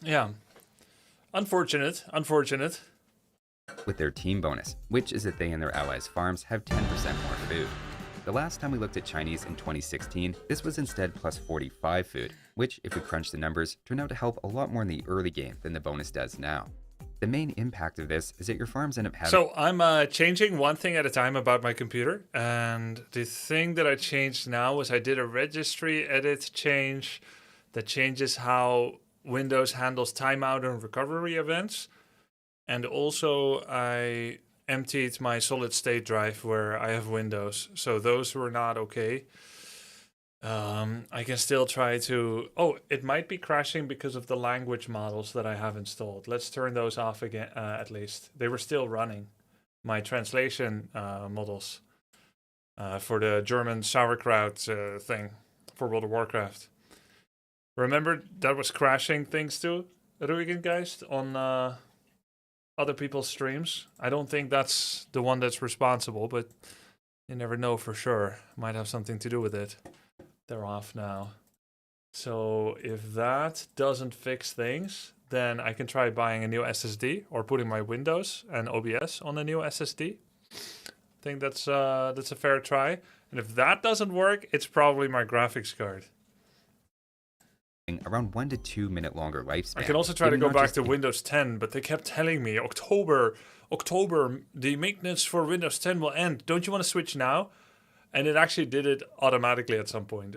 Yeah. Unfortunate. Unfortunate. with their team bonus, which is that they and their allies' farms have 10% more food. The last time we looked at Chinese in 2016, this was instead plus 45 food, which, if we crunch the numbers, turned out to help a lot more in the early game than the bonus does now. The main impact of this is that your farms end up having. So I'm changing one thing at a time about my computer, and the thing that I changed now was I did a registry edit change that changes how Windows handles timeout and recovery events, and also I emptied my solid state drive where I have Windows, so those were not okay. I can still try to. Oh, it might be crashing because of the language models that I have installed. Let's turn those off again, at least. They were still running. My translation models for the German sauerkraut thing for World of Warcraft. Remember that was crashing things too, Ruigen Geist, on other people's streams. I don't think that's the one that's responsible, but you never know for sure. Might have something to do with it. They're off now. So if that doesn't fix things, then I can try buying a new SSD or putting my Windows and OBS on a new SSD. I think that's a fair try. And if that doesn't work, it's probably my graphics card. Around 1 to 2 minute longer lifespan. I can also try to go back to Windows 10, but they kept telling me October, the maintenance for Windows 10 will end. Don't you want to switch now? And it actually did it automatically at some point.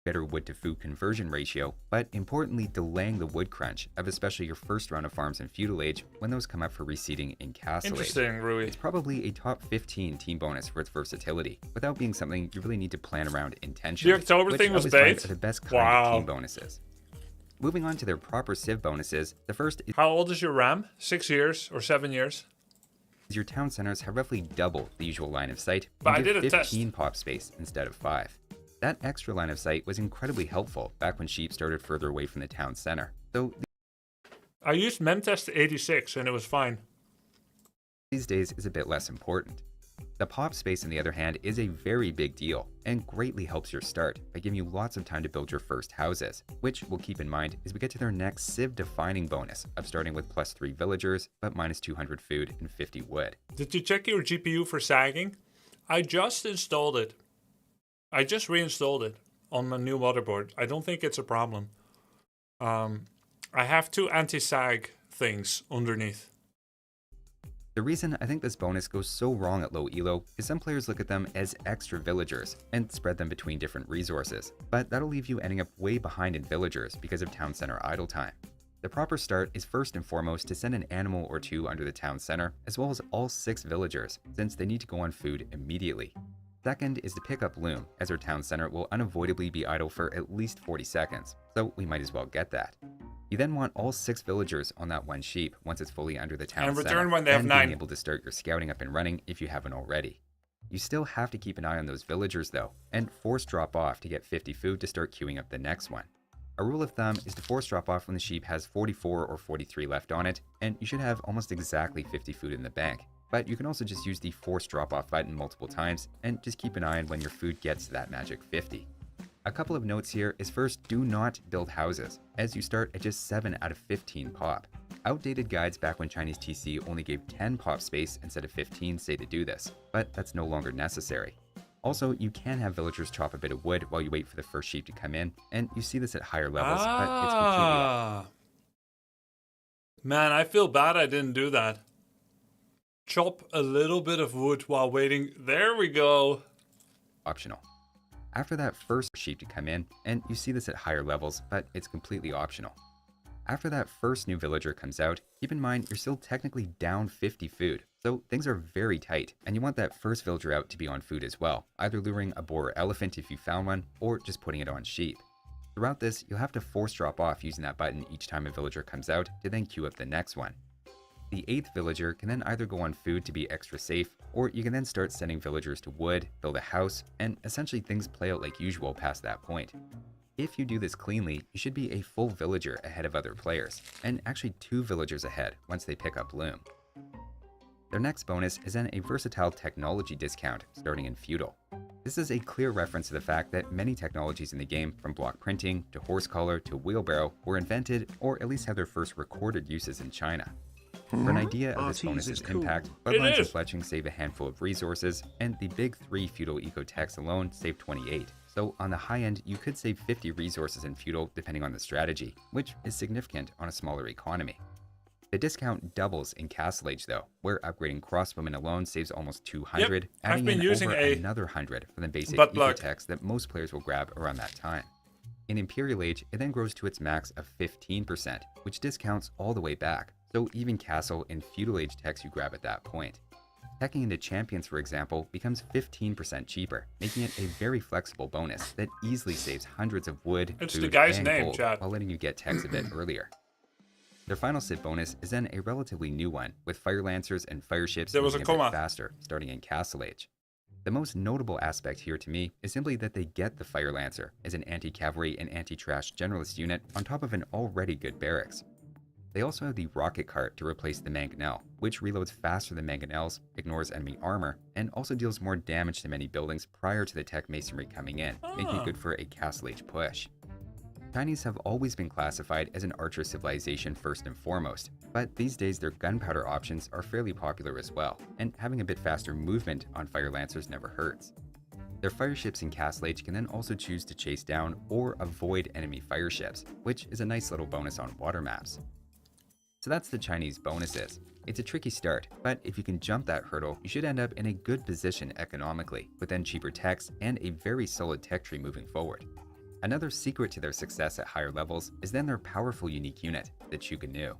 Better wood to food conversion ratio, but importantly delaying the wood crunch of especially your first round of farms in Feudal Age when those come up for reseeding in Castle Age. Interesting, Rui. It's probably a top 15 team bonus for its versatility, without being something you really need to plan around intentionally. The October thing was which I always bait? find are the best kind of team bonuses. Moving on to their proper Civ bonuses, the first is How old is your RAM? 6 years or 7 years? your town centers have roughly double the usual line of sight But I and give did a test. 15 pop space instead of 5. That extra line of sight was incredibly helpful back when sheep started further away from the town center, though I used Memtest 86 and it was fine. these days is a bit less important. The pop space, on the other hand, is a very big deal and greatly helps your start by giving you lots of time to build your first houses, which we'll keep in mind as we get to their next Civ defining bonus of starting with plus 3 villagers but minus 200 food and 50 wood. Did you check your GPU for sagging? I just installed it. I just reinstalled it on my new motherboard. I don't think it's a problem. I have 2 anti-sag things underneath. The reason I think this bonus goes so wrong at low elo is some players look at them as extra villagers and spread them between different resources, but that'll leave you ending up way behind in villagers because of town center idle time. The proper start is first and foremost to send an animal or 2 under the town center, as well as all 6 villagers, since they need to go on food immediately. Second is to pick up Loom, as our town center will unavoidably be idle for at least 40 seconds, so we might as well get that. You then want all 6 villagers on that one sheep once it's fully under the town And center, return when they have and 9. being able to start your scouting up and running if you haven't already. You still have to keep an eye on those villagers though, and force drop off to get 50 food to start queuing up the next one. A rule of thumb is to force drop off when the sheep has 44 or 43 left on it, and you should have almost exactly 50 food in the bank. But you can also just use the force drop off button multiple times and just keep an eye on when your food gets to that magic 50. A couple of notes here is first, do not build houses, as you start at just 7 out of 15 pop. Outdated guides back when Chinese TC only gave 10 pop space instead of 15 say to do this, but that's no longer necessary. Also, you can have villagers chop a bit of wood while you wait for the first sheep to come in, and you see this at higher levels, but it's completely Man, I feel bad I didn't do that. Chop a little bit of wood while waiting. There we go. optional. After that first sheep to come in, and you see this at higher levels, but it's completely optional. After that first new villager comes out, keep in mind you're still technically down 50 food, so things are very tight, and you want that first villager out to be on food as well, either luring a boar or elephant if you found one, or just putting it on sheep. Throughout this, you'll have to force drop off using that button each time a villager comes out to then queue up the next one. The 8th villager can then either go on food to be extra safe, or you can then start sending villagers to wood, build a house, and essentially things play out like usual past that point. If you do this cleanly, you should be a full villager ahead of other players, and actually 2 villagers ahead once they pick up Loom. Their next bonus is then a versatile technology discount starting in Feudal. This is a clear reference to the fact that many technologies in the game, from block printing to horse collar to wheelbarrow, were invented or at least have their first recorded uses in China. For an idea of this bonus's impact, bloodlines and fletching save a handful of resources, and the big 3 feudal eco-techs alone save 28. So on the high end, you could save 50 resources in feudal depending on the strategy, which is significant on a smaller economy. The discount doubles in Castle Age though, where upgrading crossbowmen alone saves almost 200, adding in over another 100 for the basic eco-techs that most players will grab around that time. In Imperial Age, it then grows to its max of 15%, which discounts all the way back, so even Castle and Feudal Age techs you grab at that point. Teching into Champions, for example, becomes 15% cheaper, making it a very flexible bonus that easily saves hundreds of wood, food, and gold while letting you get techs a bit earlier. Their final sit bonus is then a relatively new one, with Fire Lancers and Fire Ships moving a bit faster, starting in Castle Age. The most notable aspect here to me is simply that they get the Fire Lancer as an anti-cavalry and anti-trash generalist unit on top of an already good barracks. They also have the Rocket Cart to replace the Mangonel, which reloads faster than Mangonels, ignores enemy armor, and also deals more damage to many buildings prior to the tech masonry coming in, making it good for a Castle Age push. Chinese have always been classified as an archer civilization first and foremost, but these days their gunpowder options are fairly popular as well, and having a bit faster movement on Fire Lancers never hurts. Their fire ships in Castle Age can then also choose to chase down or avoid enemy fire ships, which is a nice little bonus on water maps. So that's the Chinese bonuses. It's a tricky start, but if you can jump that hurdle, you should end up in a good position economically, with then cheaper techs and a very solid tech tree moving forward. Another secret to their success at higher levels is then their powerful unique unit, the Chuganu.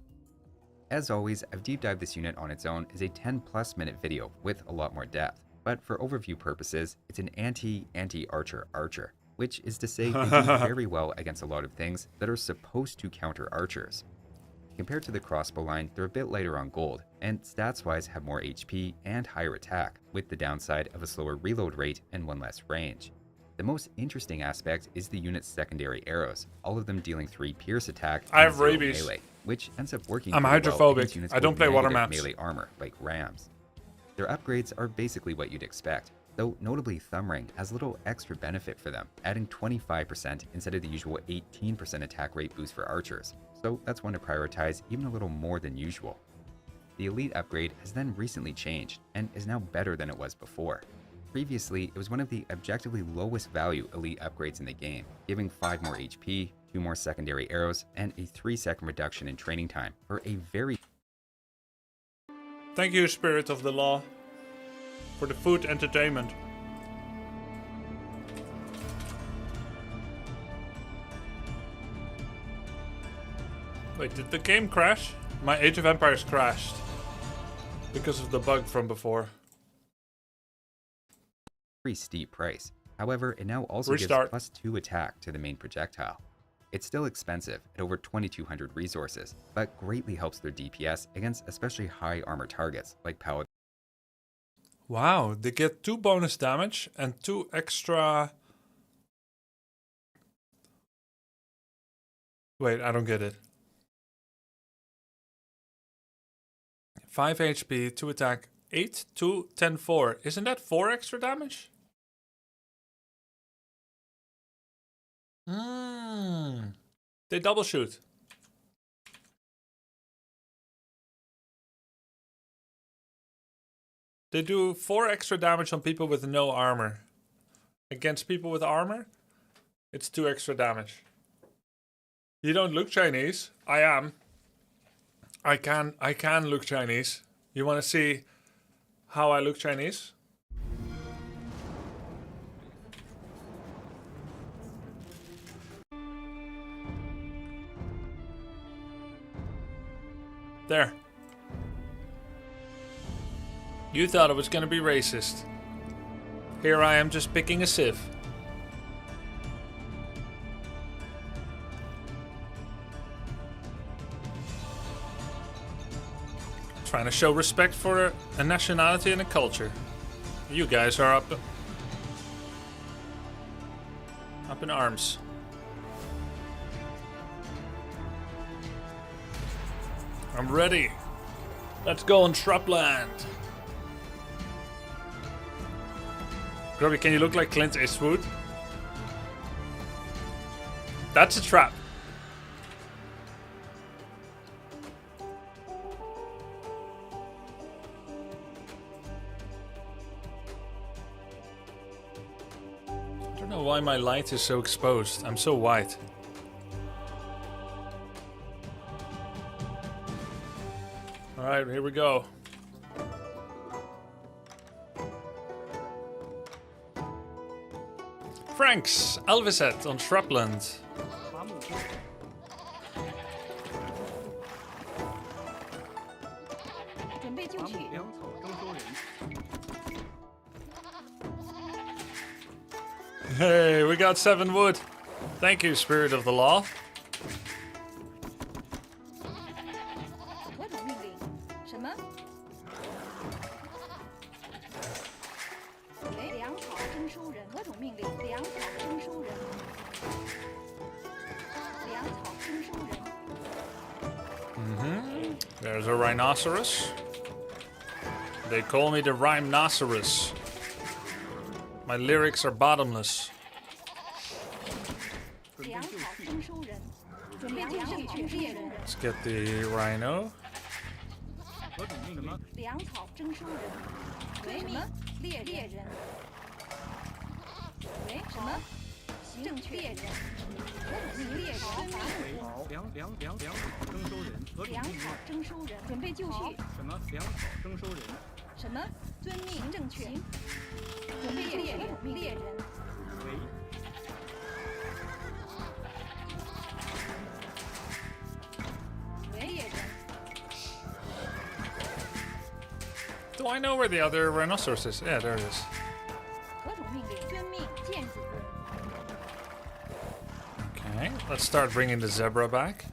As always, I've deep dived this unit on its own as a 10+ minute video with a lot more depth, but for overview purposes, it's an anti-archer archer, which is to say they do very well against a lot of things that are supposed to counter archers. Compared to the crossbow line, they're a bit lighter on gold, and stats-wise have more HP and higher attack, with the downside of a slower reload rate and one less range. The most interesting aspect is the unit's secondary arrows, all of them dealing 3 pierce attack and 0 melee, which ends up working I'm hydrophobic. Well. I don't play water maps. Melee armor like rams. Their upgrades are basically what you'd expect, though notably Thumb Ring has little extra benefit for them, adding 25% instead of the usual 18% attack rate boost for archers, so that's one to prioritize even a little more than usual. The Elite upgrade has then recently changed, and is now better than it was before. Previously, it was one of the objectively lowest value Elite upgrades in the game, giving 5 more HP, 2 more secondary arrows, and a 3-second reduction in training time for a very... Thank you, Spirit of the Law, for the food entertainment. Wait, did the game crash? My Age of Empires crashed because of the bug from before. Very steep price. However, it now also gives +2 attack to the main projectile. It's still expensive at over 2,200 resources, but greatly helps their DPS against especially high armor targets like Paladin. Wow, they get 2 bonus damage and 2 extra... Wait, I don't get it. 5 HP, 2 attack, 8, 2, 10, 4. Isn't that 4 extra damage? They double shoot. They do 4 extra damage on people with no armor. Against people with armor, it's 2 extra damage. You don't look Chinese. I am. I can look Chinese. You want to see how I look Chinese? There. You thought it was gonna be racist. Here I am just picking a sieve. Trying to show respect for a nationality and a culture. You guys are up in arms. I'm ready. Let's go on Shrubland. Grubby, can you look like Clint Eastwood? That's a trap. I don't know why my light is so exposed. I'm so white. Alright, here we go. Franks, Elviset on Shrubland. Hey, we got 7 wood. Thank you, Spirit of the Law. There's a rhinoceros. They call me the rhinoceros. My lyrics are bottomless. Let's get the rhino. Do I know where the other rhinoceros is? Yeah, there it is. Okay, let's start bringing the zebra back.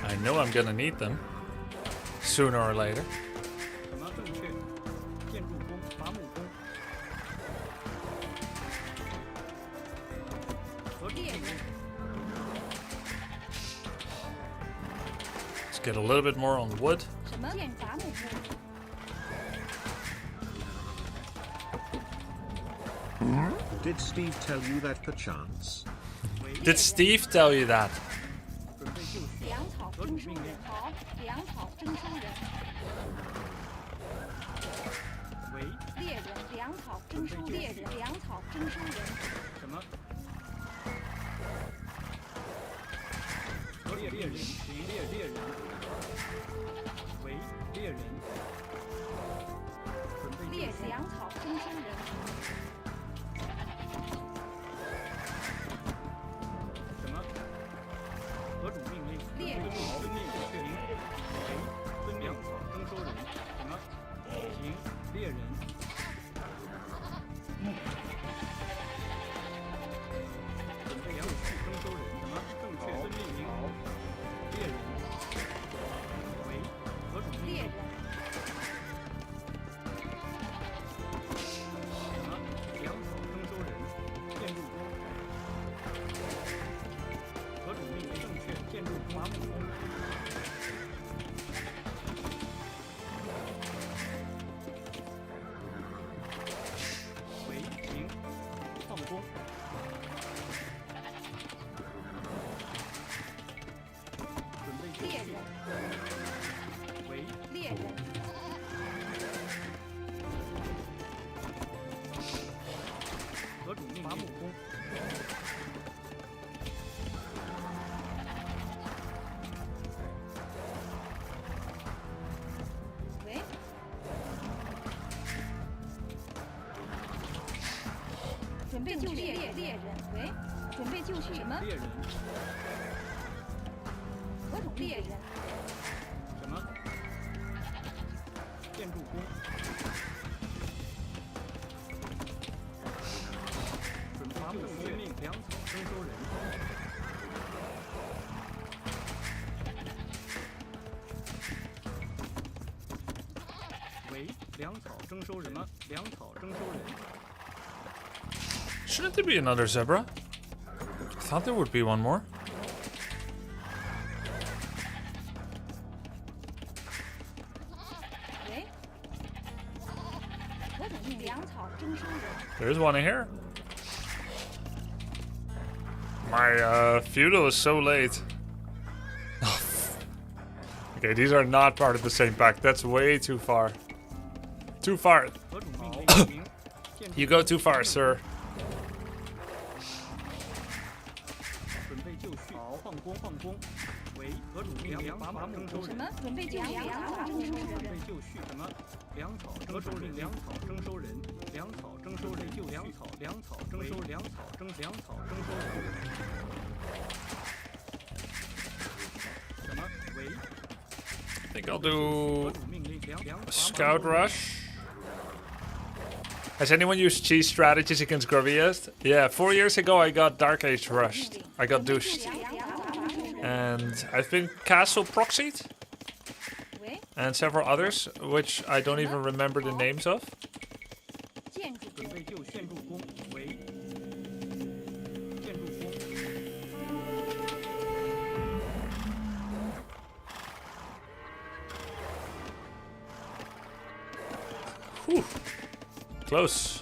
I know I'm gonna need them sooner or later. Let's get a little bit more on wood. Did Steve tell you that perchance? Did Steve tell you that? Shouldn't there be another zebra? I thought there would be one more. There's one in here. My feudal is so late. Okay, these are not part of the same pack. That's way too far. Too far. You go too far, sir. I think I'll do a scout rush. Has anyone used cheese strategies against Grubby yet? Yeah, 4 years ago I got Dark Age rushed. I got douched. And I've been castle proxied. And several others, which I don't even remember the names of. Whew. Close.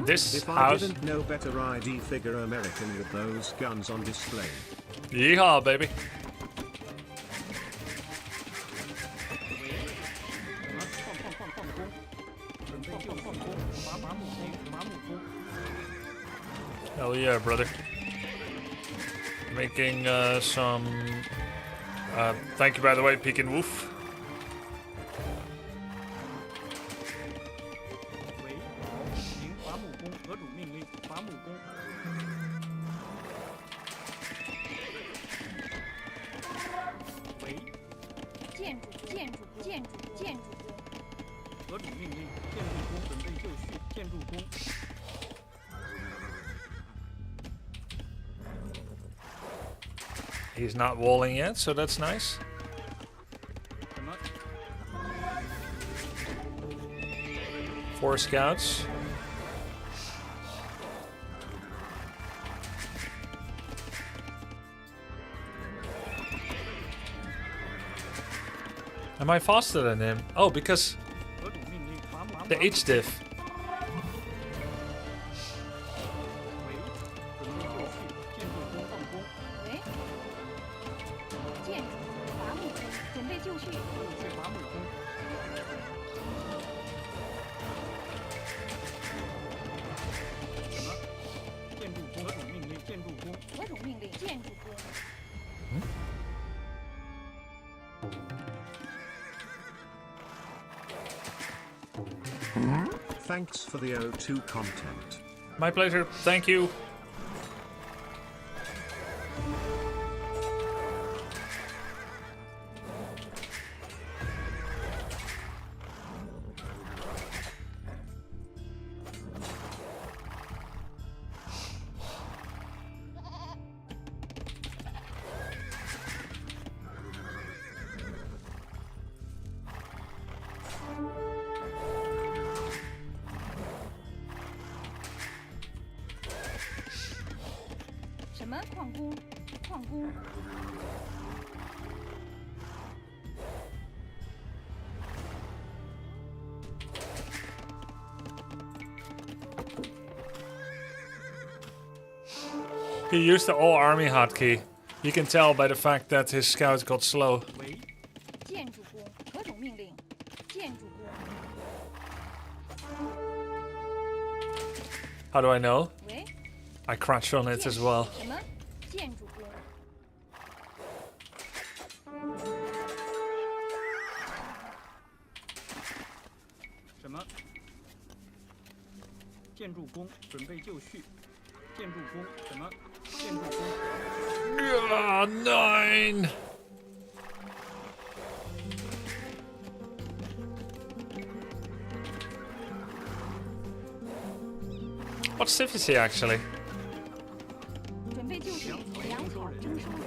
This If I house. didn't know better, I'd figure American with those guns on display. Yeehaw, baby. Hell yeah, brother. Making some. Thank you, by the way, Pekin Woof. He's not walling yet, so that's nice. Four scouts. Am I faster than him? Oh, because the H diff. Thanks for the O2 content. My pleasure. Thank you. He used the all army hotkey. You can tell by the fact that his scouts got slow. How do I know? I crouched on it as well. 建筑工。什么？建筑工准备就绪。建筑工什么？建筑工。Nine. What civ is he actually? 准备就绪，粮草征收人。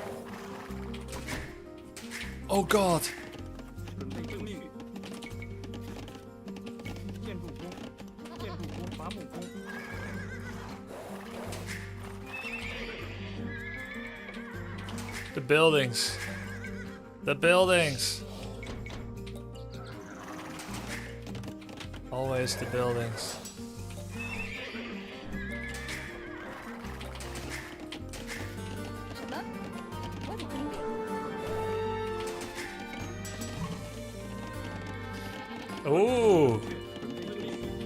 Oh God. 准备就绪。建筑工，建筑工，伐木工。 The buildings. The buildings. Always the buildings. Ooh.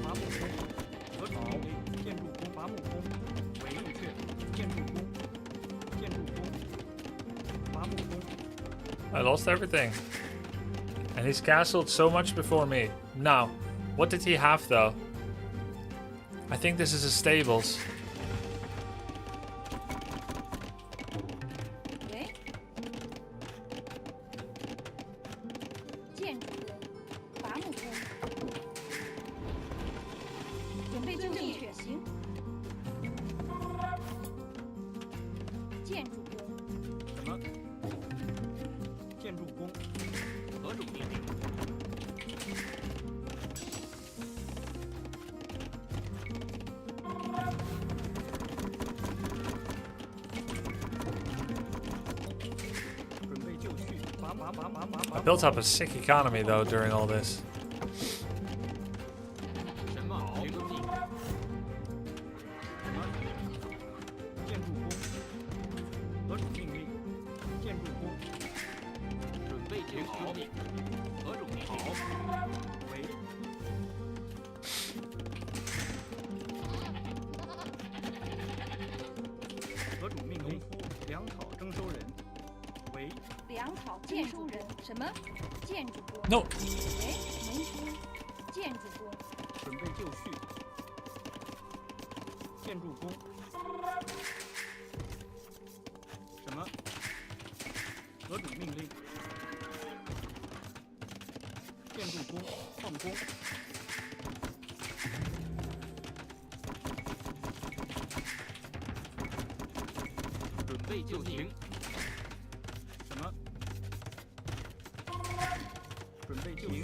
伐木工，何种命令？建筑工，伐木工，为正确。建筑工，建筑工，伐木工。 I lost everything. And he's castled so much before me. Now, what did he have though? I think this is his stables. 喂，建筑工，伐木工，准备就绪，行。建筑工，什么？建筑工，何种命令？ 准备就绪，伐。 I built up a sick economy though during all this. 什么？停住！什么？建筑工，何种命令？建筑工，准备就绪。何种命令？为。何种命令？粮草征收人。为。 粮草征收人，什么？建筑工。 No. 喂，农夫，建筑工。 准备就绪。建筑工。什么？何种命令？建筑工，矿工。准备就绪。什么？准备就绪。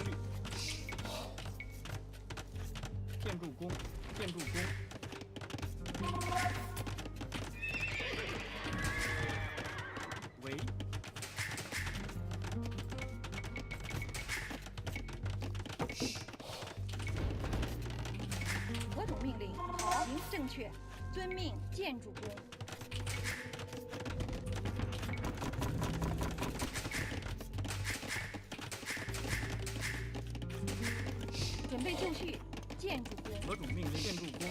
建筑工，建筑工。为。何种命令？好，行，正确。遵命，建筑工。准备就绪，建筑工。 何种命令？建筑工。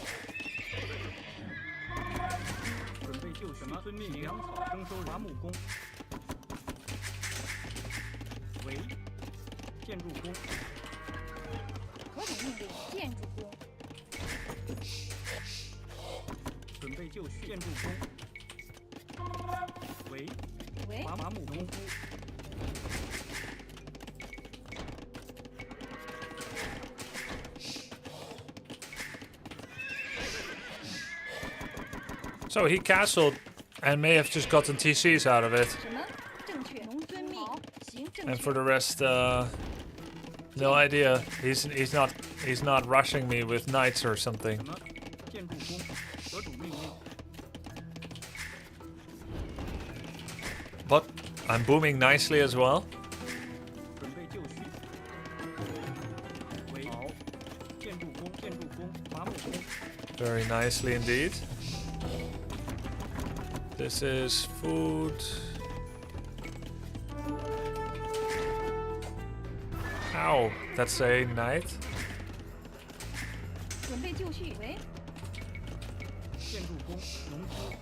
准备就什么？遵命。粮草征收伐木工。为。建筑工。何种命令？建筑工。准备就绪。建筑工。为。喂，伐木农夫。 So he castled and may have just gotten TCs out of it. 什么？正确。农遵命。行，正 And 确。 for the rest, no idea. He's not rushing me with knights or something. 什么？建筑工。何种命令？ But I'm booming nicely as well. 准备就绪。为。好。建筑工，建筑工，伐木工。 Very nicely indeed. This is food. Ow, that's a knight. 准备就绪。喂，建筑工，农夫。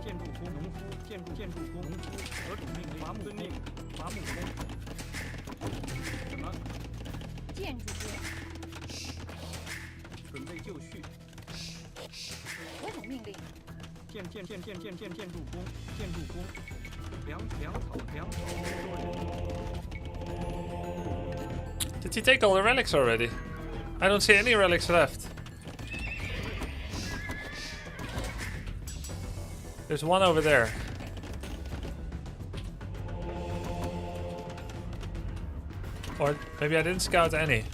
建筑工，农夫，建筑工，农夫，何种命令？伐木工，伐木工。什么？建筑工，准备就绪。何种命令？建筑工，建筑工。粮草。 Did he take all the relics already? I don't see any relics left. There's one over there. Or maybe I didn't scout any.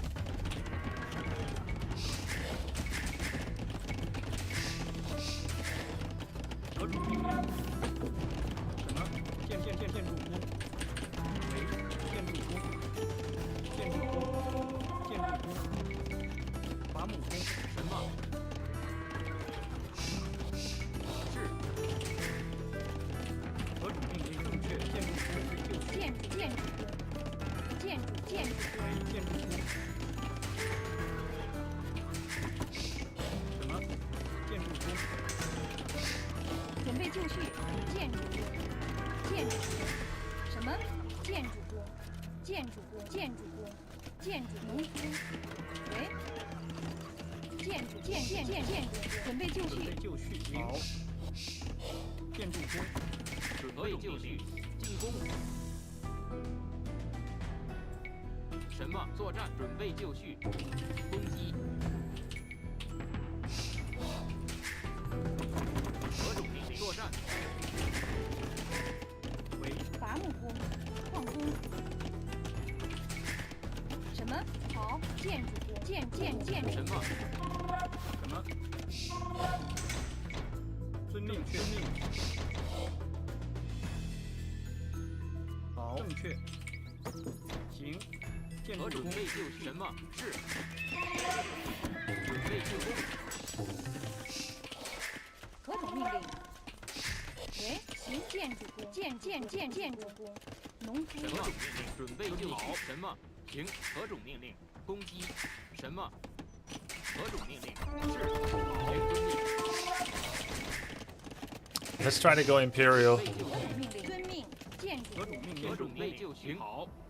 Let's try to go Imperial.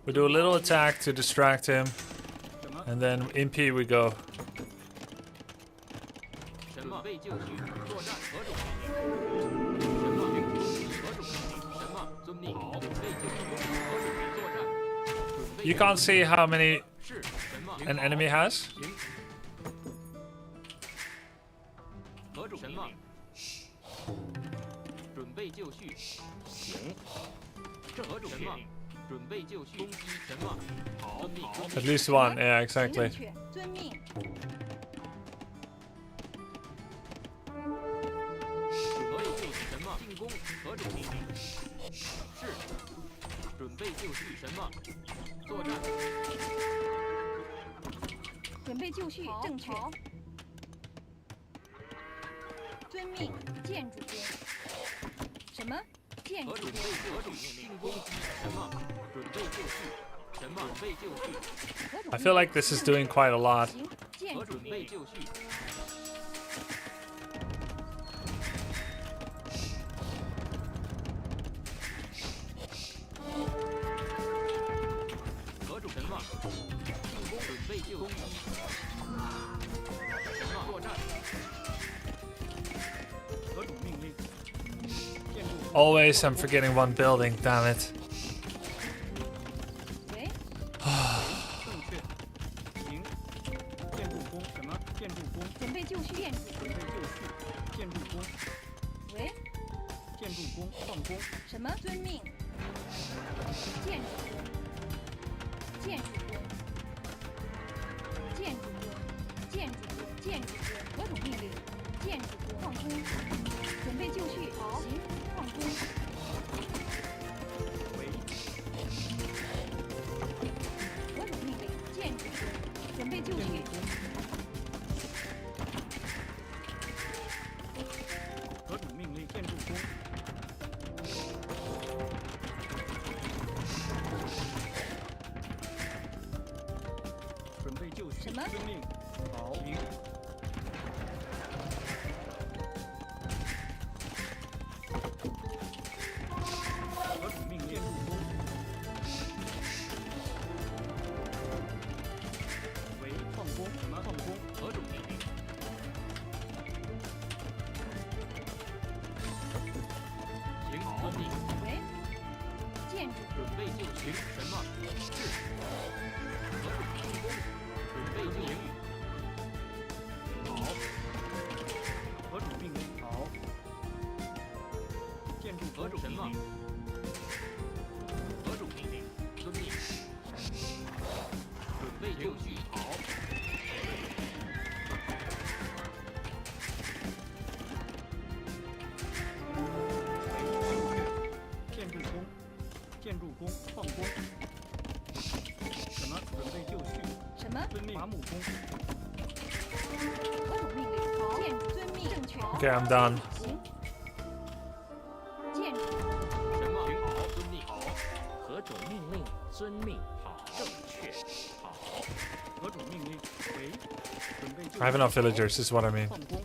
We do a little attack to distract him, and then MP we go. You can't see how many an enemy has. At least one, yeah, exactly. I feel like this is doing quite a lot. Always, I'm forgetting one building, damn it. 备就绪。什么？是。何种进攻？准备就绪。好。何种命令？好。建筑何种什么？何种命令？遵命。准备就绪。好。建筑工，建筑工，矿工。什么？准备就绪。什么？遵命。伐木工。何种命令？好。建筑遵命。正确。 Okay, I'm done. 行。建筑。什么？好，遵命。好。何种命令？遵命。好，正确。好。何种命令？为。准备就绪。 I have enough villagers, is what I mean. 矿工。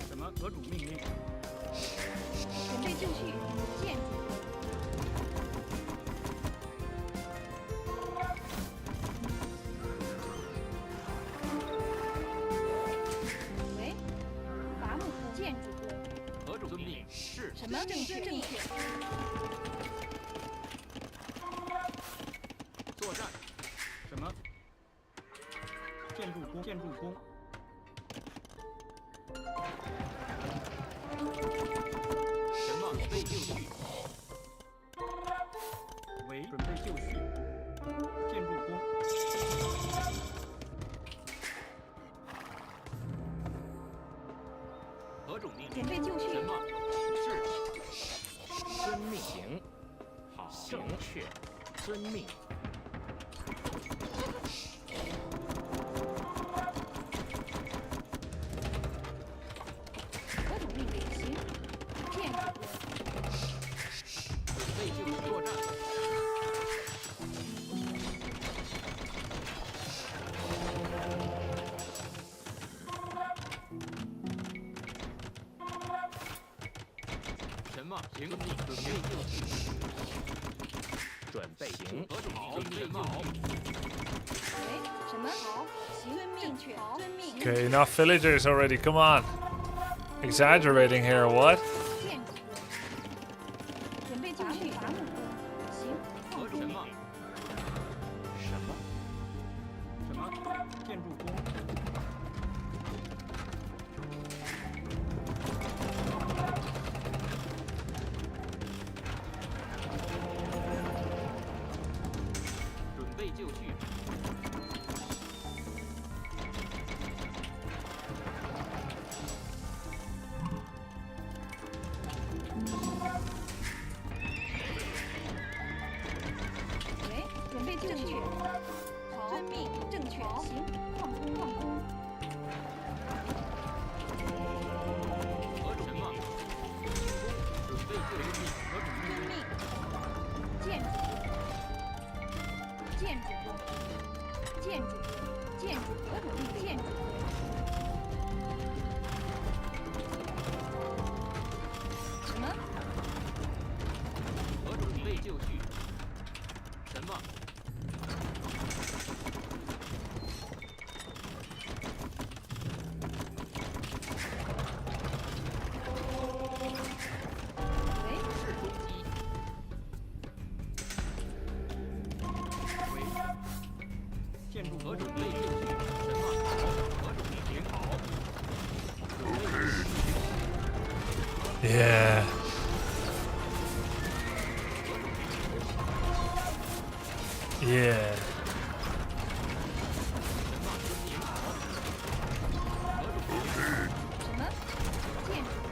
什么？何种命令？准备就绪。建筑。喂，伐木工。建筑工。何种命令？是。什么？正确。作战。什么？建筑工。建筑工。什么？准备就绪。为准备就绪。建筑工。何种命令？准备就绪。什么？是。遵命。行。好。正确。遵命。何种命令？行。建筑工。准备就绪作战。什么？行。准备就绪。准备行。何种命令？什么？喂，什么？好。行。遵命。确。遵命。 Okay, enough villagers already. Come on. Exaggerating here, what? 建筑工。准备就绪。伐木工。行。何种命令？什么？什么？建筑工。准备就绪。喂，准备就绪。好。遵命。正确。行。矿工。矿工。何种什么？准备就绪。何种命令？遵命。建筑工。建筑工。建筑工。建筑。何种命令？建筑工。什么？何种准备就绪？什么？喂，是攻击。为。建筑何种准备就绪？什么？何种命令？好。准备就绪。 Yeah. Yeah. 什么？建筑工。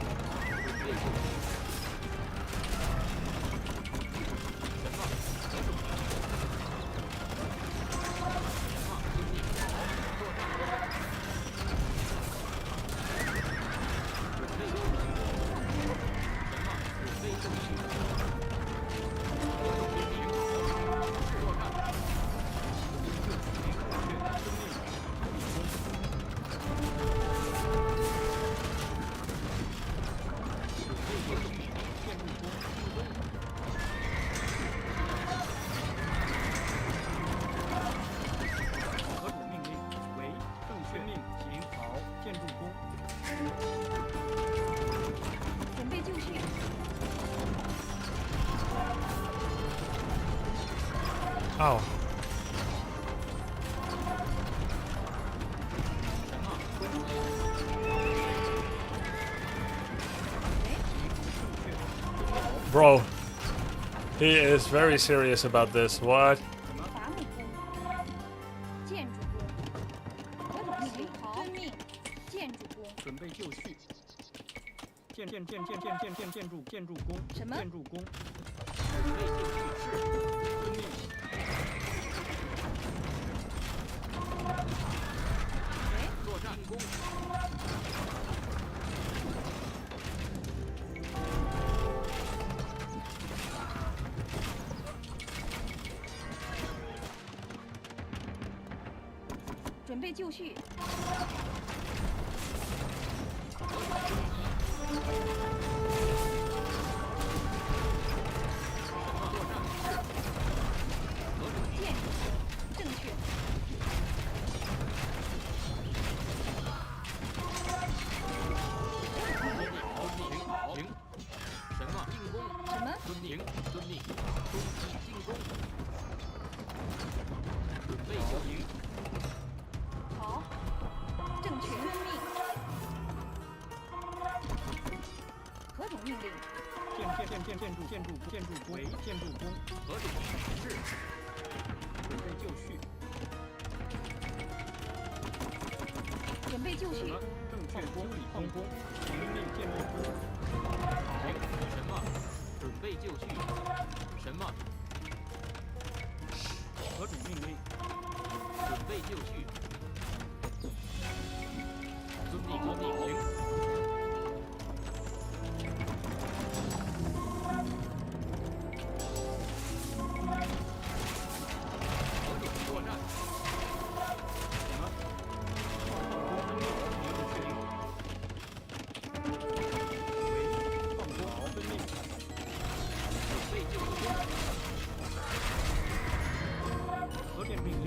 哦，什么？ bro, he is very serious about this. What? 伐木工，建筑工，何种命令？遵命，建筑工，准备就绪。建筑工。什么建筑工。准备就绪。是。遵命。作战工。准备就绪，建筑工，正确，停。什么？进攻。什么？遵命。遵命。攻击进攻。准备就绪。好，正确，遵命，何种命令？建筑工。建筑工。何种命令？是。准备就绪。准备就绪，正确修理矿工。遵命建筑工。停。什么？准备就绪。什么？何种命令？准备就绪。遵命。停。何种作战？什么？矿工遵命。矿工遵命。准备就绪。何种命令？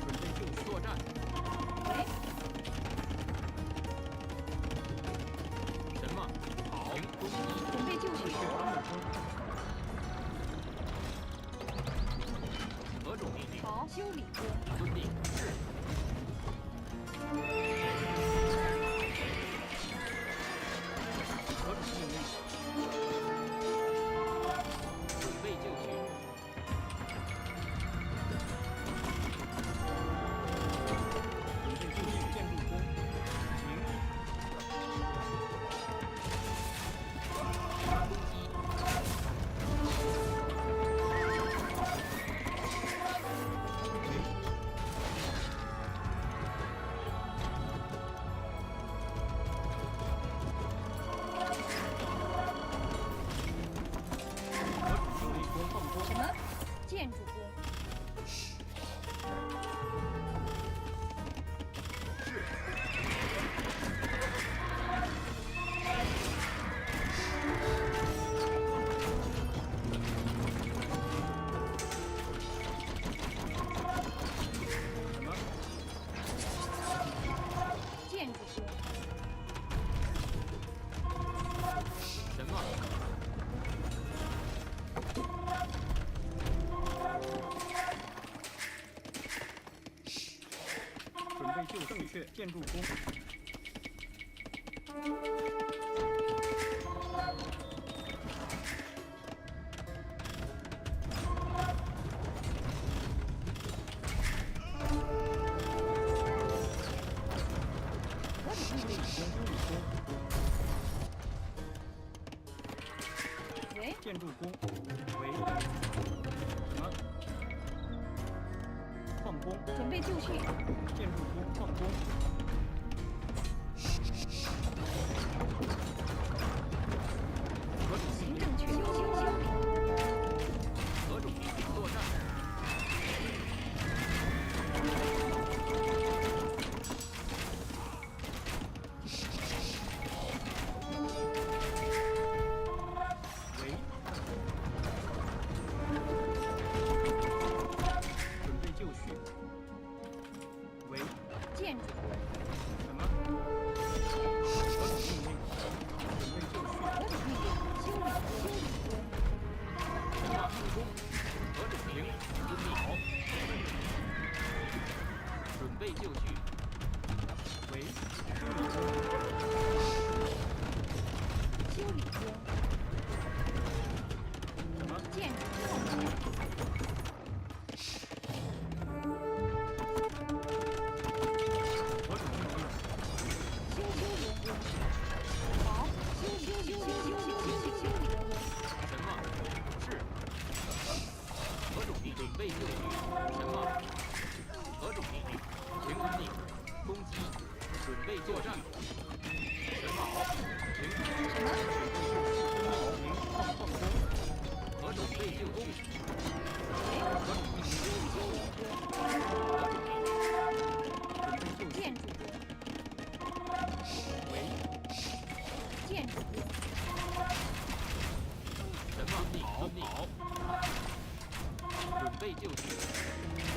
准备就绪。作战。喂，什么？好。攻击。准备就绪，何种命令？好，修理工，遵命。是。何种命令？准备就绪。准备就绪。建筑工。停。攻击。何种修理工？矿工。什么？建筑工，什么？建筑工，什么？准备就正确。建筑工。何种命令？喂，建筑工。喂。什么？矿工。准备就绪，建筑工。矿工。何种命令？行正确，修理，何种命令？作战。喂。准备就绪。喂。建筑工，备就绪。喂，修理工。什么？建筑工。何种命令？修理工。好，修理工。什么？是。何种命令？准备就绪。什么？何种命令？全军令。攻击。准备作战。什么？全军令。什么？零放工。何种备就绪？何种命令？何种命令？准备就绪。建筑工。喂，建筑工。什么命？好。准备就绪。什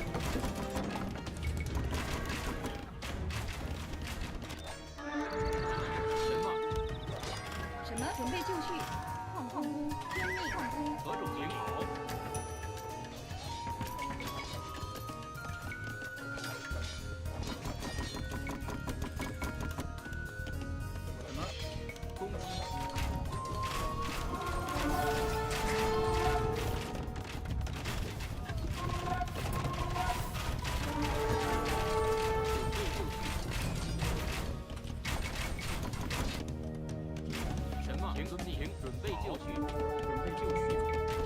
么？什么？准备就绪。矿工。遵命。矿工。何种领好？什么？攻击。什么？请遵命。准备就绪。准备就绪。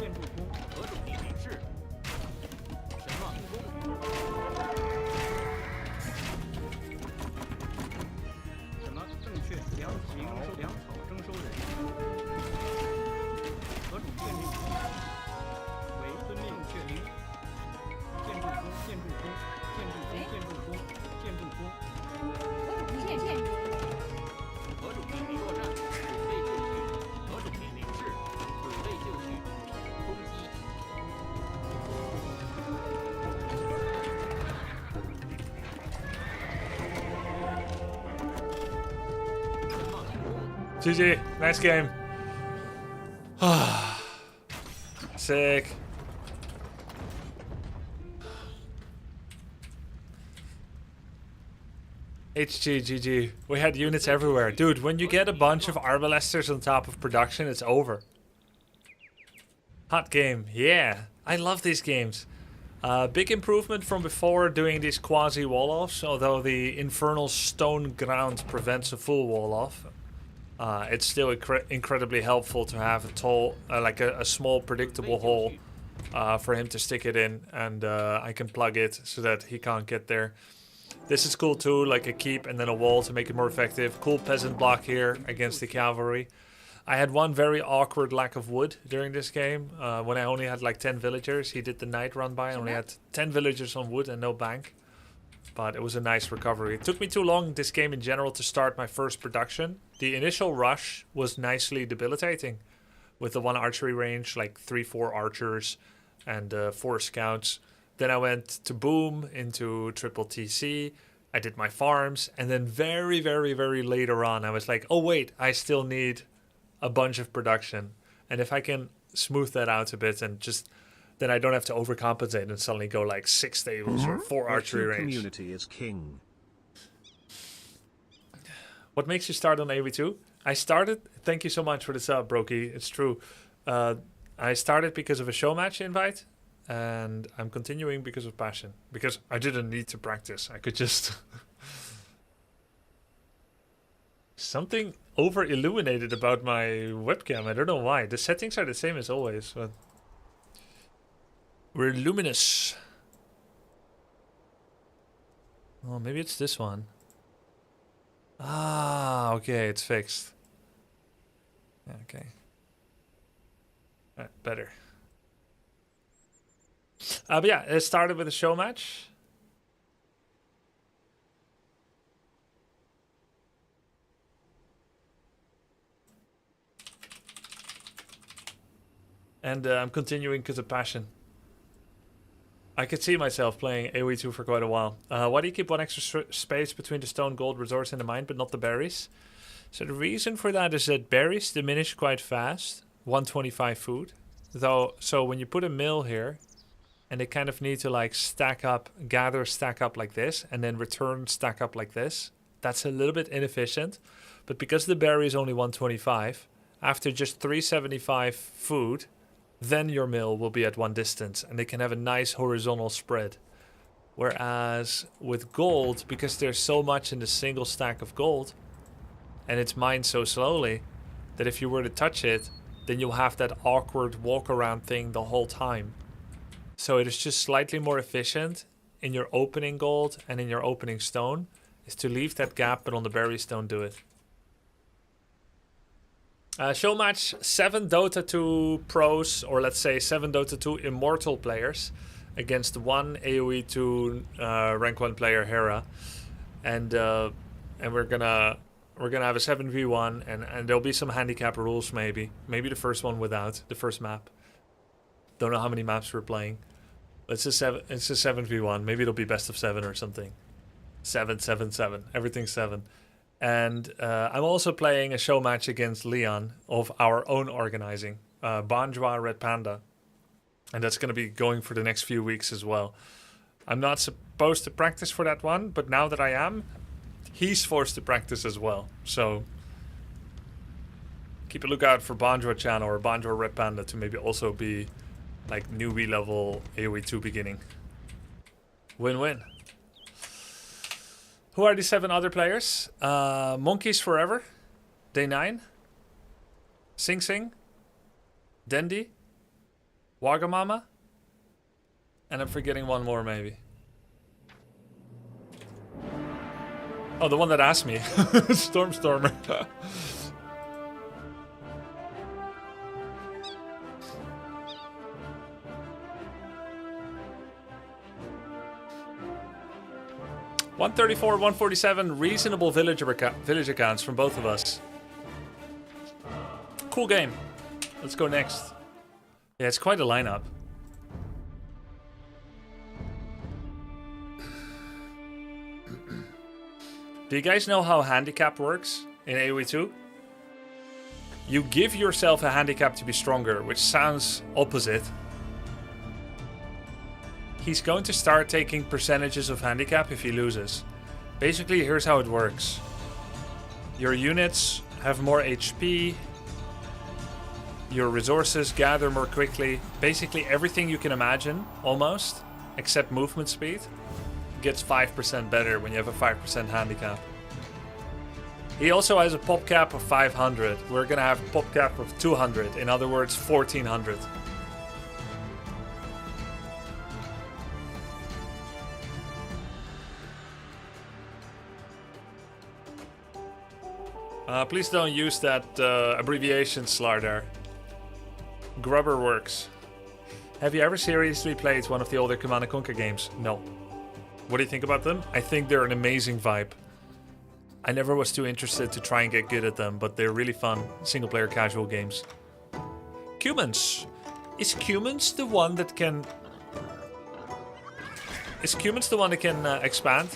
建筑工。何种命令？是。什么？进攻。什么？正确。粮草征收人。何种命令？为遵命。确定。建筑工。建筑工。建筑工。建筑工。何种命令？作战。准备就绪。何种命令？是。准备就绪。攻击。什么？进攻。 GG, nice game. Sick. HG, GG. We had units everywhere. Dude, when you get a bunch of Arbalesters on top of production, it's over. Hot game. Yeah, I love these games. Big improvement from before doing these quasi wall-offs, although the infernal stone ground prevents a full wall-off. It's still incredibly helpful to have a tall, like a small predictable hole for him to stick it in, and I can plug it so that he can't get there. This is cool too, like a keep and then a wall to make it more effective. Cool peasant block here against the cavalry. I had one very awkward lack of wood during this game. When I only had like 10 villagers, he did the night run by. I only had 10 villagers on wood and no bank. But it was a nice recovery. It took me too long, this game in general, to start my first production. The initial rush was nicely debilitating. With the one archery range, like 3-4 archers and 4 scouts. Then I went to boom into triple TC. I did my farms. And then very, very, very later on, I was like, oh wait, I still need a bunch of production. And if I can smooth that out a bit and just... then I don't have to overcompensate and suddenly go like 6 stables or 4 archery range. Community is king. What makes you start on AV2? I started... Thank you so much for the sub, Brokey. It's true. I started because of a show match invite. And I'm continuing because of passion. Because I didn't need to practice. I could just... Something over-illuminated about my webcam. I don't know why. The settings are the same as always, but... We're luminous. Oh, maybe it's this one. Ah, okay, it's fixed. Okay. Better. But yeah, it started with a show match. And I'm continuing because of passion. I could see myself playing AoE2 for quite a while. Why do you keep one extra space between the stone gold resource and the mine, but not the berries? So the reason for that is that berries diminish quite fast. 125 food. Though, so when you put a mill here, and they kind of need to like stack up, gather, stack up like this, and then return, stack up like this. That's a little bit inefficient, but because the berry is only 125, after just 375 food, then your mill will be at one distance, and they can have a nice horizontal spread. Whereas with gold, because there's so much in the single stack of gold, and it's mined so slowly, that if you were to touch it, then you'll have that awkward walk around thing the whole time. So it is just slightly more efficient in your opening gold and in your opening stone, is to leave that gap, but on the berries don't do it. Show match 7 Dota 2 pros, or let's say 7 Dota 2 immortal players against 1 AoE 2 rank 1 player Hera, and we're gonna have a 7v1, and there'll be some handicap rules maybe the first one without the first map. Don't know how many maps we're playing. It's a 7v1. Maybe it'll be best of 7 or something. 7, 7, 7. Everything's 7. And I'm also playing a show match against Leon of our own organizing, Banjoa Red Panda. And that's going to be going for the next few weeks as well. I'm not supposed to practice for that one, but now that I am, he's forced to practice as well. So keep a lookout for Banjoa channel or Banjoa Red Panda to maybe also be like newbie level AoE 2 beginning. Win-win. Who are the 7 other players? Monkeys Forever, Day 9, Sing Sing, Dendi, Wagamama, and I'm forgetting one more maybe. Oh, the one that asked me. Stormer. 134, 147, reasonable village accounts from both of us. Cool game. Let's go next. Yeah, it's quite a lineup. Do you guys know how handicap works in AoE 2? You give yourself a handicap to be stronger, which sounds opposite. He's going to start taking percentages of handicap if he loses. Basically, here's how it works. Your units have more HP. Your resources gather more quickly. Basically, everything you can imagine, almost, except movement speed, gets 5% better when you have a 5% handicap. He also has a pop cap of 500. We're going to have a pop cap of 200. In other words, 1400. Please don't use that abbreviation, Slardar. Grubber works. Have you ever seriously played one of the older Command & Conquer games? No. What do you think about them? I think they're an amazing vibe. I never was too interested to try and get good at them, but they're really fun single-player casual games. Cumans. Is Cumans the one that can... expand?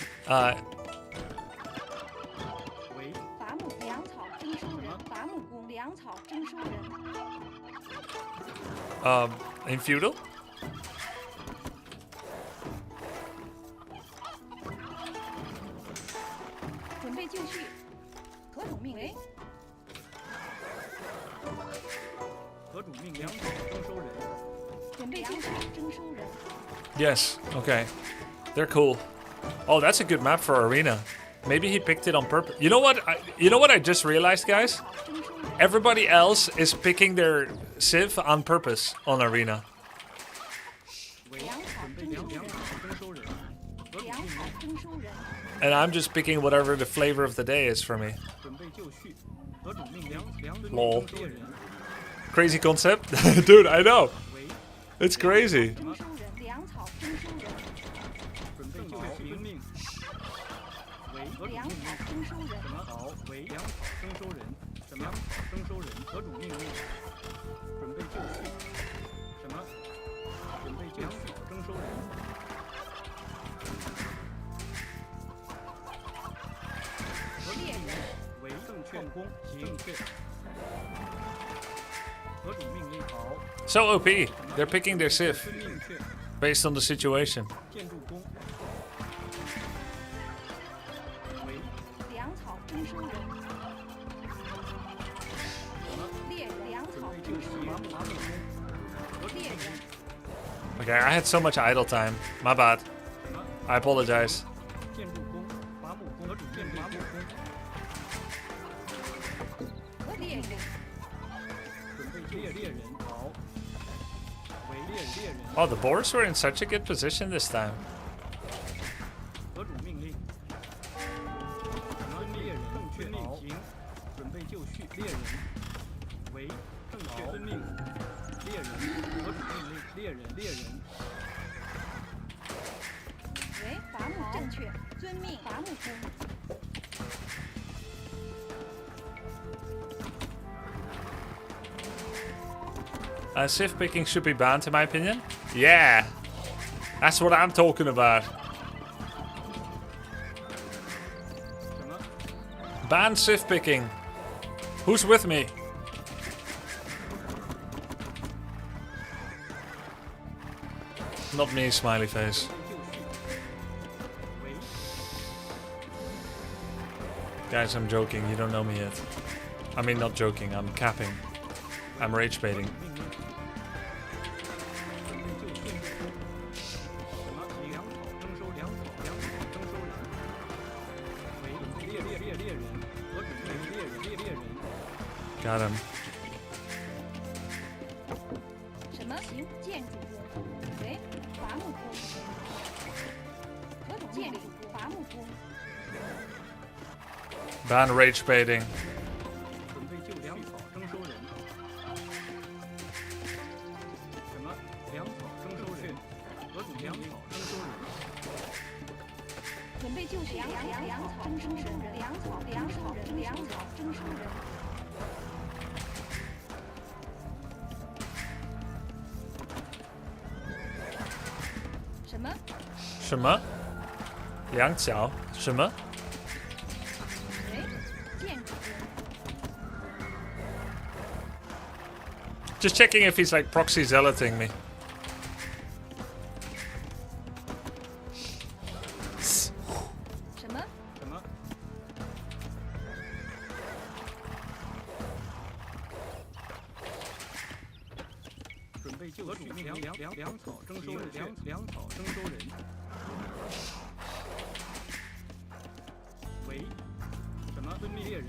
In feudal? Yes, okay. They're cool. Oh, that's a good map for Arena. Maybe he picked it on purpose. You know what I just realized, guys? Everybody else is picking their Civ on purpose on Arena. And I'm just picking whatever the flavor of the day is for me. Lol. Crazy concept? Dude, I know. It's crazy. So OP. They're picking their Civ. based on the situation. 建筑工。为粮草征收人。猎粮草征收人。猎人。 Okay, I had so much idle time. My bad. I apologize. 建筑工，伐木工，建筑伐木工。猎人。准备猎人好。为猎人。 Oh, the boars were in such a good position this time. 何主命令？猎人正确命行，准备就绪。猎人为正确遵命。猎人何主命令？猎人为伐木正确，遵命。伐木工。 Civ picking should be banned, in my opinion. Yeah, that's what I'm talking about. 什么？ Ban civ picking. Who's with me? Not me, smiley face. 为 Guys, I'm joking. You don't know me yet. I mean, not joking. I'm capping. I'm rage baiting. 命令。准备就建筑工。什么？粮草征收粮草征收人。为猎人。何主命令？猎人。 Got him. 什么行建筑工？为伐木工。何主建筑伐木工。 Ban rage baiting. 准备就粮草征收人。什么？粮草征收人。何主粮草征收人。准备就绪粮草征收人。粮草征收人。 什么？什么？羊角？什么？为建筑工。 Just checking if he's like proxy zealoting me. 什么？什么？准备就绪粮草征收人。粮草征收人。为什么？遵命猎人。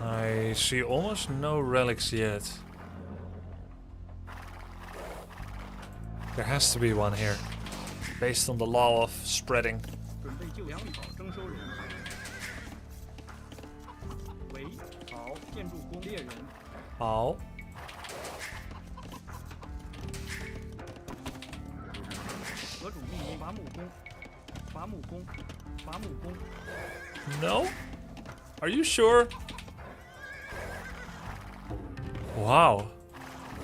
I see almost no relics yet. There has to be one here. Based on the law of spreading. 准备就粮草征收人。为好建筑工猎人。 Oh. 何主命令？伐木工。伐木工。伐木工。 No? Are you sure? Wow.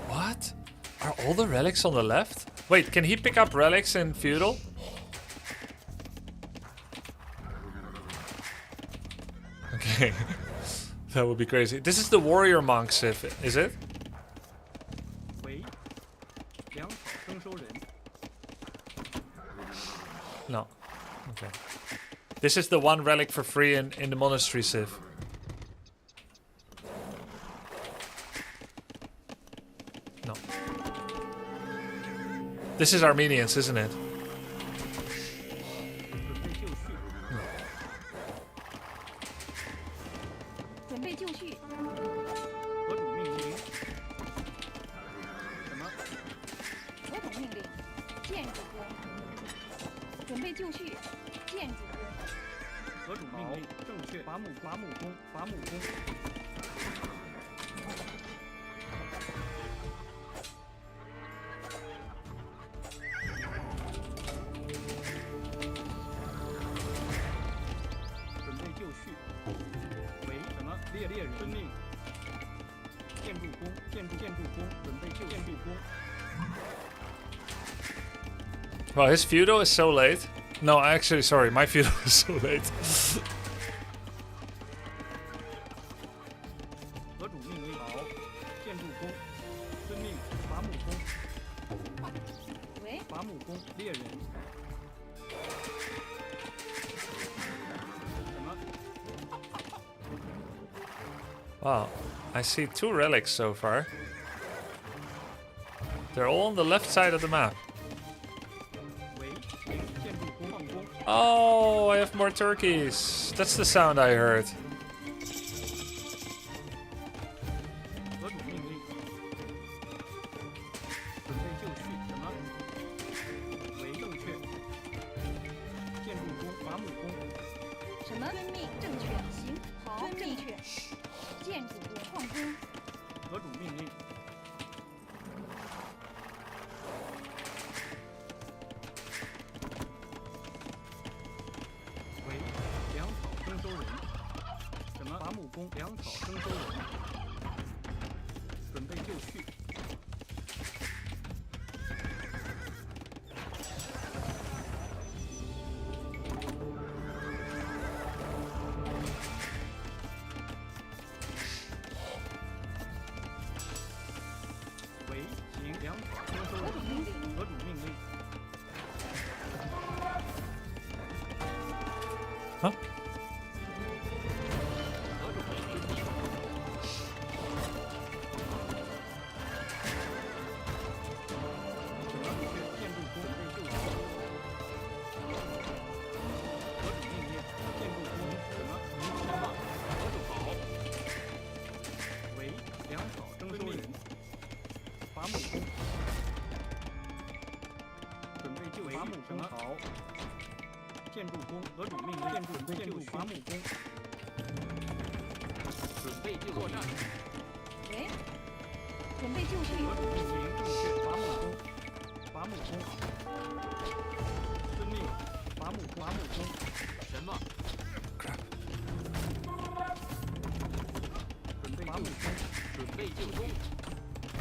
What? Are all the relics on the left? Wait, can he pick up relics in feudal? Okay. That would be crazy. This is the warrior monk civ, is it? 为粮草征收人。 No. Okay. This is the one relic for free in the monastery civ. No. This is Armenians, isn't it? 准备就绪。准备就绪。何主命令？什么？何主命令？建筑工。准备就绪。建筑工。何主命令？正确。伐木工。 准备就绪。为什么？猎人遵命。建筑工，准备就建筑工。 Well, his feudal is so late. No, actually, sorry, my feudal is so late. 何主命令？好，建筑工，遵命。伐木工。伐木工猎人。什么？ Wow, I see 2 relics so far. They're all on the left side of the map. 喂，建筑工矿工。 Oh, I have more turkeys. That's the sound I heard. 何种命令？准备就绪。什么？为正确。建筑工伐木工。什么？遵命，正确，行，好，正确。建筑工矿工，何种命令？为粮草征收人。什么？伐木工，粮草征收人。准备就绪。为行粮草征收人。何种命令？ Huh? 何种命令？建筑工被救援。何种命令？建筑工什么？什么？何种好？为粮草征收人。伐木工。准备就绪。伐木工好。 建筑工何种命令？建筑伐木工。准备就作战。喂，准备就绪。何种命令？正确。伐木工。伐木工。遵命。伐木工。什么？准备伐木工。准备就绪。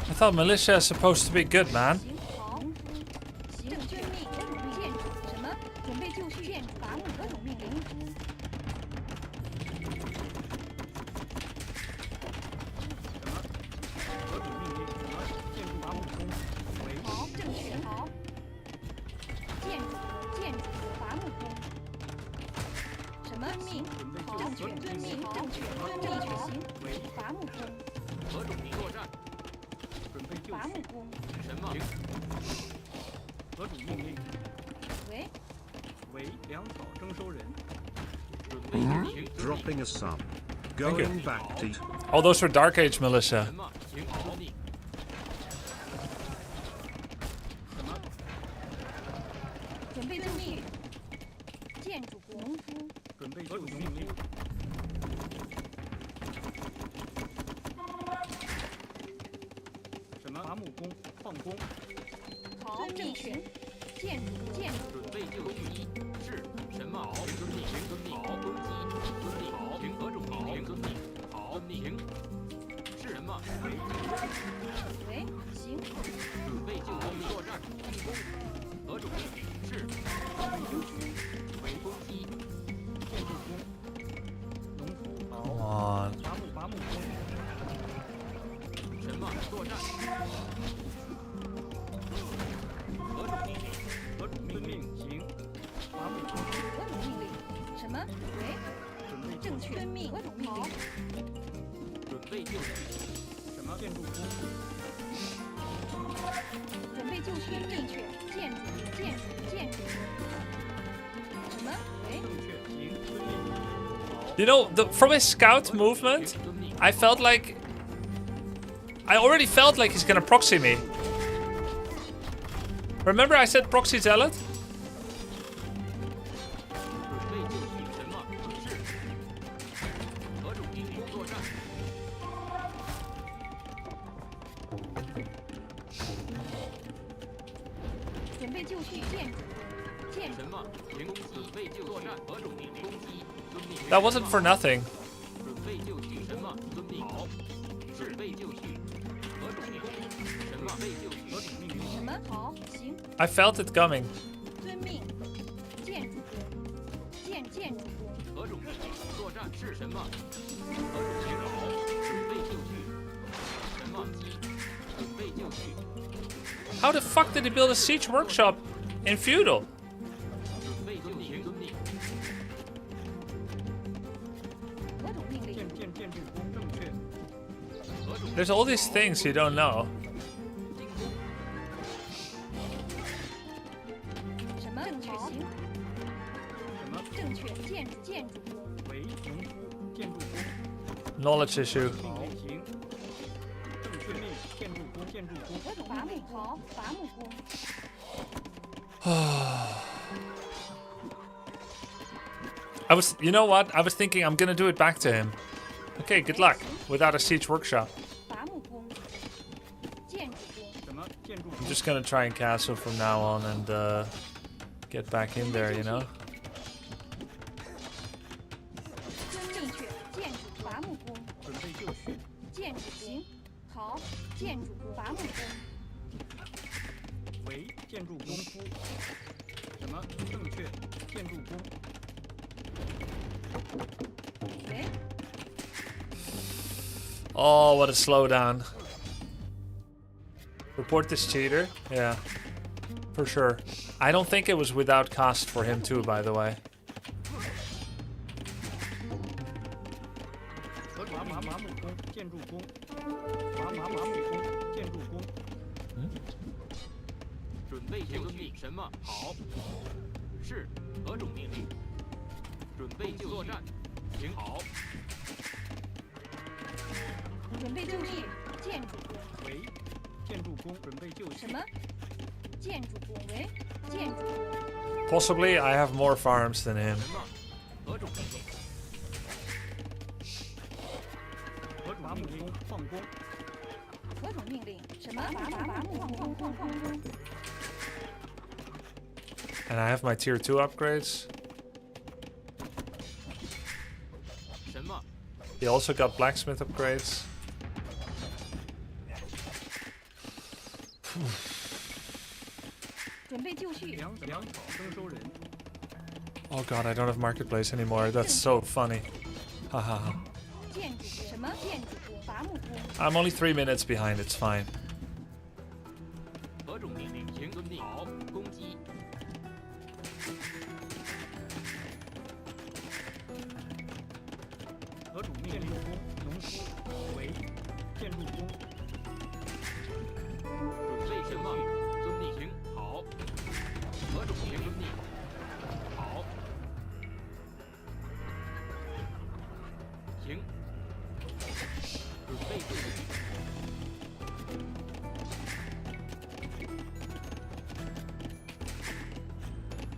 I thought militia is supposed to be good, man. 行，好，行，遵命，何种命？建筑什么？准备就绪。建筑伐木，何种命令？什么？何种命令？什么？建筑伐木工。为好，正确，好。建筑伐木工。什么命？准备好，正确，遵命，正确，正确，行。为伐木工，何种作战？准备就绪。伐木工，什么？何种命令？喂，为粮草征收人。准备就绪。 Dropping a sub. Going back to. Oh, those were Dark Age militia. 什么？行好。什么？准备遵命。建筑工，农夫，准备就绪。命令。什么？伐木工、矿工。好，正确。建筑，准备就绪。是什么？好，遵命。遵命。好，攻击。遵命。好，行何种命令？遵命。好，行。是什么？喂，行，准备就绪作战。进攻。何种命令？是。准备就绪。为攻击。建筑工。农夫。好。 Come on. 伐木工。什么？作战。何种命令？何种命令？行。伐木工。何种命令？什么？喂，准备正确，遵命，何种命令？准备就绪。什么？建筑工。准备就绪，正确。建筑，什么？喂，正确。行。遵命。好。 You know, from his scout movement, I already felt like he's gonna proxy me. Remember I said proxy zealot? 准备就绪。什么？是。何种命令？作战。准备就绪，建筑，什么？行攻击。准备就作战。何种命令？攻击。遵命。 That wasn't for nothing. 准备就绪。什么？遵命。好。准备就绪。何种命令？什么？备就绪。何种命令？什么？好，行， I felt it coming. 遵命。建筑工，建筑工，何种命令？作战是什么？何种命令？准备就绪。什么？击。准备就绪。How the fuck did he build a siege workshop in feudal? 准备就绪，遵命。何种命令？建筑工正确。何种 There's all these things you don't know. 进攻？什么正确行？什么？正确建筑工。为农夫建筑工。 Knowledge issue. 好，行。正确命建筑工何种伐木好？伐木工。 You know what? I was thinking I'm gonna do it back to him. Okay, good luck. Without a siege workshop. 伐木工。建筑工。什么建筑 I'm just gonna try and castle from now on and get back in there, you know? 正确建筑伐木工。准备就绪。建筑行。好，建筑工伐木工。为建筑功夫。什么正确建筑工？喂， Oh, what a slowdown. Report this cheater? Yeah. For sure. I don't think it was without cost for him too, by the way. 伐木工建筑工。伐木工建筑工。准备就绪。什么？好。是何种命令？准备就作战。行好。准备就绪。建筑工。为建筑工准备就绪。什么？建筑工为建筑工。 Possibly I have more farms than him. 什么？何种命令？何种命令？放工。何种命令？什么？伐木工。 And I have my tier 2 upgrades. 什么？ He also got blacksmith upgrades. 准备就绪。粮草征收人。 Oh god, I don't have marketplace anymore. That's so funny. Haha. 建筑工。什么？建筑工。伐木工。 I'm only 3 minutes behind, it's fine. 何种命令？行，遵命。好，攻击。何种命令？建筑工，农夫为建筑工。准备什么？遵命。行，好。何种命令？遵命。好。行。准备就绪。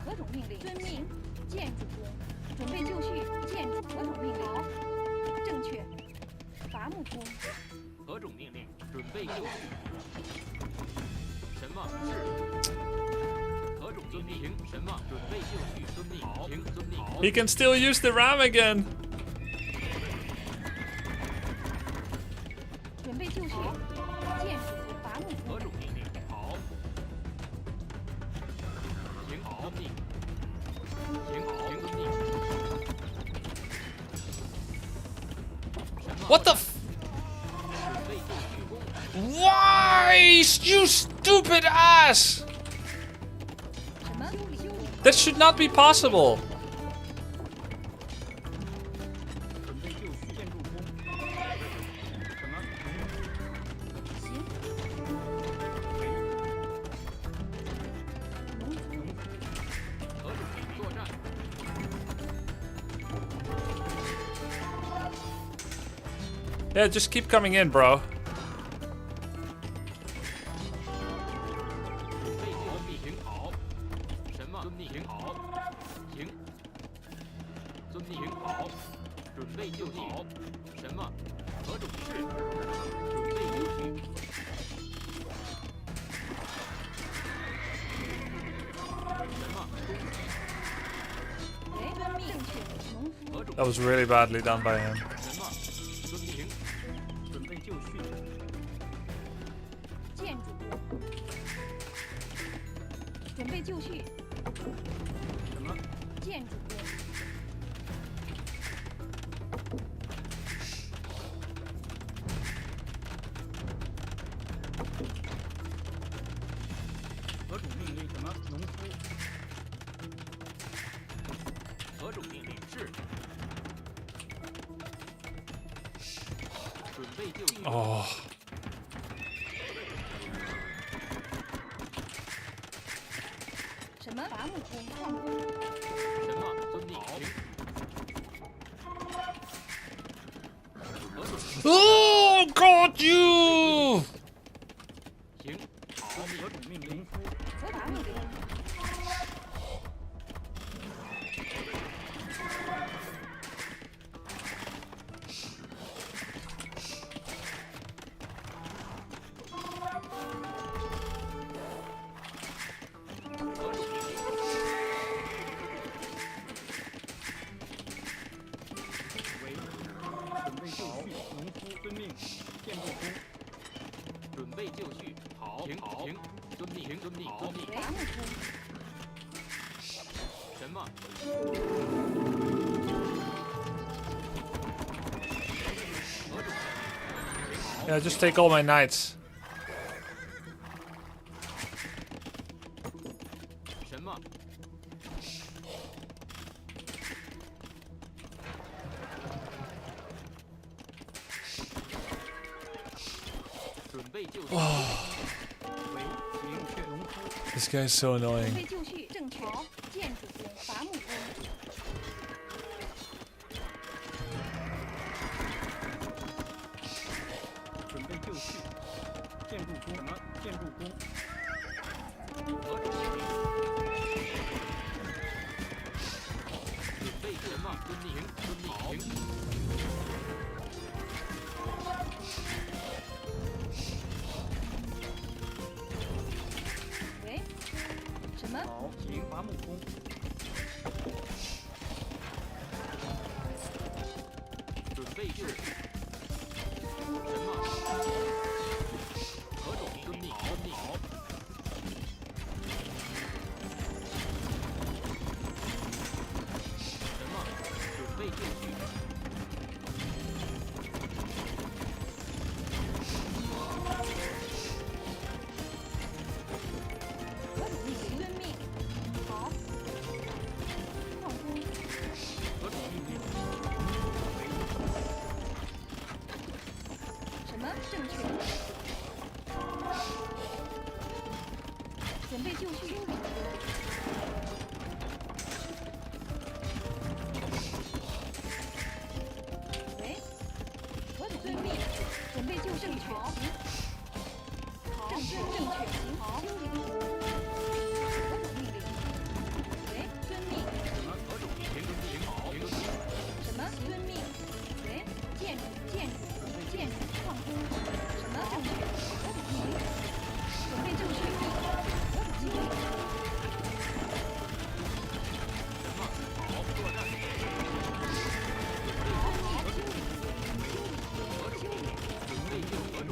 何种命令？遵命。建筑工。准备就绪。建筑何种命令？好。正确。伐木工。何种命令？准备就绪。什么？是。何种命令？行。什么？准备就绪。遵命。好。行。遵命。好。 He can still use the ram again. 准备就绪。建筑伐木工。何种命令？好。行。好。遵命。行。好。行。遵命。什么？ What the f- 准备就绪。攻。 Why, you stupid ass! 什么？ That should not be possible. 准备就绪。建筑工。什么？行。农夫。何种命令？作战。 Yeah, just keep coming in, bro. 准备就绪。行。好。什么？遵命。行。好。行。遵命。行。好。准备就绪。好。什么？何种是？准备就绪。什么？攻击。喂，遵命。正确。农夫。何种？ That was really badly done by him. 什么？遵命。行。准备就绪。建筑工。准备就绪。什么？建筑工。何种命令？什么？农夫。何种命令？是。准备就绪。哦，什么？伐木工、矿工。什么？遵命。何种？ Oh, got you! 行。好。何种命令？农夫。伐木工。何种命令？为。准备就绪。农夫遵命。建筑工。准备就绪。好。停。好。停。遵命。停。遵命。遵命。伐木工。什么？ Yeah, just take all my knights. 什么？准备就绪。为明确农夫。 This guy's so 准 annoying. 备就绪，正确。建筑工、伐木工。准备就绪。建筑工。什么？建筑工。何种命令？准备什么？遵命。遵命。停。喂，什么？好。行。伐木工。准备就绪。什么？何种命令？遵命。好。什么？准备就绪。何种命令？遵命。好。矿工。何种命令？什么？正确。准备就绪。修理工。喂，何种遵命？准备就绪。好。正确。正确。行。好。修理工。何种命令？喂，遵命。什么？何种命令？停。好。停。什么？遵命。喂，建筑、矿工。什么？正确。何种命令？准备就绪。何种命令？什么？好。作战。准备就绪。何种命令？准备就绪。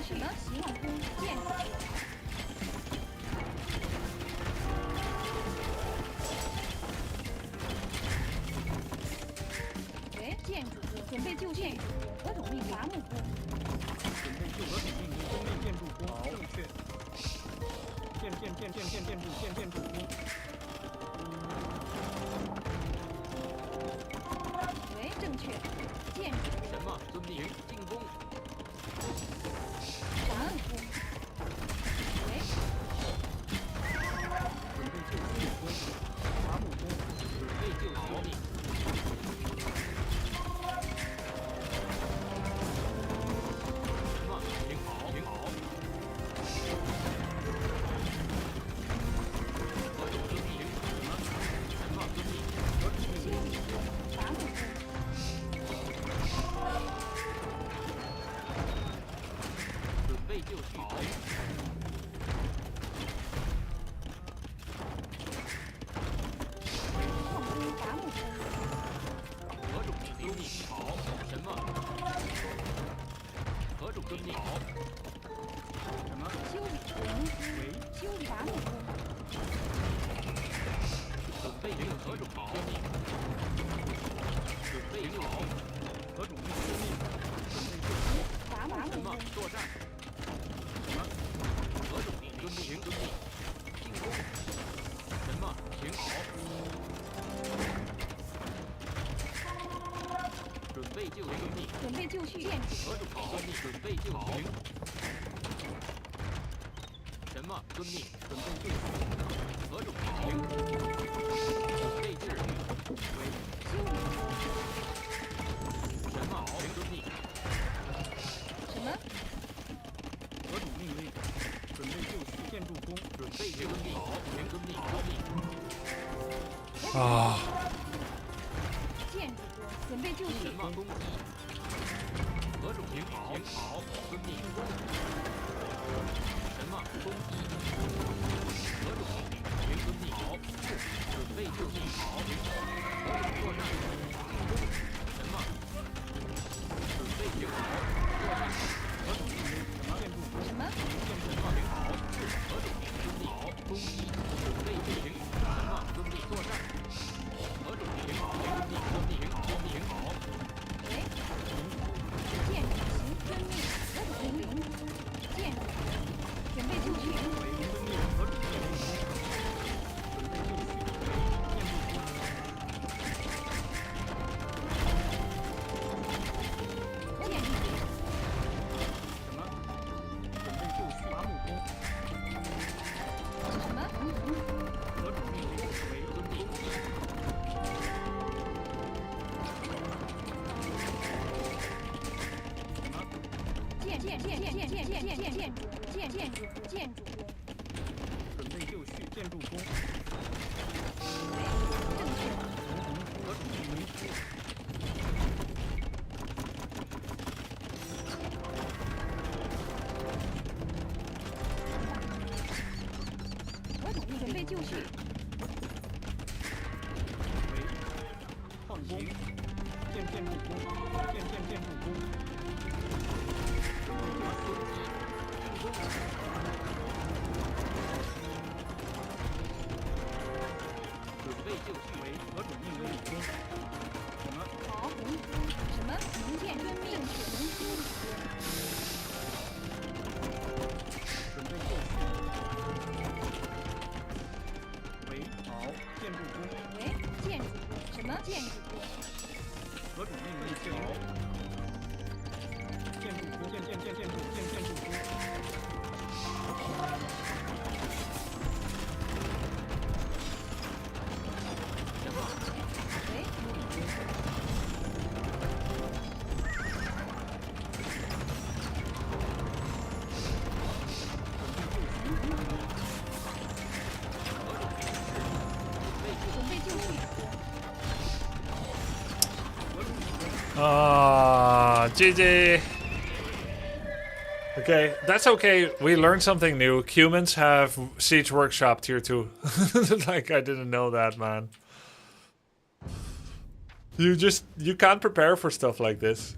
什么？矿工、建筑。喂，建筑工。准备就绪。何种命令？伐木工。准备就何种命令？遵命。建筑工。正确。建筑工。喂，正确。建筑。什么？遵命。进攻。伐木工。喂，准备就绪。工。伐木工。准备就绪。什么？停好。停好。何种命令？作战。何种命令？遵命。进攻。什么？停好。准备就绪。准备就绪。建筑。何种命令？准备就绪。什么？遵命。准备就绪。何种命令？准备就绪。修理。什么？遵命。什么？何种命令？准备就绪。建筑工。准备就绪。遵命。遵命。啊，建筑工。准备就绪。什么攻击？何种停好？遵命。什么攻击？何种命令？遵命。准备就绪。何种作战？什么？准备停好。作战。何种命令？建筑工。什么？建筑停好。何种命令？攻击。准备就绪。什么？遵命。作战。何种停好？停好。喂。建筑行。遵命。何种命令？建筑。准备就绪。建筑。什么？何种命令？为遵命。建筑工。准备就绪。建筑工。正确。何种命令？何种命？准备就绪。为矿工。建筑工。建筑工。准备就绪。准备就绪。为何种命令？什么？好。什么？能建遵命。能修理。准备就绪。为好。建筑工。喂。建筑工。什么？建筑工。何种命令？好。建筑工。建筑工。什么？喂。准备就绪。GG. Okay, that's okay. We learned something new. Humans have Siege Workshop tier 2. Like, I didn't know that, man. You can't prepare for stuff like this.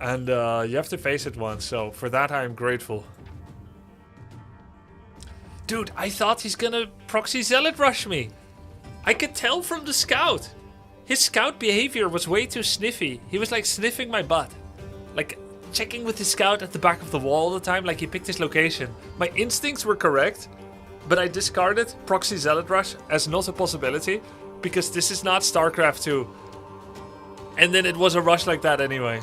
And you have to face it once, so for that I'm grateful. Dude, I thought he's gonna proxy zealot rush me. I could tell from the scout. His scout behavior was way too sniffy. He was like sniffing my butt. Like checking with his scout at the back of the wall all the time, like he picked his location. My instincts were correct, but I discarded proxy zealot rush as not a possibility because this is not StarCraft 2. And then it was a rush like that anyway.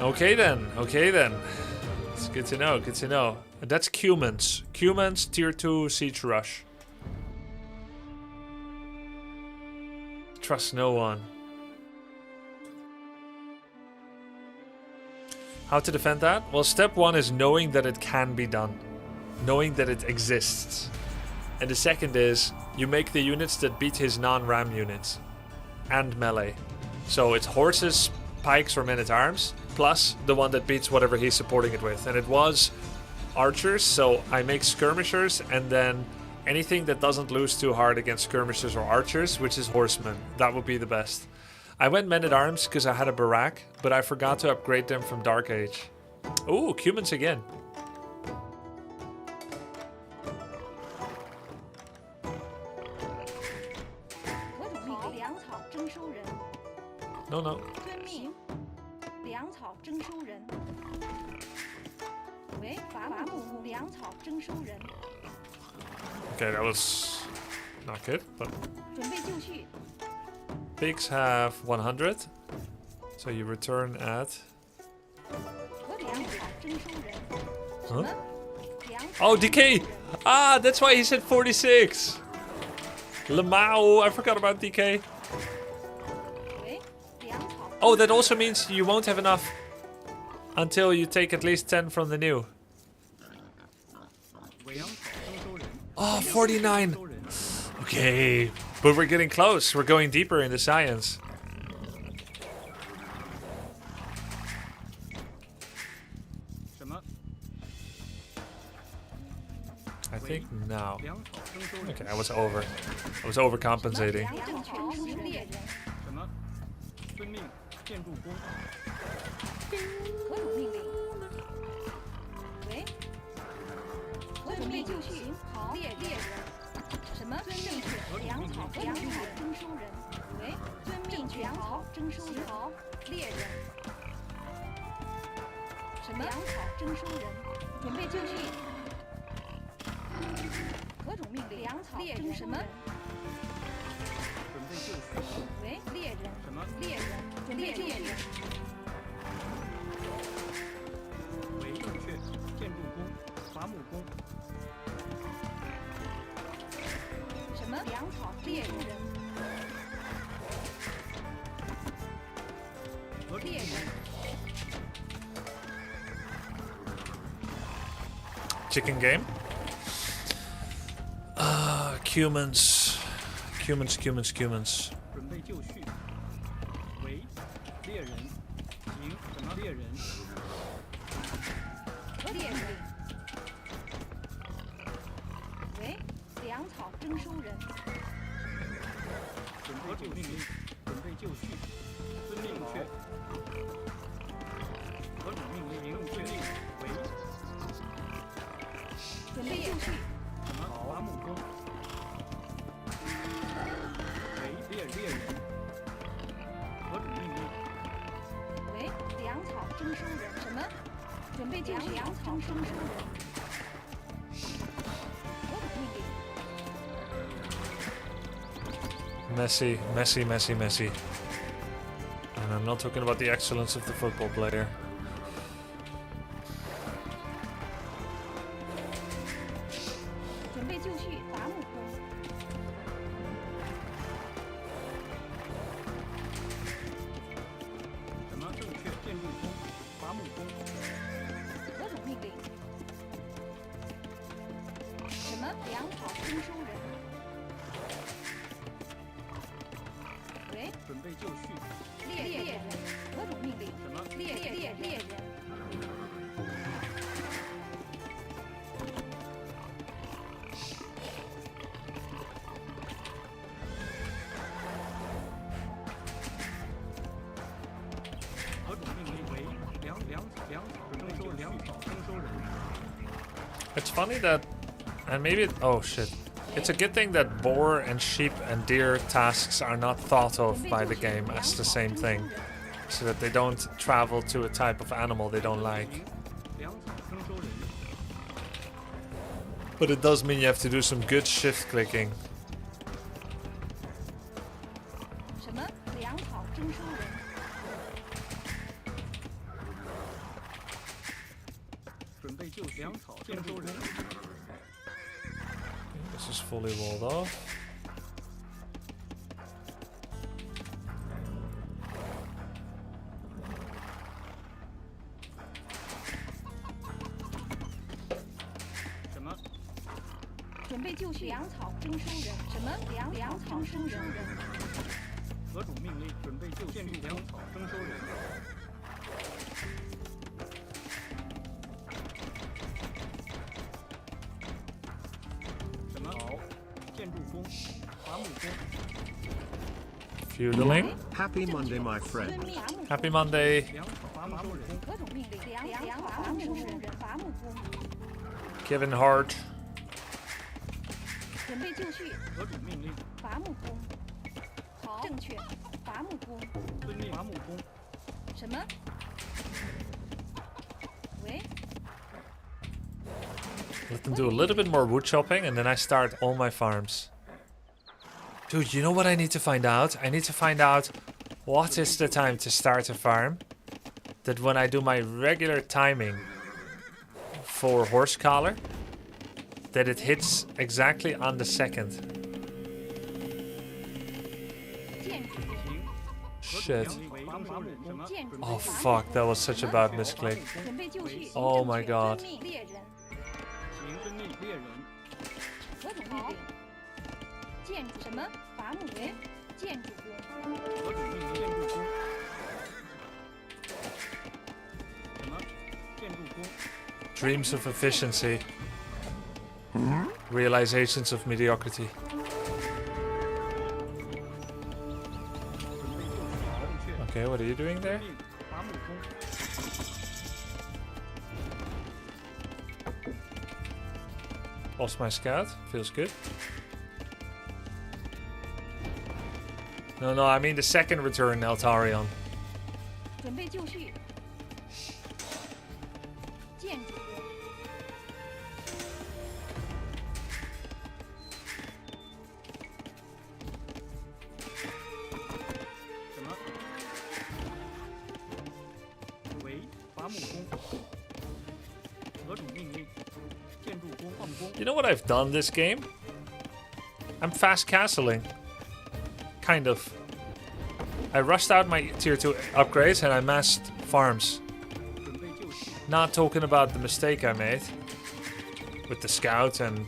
Okay then. It's good to know. That's Cumans. Cumans tier 2 siege rush. Trust no one. How to defend that? Well, step 1 is knowing that it can be done. Knowing that it exists. And the second is, you make the units that beat his non-ram units. And melee. So it's horses, pikes, or men-at-arms, plus the one that beats whatever he's supporting it with. And it was archers, so I make skirmishers, and then anything that doesn't lose too hard against skirmishers or archers, which is horsemen. That would be the best. I went men-at-arms because I had a Barak, but I forgot to upgrade them from Dark Age. Ooh, Cumans again. What do we 粮草征收人。No, no. 遵命，粮草征收人。喂，伐木粮草征收人。 Okay, that was not good, but 准备就绪， pigs have 100. So you return at... 粮草征收人。什 Huh? 么？粮草 Oh, DK! Ah, that's why he said 46! Lamau, I forgot about DK. 喂，粮草。 Oh, that also means you won't have enough until you take at least 10 from the new. 粮草征收人， Oh, 49! 收人， Okay, but we're getting close. We're going deeper into science. 什么？ I think now. 粮草征收人， Okay, I was over. I was overcompensating. 正确征收猎人。什么？遵命，建筑工，何种命令？喂，准备就绪。好，猎人。什么？正确。粮草征收人。喂，遵命。粮草征收人。好，猎人。什么？粮草征收人。准备就绪。何种命令？粮草征什么？准备就绪，喂，猎人。什么？猎人。准备猎人。为正确，建筑工，伐木工，什么？粮草猎人。何种命令？ Chicken game. Cumans. Cumans. 准备就绪，为猎人，行什么猎人？猎人。喂，粮草征收人。准备就绪，准备就绪，遵命确。何种命令？正确，为准备就绪。什么？伐木工，为猎人，何种命令？喂，粮草征收人。什么？准备就绪。粮草征收人。何种命令？ Messy. And I'm not talking about the excellence of the football player. 准备就绪。伐木工。什么正确？建筑工，伐木工，何种命令？什么？粮草征收人。喂，准备就绪，猎人。何种命令？什么？猎人。何种命令？为粮草征收人， It's funny that, and maybe, oh shit. It's a good thing that boar and sheep and deer tasks are not thought of by the game as the same thing, so that they don't travel to a type of animal they don't like. 粮草征收人， But it does mean you have to do some good shift clicking. 什么？粮草征收人。准备就粮草征收人， This is fully walled off. 什么？准备就绪。粮草征收人。什么？粮草征收人。何种命令？准备就绪，粮草征收人，什么？好，建筑工，伐木工， Feudling. Happy Monday, my friend. 遵命。伐木 Happy Monday. 粮草伐木工人，何种命令？粮草征收人。伐木工。 Kevin Hart. 准备就绪。何种命令？伐木工。好，正确。伐伐木工。遵命。伐木工。什么？喂？ Let them do a little bit more wood chopping and then I start all my farms. Dude, you know what I need to find out? I need to find out what is the time to start a farm. That when I do my regular timing for horse collar, that it hits exactly on the second. 建筑工。 Shit. 伐木工。建筑 Oh 伐木 fuck, 工 that was such a bad misclick. 准备就绪。 Oh my god. 遵命猎人。行，遵命。猎人。何种命令？建筑什么？伐木为建筑工。何种命令？建筑工。什么？建筑工。 Dreams of efficiency. Realizations of mediocrity. 正确。 Okay, what are you doing there? 伐木工。 Lost my scout. Feels good. No, I mean the second return, Altarion. 准备就绪。建筑工。什么？为伐木工。何种命令？建筑工矿工。 You know what I've done this game? I'm fast castling. Kind of. I rushed out my tier 2 upgrades and I massed farms. 准备就绪。 Not talking about the mistake I made with the scout and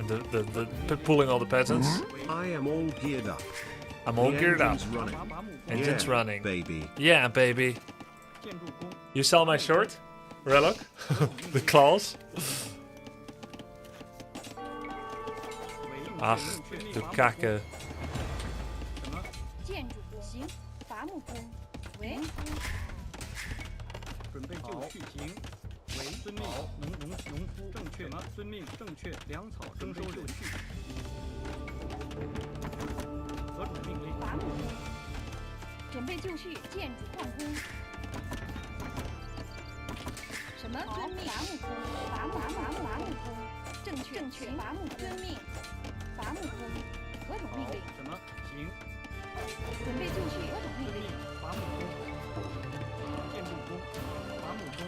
the pulling all the peasants. I am all geared up. I'm all The geared up. engine's running. 伐木工。 Engine's Yeah, running. baby. Yeah, baby. 建筑工。 You saw my short? Relic? The claws? 为 Ach, 正确 du 伐木工 kacke. 什么？建筑工。行。伐木工。喂？准备就绪。行。为遵命。农夫正确吗？遵命正确。粮草征收就绪。何种命令？伐木工。准备就绪。建筑矿工。什么？遵命。伐木工。伐木工。正确。伐木遵命。伐木工。何种命令？什么？行。准备就绪。何种命令？伐木工。建筑工。伐木工。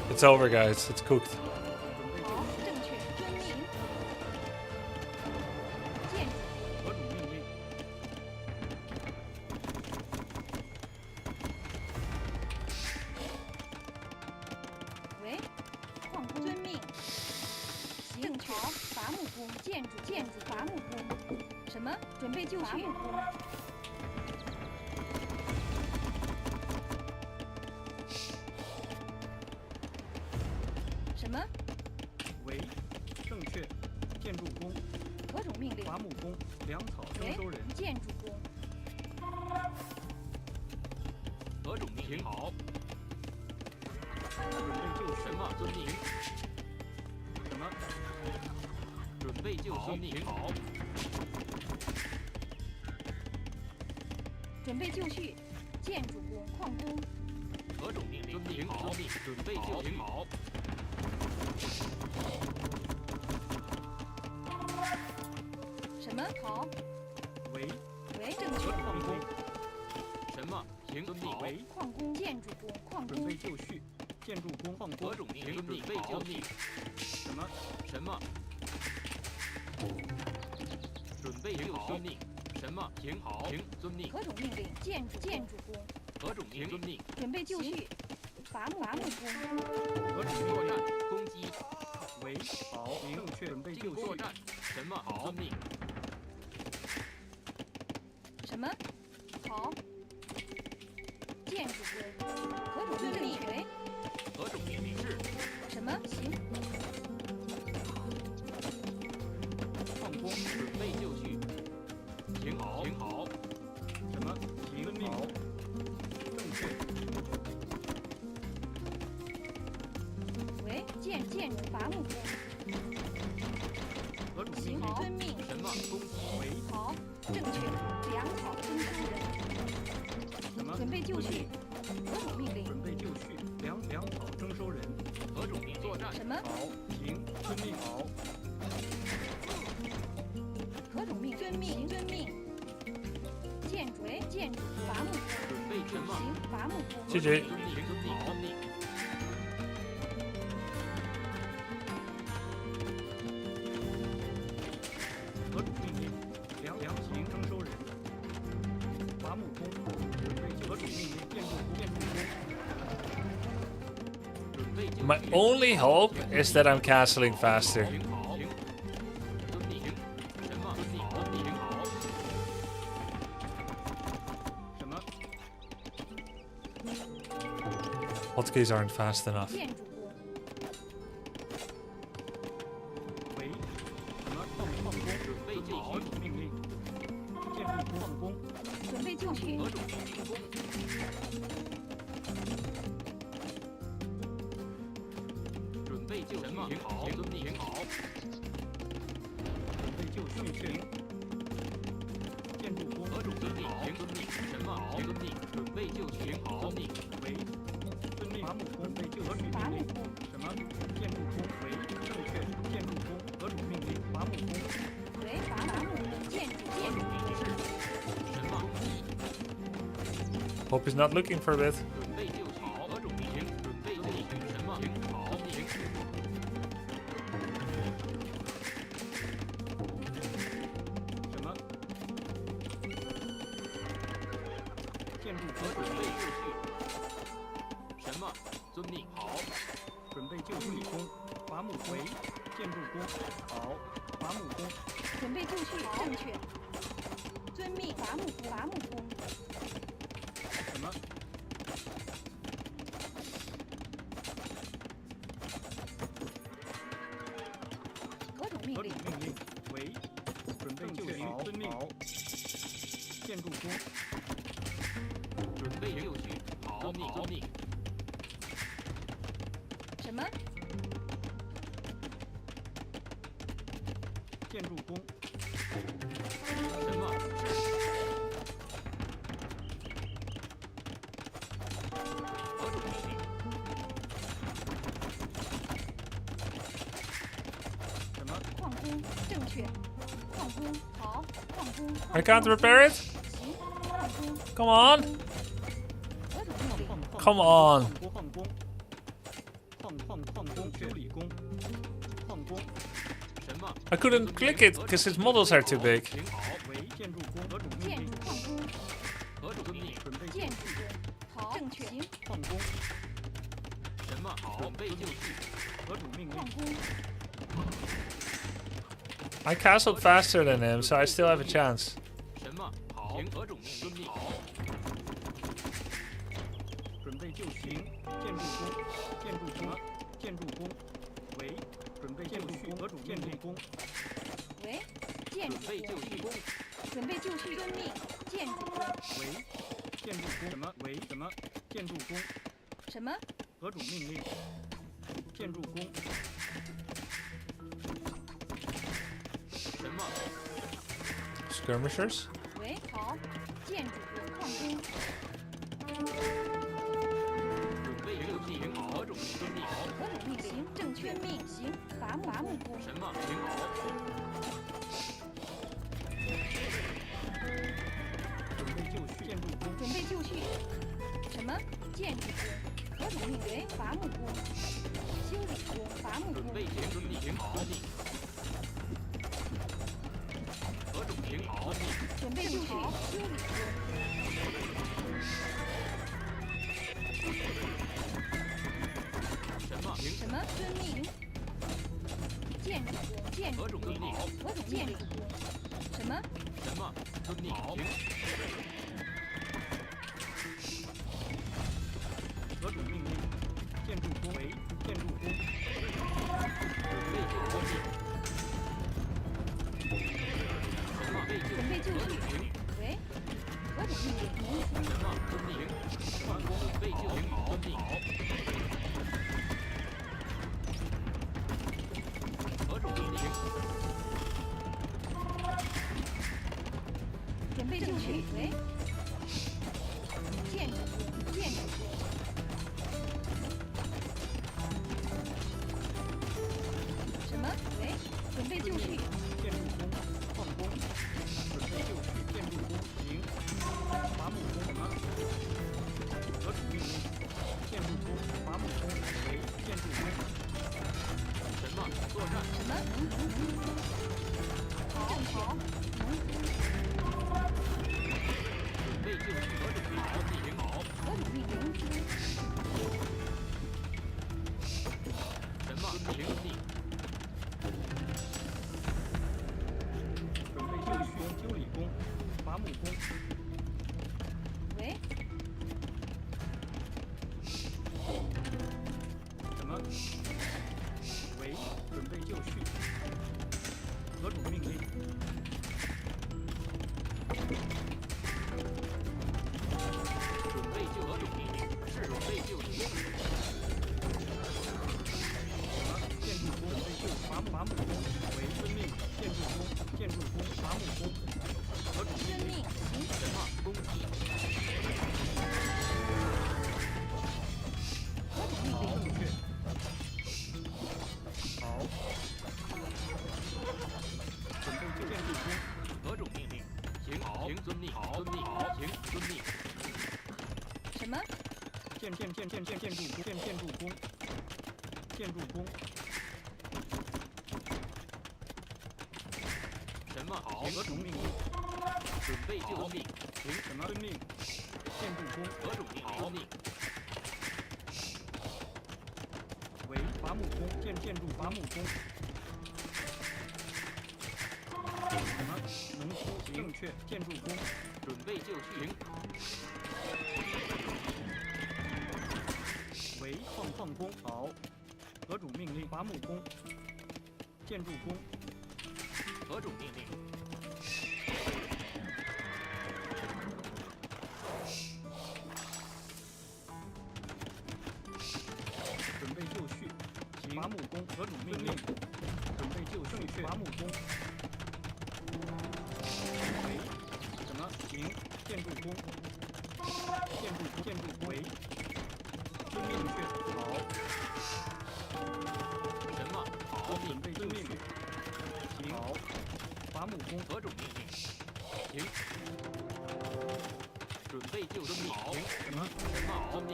It's over, guys. It's cooked. 好，正确。遵命。建筑。何种命令？喂？矿工。遵命。正确。伐木工。建筑伐木工。什么？准备就绪。伐木工。什么？为正确。建筑工。何种命令？伐木工。粮草征收人。建筑工。何种命令？好。准备就绪。什么？遵命。什么？准备就绪。命好。准备就绪。建筑工。矿工。何种命令？遵命。好。准备就绪。好。什么？好。为正确。矿工。什么？行。遵命。为矿工。建筑工。矿准备工。就绪。建筑工矿工。何种命令？准备就绪。什么？什么？准备就绪。命。什么？行。好。行。遵命。何种命令？建筑工。何种命？遵命。准备就绪。伐木工。何种作战？攻击。为好。正确。准备就绪。作战。什么？好。遵命。什么？好。建筑工。何种命令？为何种命令？是。什么？行。矿工。准备就绪。行好。行好。什么？行好。正确。为建筑伐木工。攻击。喂，好，正确，粮草征收人。什么？准备就绪，何种命令？准备就绪，粮草征收人。何种命令？作战。什么？好，行，遵命。好，何种命？遵命，遵命。建筑，建筑，伐木工。准备阵亡。行，伐木工。GG。遵命，遵命，遵命。何种命令？粮行征收人。伐木工，准备就何种命令？建筑工。准备就绪。 My only hope is that I'm castling faster. 行好。行。遵命。行。什么？遵命。遵命。行好。什么？ Hotkeys aren't fast enough. 建筑工。喂，什么？矿工，准备就何绪。种命令？建筑矿工。准备就绪。何种命令？攻。准备就绪。行好。遵命。行好。准备就绪，行。建筑工。何种遵命？行。遵命。什么？好。遵命。准备就绪。行好。遵命。喂，遵命。伐木工，被就何种伐命令？木工。什么？建筑工。喂，正确。建筑工，何种命令？伐木工。为伐木工。建筑，建筑工。什么？攻击。 Hope he's not looking for a bit. 准备就绪。何种命令？准备就绪。什么？行好。行。什么？建筑工。准备就绪。什么？遵命。好。准备就绪工。伐木工。建筑工。好。伐木工。准备就绪，正确。遵命，伐木工。伐木工。什么？何种命何种令？命令？喂，准备就绪。遵命。好。建筑工。准备就绪。好。遵命。遵命。什么？建筑工。什么？是。何种命令？什么？矿工，正确。矿工，好。矿工。 I can't repair it. 行，矿工。 Come on. 何种命令？ Come on. 矿工。矿工。修理工。矿工。什么？ I couldn't click it because its models are too big. 行好。为建筑工。何种命令建筑？矿工。何种命令？准备建筑工。好，正确。行，矿工。什么？好。准备就绪。何种命矿令？工。 I castled faster than him, so I still have a chance. 什么？好。行。何种命？遵命。好。准备就绪。建筑工。建筑工。建筑工。为准备就绪。何种建筑工？为建筑准备就绪。工。准备就绪，遵命。建筑工。为建筑工。什么？为什么？建筑工。什么？何种命令？建筑工。什么？ Skirmishers? 为好。建筑工。矿工。准备就绪。行好。何种命？遵命。好。何种命令？正确命。行，伐木工。什么？行好。准备就绪。建筑工。准备就绪。什么？建筑工。何种命令？为伐木工。修理工。伐木工。准备行。遵命。行好。遵命。何种行好？遵命。准备就绪。修理工。什么？行。什么？遵命。建筑工。建筑何种遵命？何种建筑工？什么？什么？遵命。好。何种命令？建筑工。为建筑工。准备就绪。什么？准备就绪。为何种命令？农夫。什么？遵命。矿工。准备就绪。遵命。好。何种命令？对面建筑工矿工，准备就绪。建筑工行，伐木工什么？何主命令？建筑工伐木工为建筑工。什么作战？什么？正确。准备就绪。何主命令？行好。何主命令？什么？遵命。准备就绪。修理工伐木工。喂，什么？为准备就绪。何主命令？准备就何主命令？是准备就绪。建筑工准备就伐木工为遵命。建筑工伐木工。何主遵命。行。什么？攻击。何主命令？正确。好。准备就建筑工。何主命令？行好。行遵命。好。遵命。好。行遵命。什么？建筑工。什么好？何主命令？准备就绪。行什么？遵命。建筑工。何主命令？遵命。为伐木工。建筑伐木工。什么？农夫正确。建筑工。准备就绪。为矿工。好。何主命令？伐木工。建筑工。何主命令？准备就绪。行。伐木工。何主命令？准备就绪。伐木工。为什么？行。建筑工。建筑为。遵命确。好。什么？好。准备就绪。行。好。伐木工。何主命令？行。准备就绪。好。什么？什么？遵命。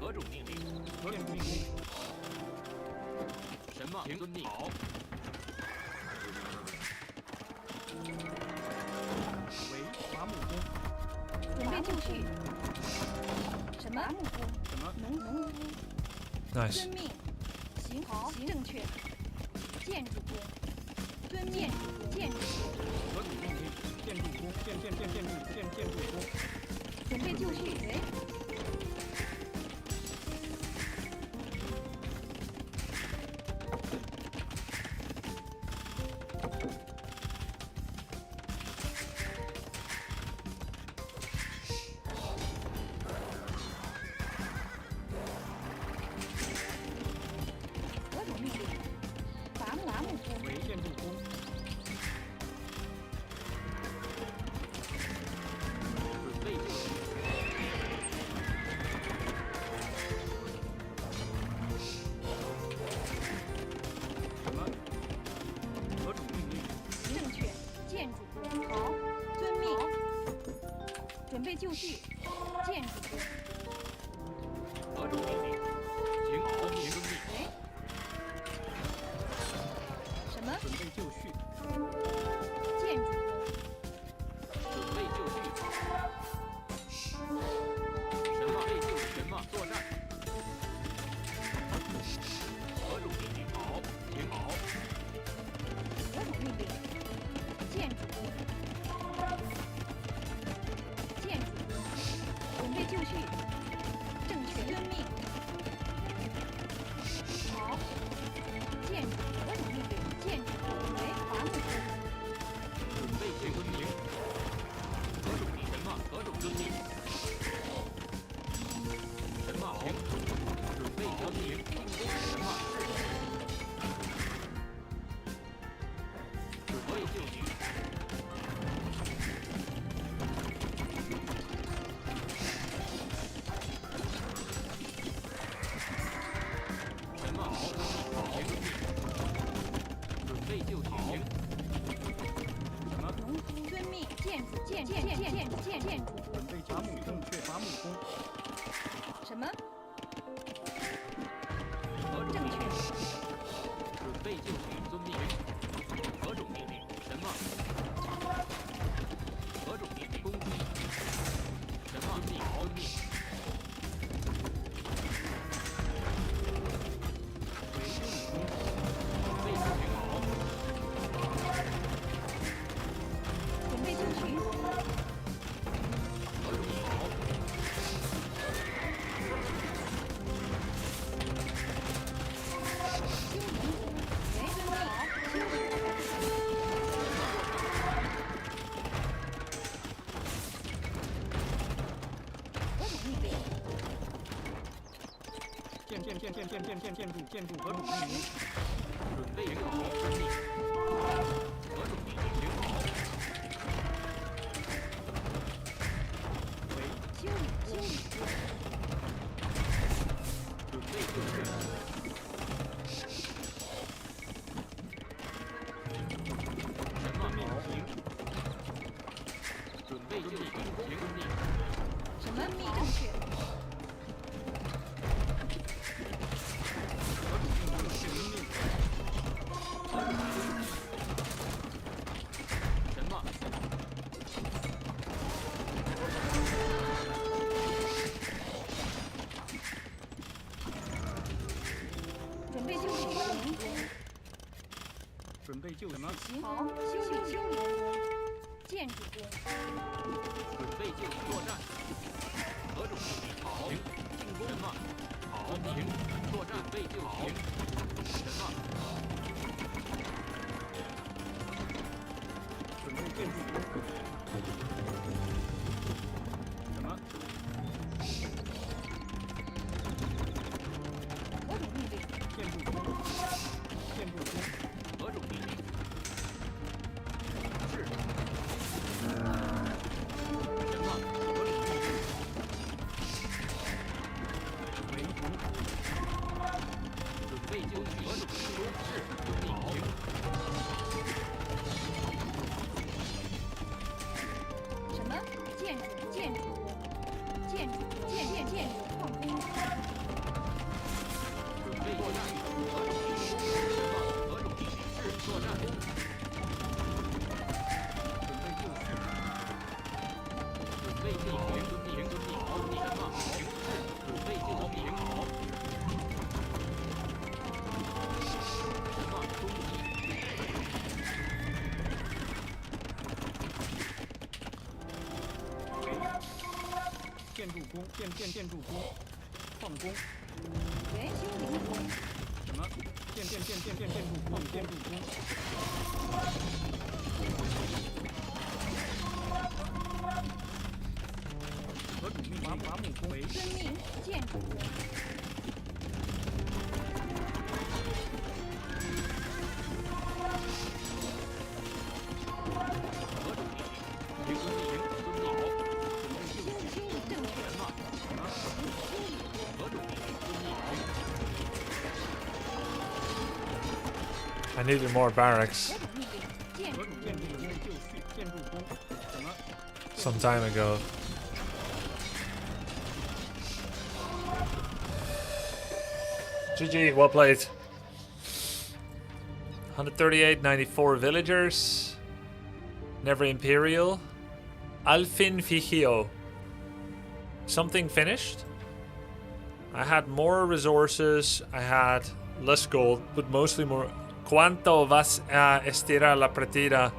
何主命令？何主命令？什么？遵命。好。为伐木工。准备就绪。什么？伐木工。什么？农夫。 Nice. 遵命。行好。正确。建筑工。遵命。建筑工。何主命令？建筑工。建筑工。准备就绪。喂。何主命令？伐木工。为建筑工。准备就绪。什么？何主命令？正确。建筑工。好。遵命。准备就绪。建筑工。何主命令？行好。遵命。喂。什么？准备就绪。建筑工。准备就绪。什么备就什么作战？何主命令？好。行好。何主命令？建筑工。建筑工。准备就绪。正确。遵命。好。建筑。何主命令？建筑工为伐木工。准备就遵命。何主命什么？何主遵命。什么行？准备就绪。进攻什么？准备就绪。什么好？行。准备建筑准备伐木正确伐木工，什么？何种正确命令？准备就绪，遵命。何种命令？什么？何种命令？攻击。什么命？遵命。为修理工，准备就绪，好。准备就绪。何种命令？好。建筑何种命令？准备行好，遵命。何种命令？行好。为修理准备就绪。什么命？行。准备就绪，行命。什么命？正确。何种命令？是命令。什么？准备就绪。准备就什么？好，修理工，建筑工，准备就绪作战。何种命令？好。进攻。什么？好。行。作战备就绪。什么？准备建筑工。什么？何种命令？建筑工。建筑工。何种命令？是。什么？何种命令？为同。准备就绪。何种命令？是。遵命。行。什么？建筑工，建筑矿工，准备作战。何种命令？什么？何种命令？是作战。准备就绪。准备就绪。遵命。遵命。好。什么？行。是。准备就绪。好。什么？攻击。为建筑工。建筑工。矿工。原修理工，什么？建筑工。建筑工。何种命令？伐木工。为遵命，建筑工，何种命令？行。遵命。遵命。好。修理正确，什么？何种命令？遵命。 I needed more barracks 何种命令？建筑何种建筑准备就绪。建筑工。什么？ some time ago. GG, well played. 138, 94 villagers. Never Imperial. Alfin Figio. Something finished? I had more resources, I had less gold, but mostly more. ¿Cuánto vas a estirar la partida?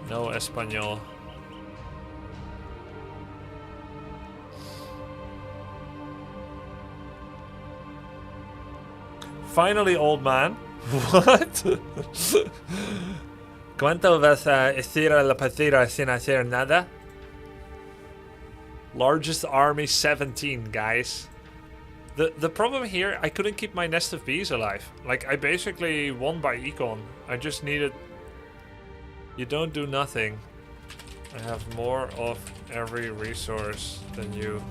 No español. Finally, old man. What? ¿Cuánto vas a estirar la partida sin hacer nada? Largest army 17, guys. The problem here, I couldn't keep my nest of bees alive. Like, I basically won by econ. I just needed... You don't do nothing. I have more of every resource than you.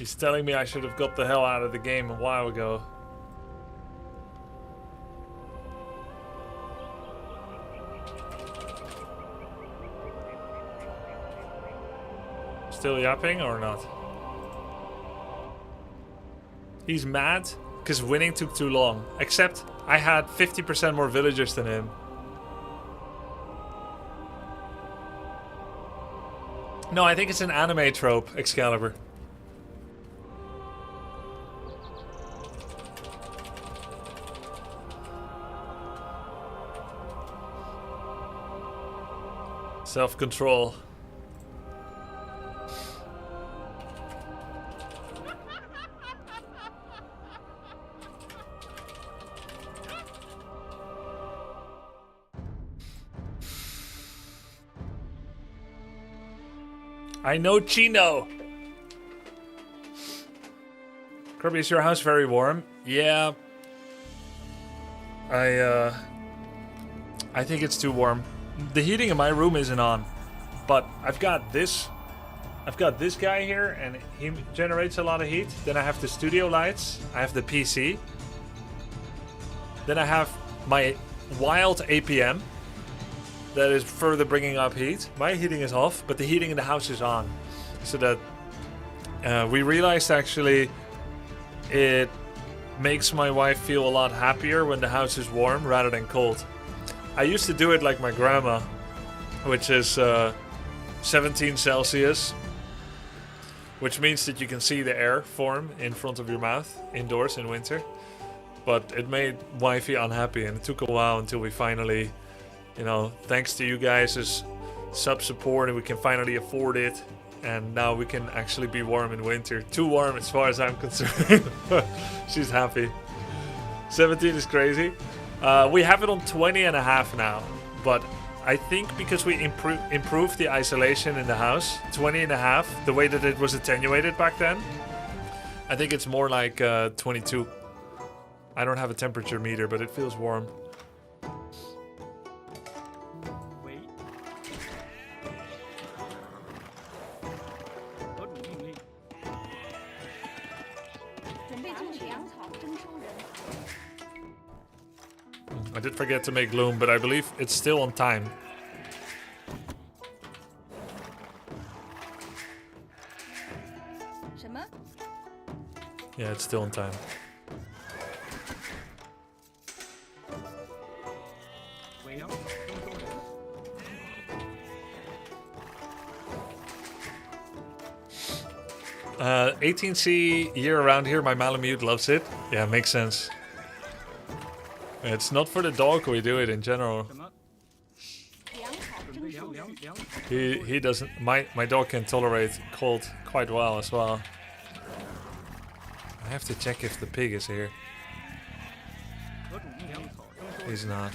He's telling me I should have got the hell out of the game a while ago. Still yapping or not? He's mad because winning took too long. Except I had 50% more villagers than him. No, I think it's an anime trope, Excalibur. Self-control. I know Chino. Grubby, is your house very warm? Yeah. I think it's too warm. The heating in my room isn't on, but I've got this guy here, and he generates a lot of heat. Then I have the studio lights. I have the PC. Then I have my wild APM. That is further bringing up heat. My heating is off, but the heating in the house is on. So that we realized actually it makes my wife feel a lot happier when the house is warm rather than cold. I used to do it like my grandma, which is 17 Celsius, which means that you can see the air form in front of your mouth indoors in winter. But it made wifey unhappy, and it took a while until we finally, you know, thanks to you guys' sub support, and we can finally afford it. And now we can actually be warm in winter. Too warm as far as I'm concerned. She's happy. 17 is crazy. We have it on 20.5 now. But I think because we improved the isolation in the house, 20.5, the way that it was attenuated back then, I think it's more like 22. I don't have a temperature meter, but it feels warm. I did forget to make loom, but I believe it's still on time. Yeah, it's still on time. Uh, 18C year around here, my Malamute loves it. Yeah, makes sense. It's not for the dog, we do it in general. He doesn't. My dog can tolerate cold quite well as well. I have to check if the pig is here. He's not.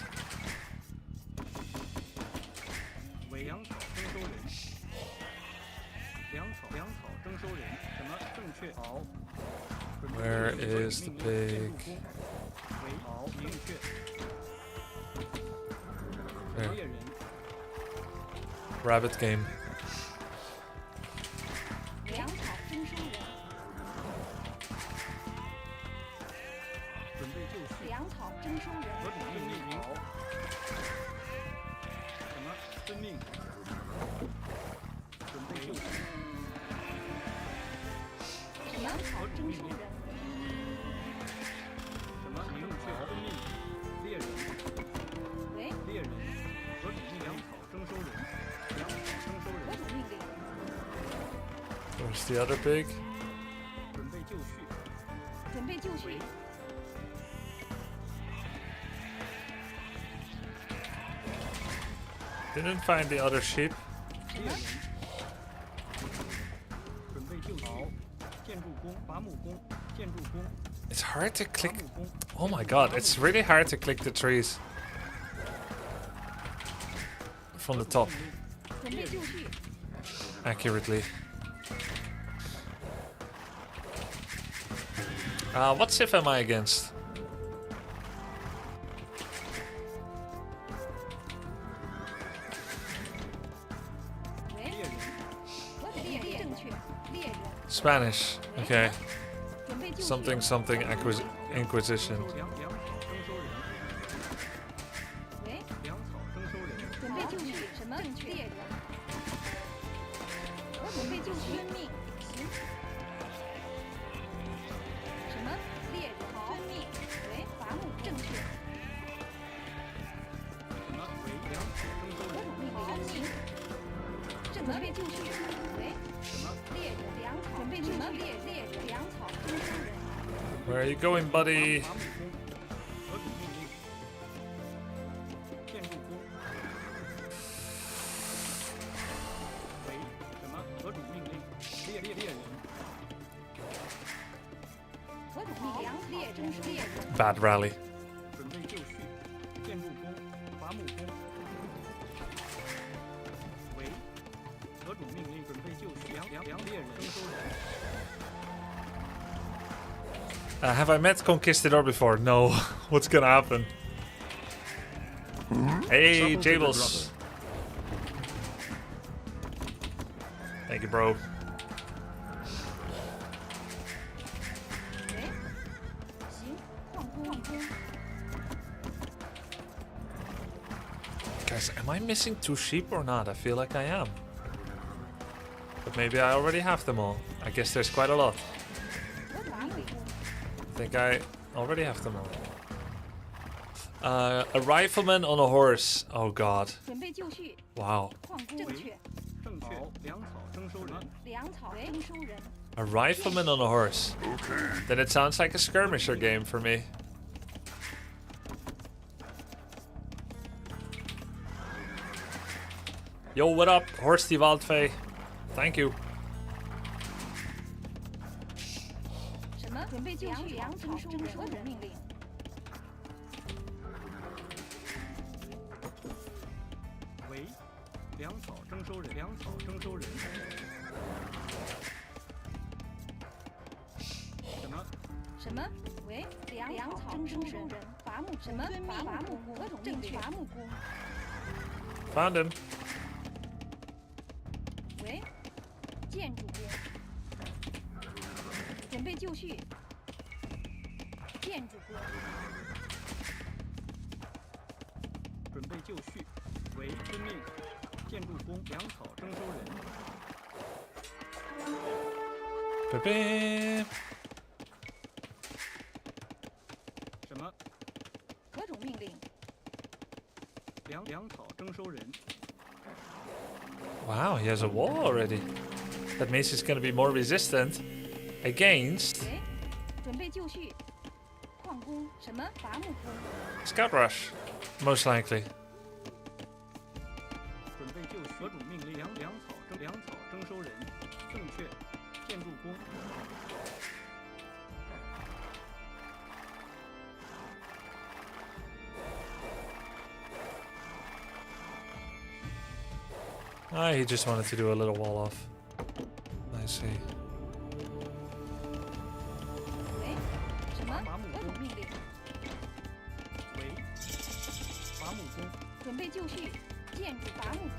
Where is the pig? There. Rabbit game. Where's the other pig? Didn't find the other sheep. It's hard to click. Oh my god, it's really hard to click the trees from the top accurately. What civ am I against? Spanish. Okay. 准备就绪。 Something something Inquisition. 粮草征收人，喂，粮草征收人，准备就绪。什么？正确。猎人。准备就绪。遵命。行。什么？猎人。好。遵命。喂，伐木。正确。什么为粮草征收人？何种命令？行。准备就绪。喂，什么猎人。粮草。准备就绪。猎人。粮草征收人。 Where are you going, buddy? 伐木工，何种命令？建筑工。为什么？何种命令？猎人。 何种命令？猎征收猎人。 Bad rally. 准备就绪，建筑工，伐木工。为何种命令？准备就绪，猎人征收人。 Have I met Conquistador before? No. What's gonna happen? Hey, Something to the Jables. Thank you, bro. 喂，行，矿工。 Guys, am I missing 2 sheep or not? I feel like I am. But maybe I already have them all. I guess there's quite a lot. 何种命令？ I think I already have them all. A rifleman on a horse. Oh god. 准备就绪。 Wow. 矿工。正确。正确，粮草征收人。粮草征收人。 A rifleman on a horse. Then it sounds like a skirmisher game for me. Yo, what up? Horse die Waldfee. Thank you. 什么？准备就绪。粮草征收人。命令。为粮草征收人。粮草征收人。什么？什么？喂，粮草征收人。伐木。什么？伐木工。何种命令？伐木工。 Found him. 喂，建筑工。准备就绪。建筑工。准备就绪，为遵命。建筑工，粮草征收人。 Ba-bam. 什么？何种命令？粮草征收人。 Wow, he has a wall already. That means he's gonna be more resistant against 喂，准备就绪。矿工。什么？伐木工。 Scout Rush. Most likely. 准备就绪，何种命令？粮草征收人。正确。建筑工。 Ah, he just wanted to do a little wall off. I see. 喂，什么？何种命令？为伐木工。准备就绪。建筑伐木工。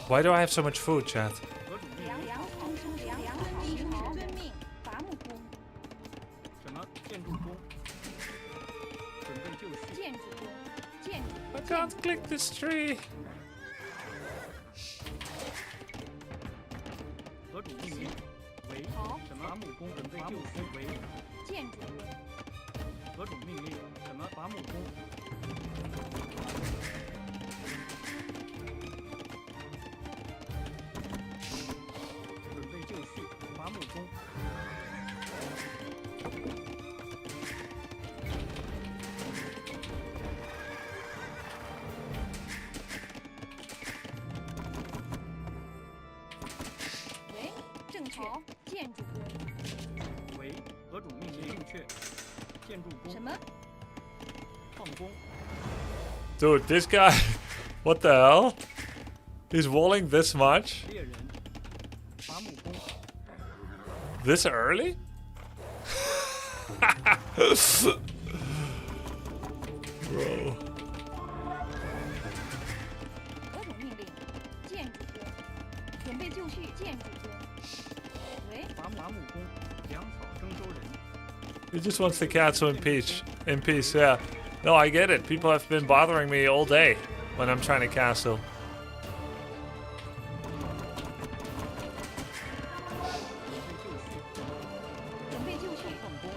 Why do I have so much food, chat? 何种命令？粮草征收。粮草征收。遵命。伐木工。什么？建筑工。准备就绪。建筑工。建筑。 I can't click this tree. 何种命令？为好。什么？伐木工。准备就绪。为建筑工。何种命令？什么？伐木工。准备就绪。伐木工。喂，正确。建筑工。为何种命令？正确。建筑工。什么？矿工。 Dude, this guy. What the hell? He's walling this much? 猎人。伐木工。 This early? Bro. 何种命令？建主公，准备就绪。建主公。喂，伐木工，粮草征收人。 He just wants the castle in peace. In peace, yeah. No, I get it. People have been bothering me all day when I'm trying to castle. 准备就绪。矿工，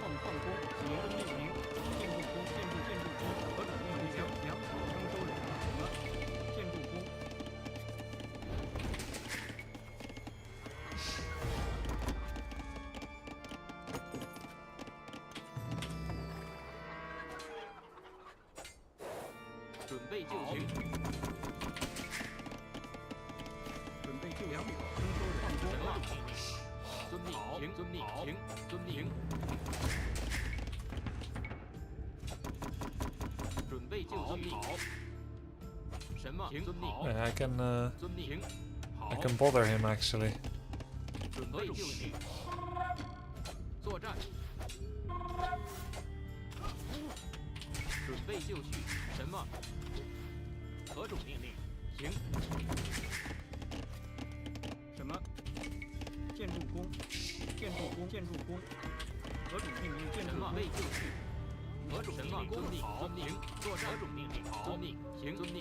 矿工，行命令，建筑工，何种命令？粮草征收人。什么？建筑工。 准备就绪，准备就粮草征收人。什么？遵命，停，遵命，停，遵命。准备就绪，什么？停，遵命， Yeah,遵命，停， I can bother him actually. 准备就绪，作战。准备就绪，什么？何种命令？停。什么？建筑工，何种命令？建筑工。准备就绪，何种命令？遵命，遵命，作战。何种命令？遵命，停，遵命。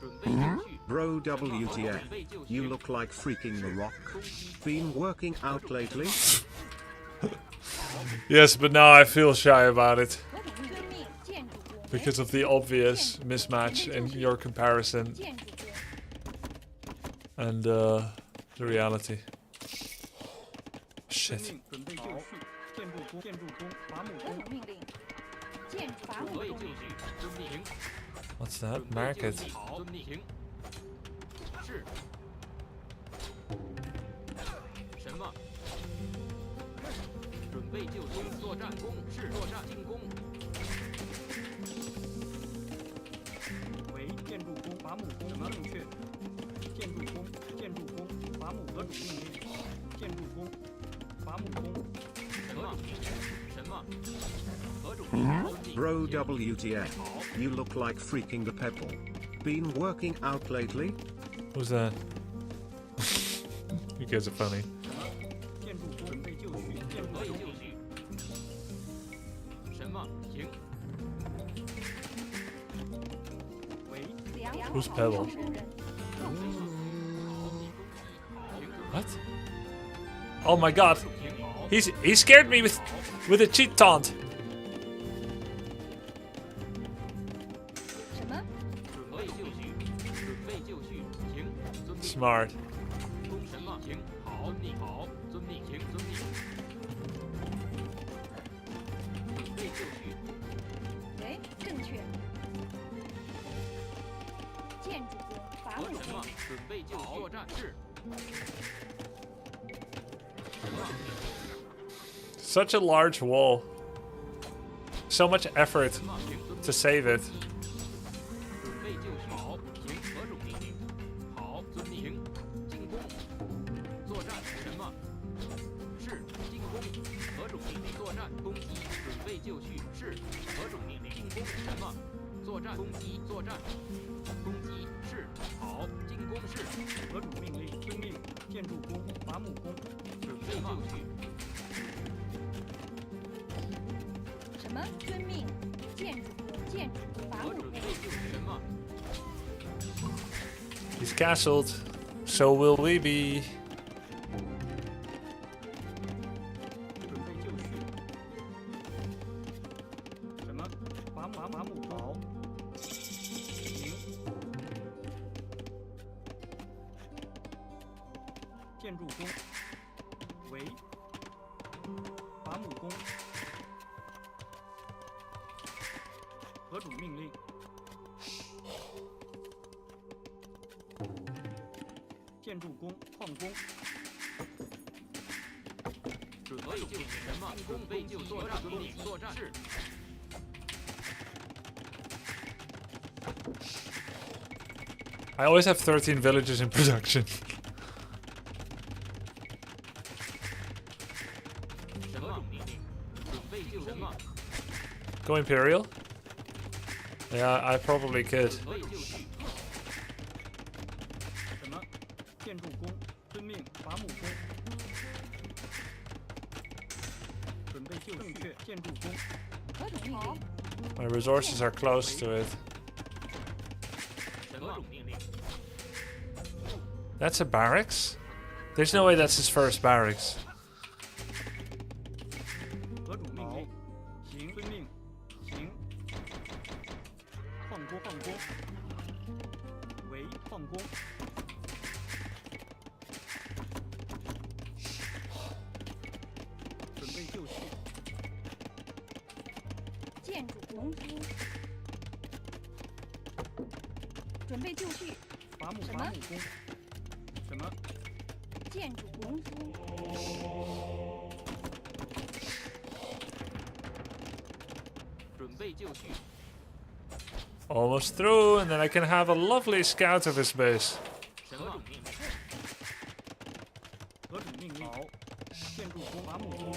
准备就绪。 Bro WTF, you look like freaking The Rock. Been working out lately? Yes, but now I feel shy about it 何种命令？建主公。 because of the obvious mismatch in your comparison 建主公。 and the reality. 遵 Shit. 命，准备就绪。建筑工，伐木工。何种命令？建筑伐木工。准备就绪，遵命。 What's that? Market. 遵命，停。是。什么？准备就绪，作战，攻势，作战，进攻。为建筑工，伐木工。什么？正确。建筑工，伐木。何种命令？建筑工，伐木工。什么？什么？何种命令？ Bro WTF, you look like freaking the Pebble. Been working out lately? Who's that? You guys are funny. 建筑工，准备就绪。建筑准备就工。绪。什么？停。为粮 Who's 草 Pebble? 征收人。 What? Oh my god. He scared me with a cheat taunt. 什么？准备就绪，准备就绪，停，遵命。 Smart. 攻什么？停，好，遵命，好，遵命，停，遵命。准备就绪，喂，正确。建主公，伐木工和什么？。准备就绪，作战是。什么？ Such a large wall. So much effort 什么？停，遵命。 to save it. 准备就绪，好，停，何种命令？好，遵命，停，进攻，作战，什么？是，进攻，何种命令？作战，攻击，准备就绪，是，何种命令？进攻，什么？作战，攻击，作战，攻击，是，好，进攻是，何种命令？遵命。建筑工，伐木工。准备就绪，什么？遵命。建主公，伐木工和准备。就绪，什么？ He's castled. So will we be. 准备就绪。什么？伐木好。停。建筑工。为。伐木工。何种命令？建筑工，矿工。准备就绪，什么？准备就作战，遵命，作战是。 I always have 13 villages in production. Go Imperial? Yeah, I probably could. 准备就绪，什么？建筑工，遵命，伐木工。准备就绪，正确，建筑工。何种命令？ My resources are close to it. 什么命令？ That's a barracks? There's no way that's his first barracks. 何种命令？行，遵命，行。放工，放工。为，放工。准备就绪，建筑农夫。准备就绪。伐木，什么伐木工。什么？建筑农夫。准备就绪， Almost through, and then I can have a lovely scout of his base. 什么命令？何种命令？好。建筑工，伐木工。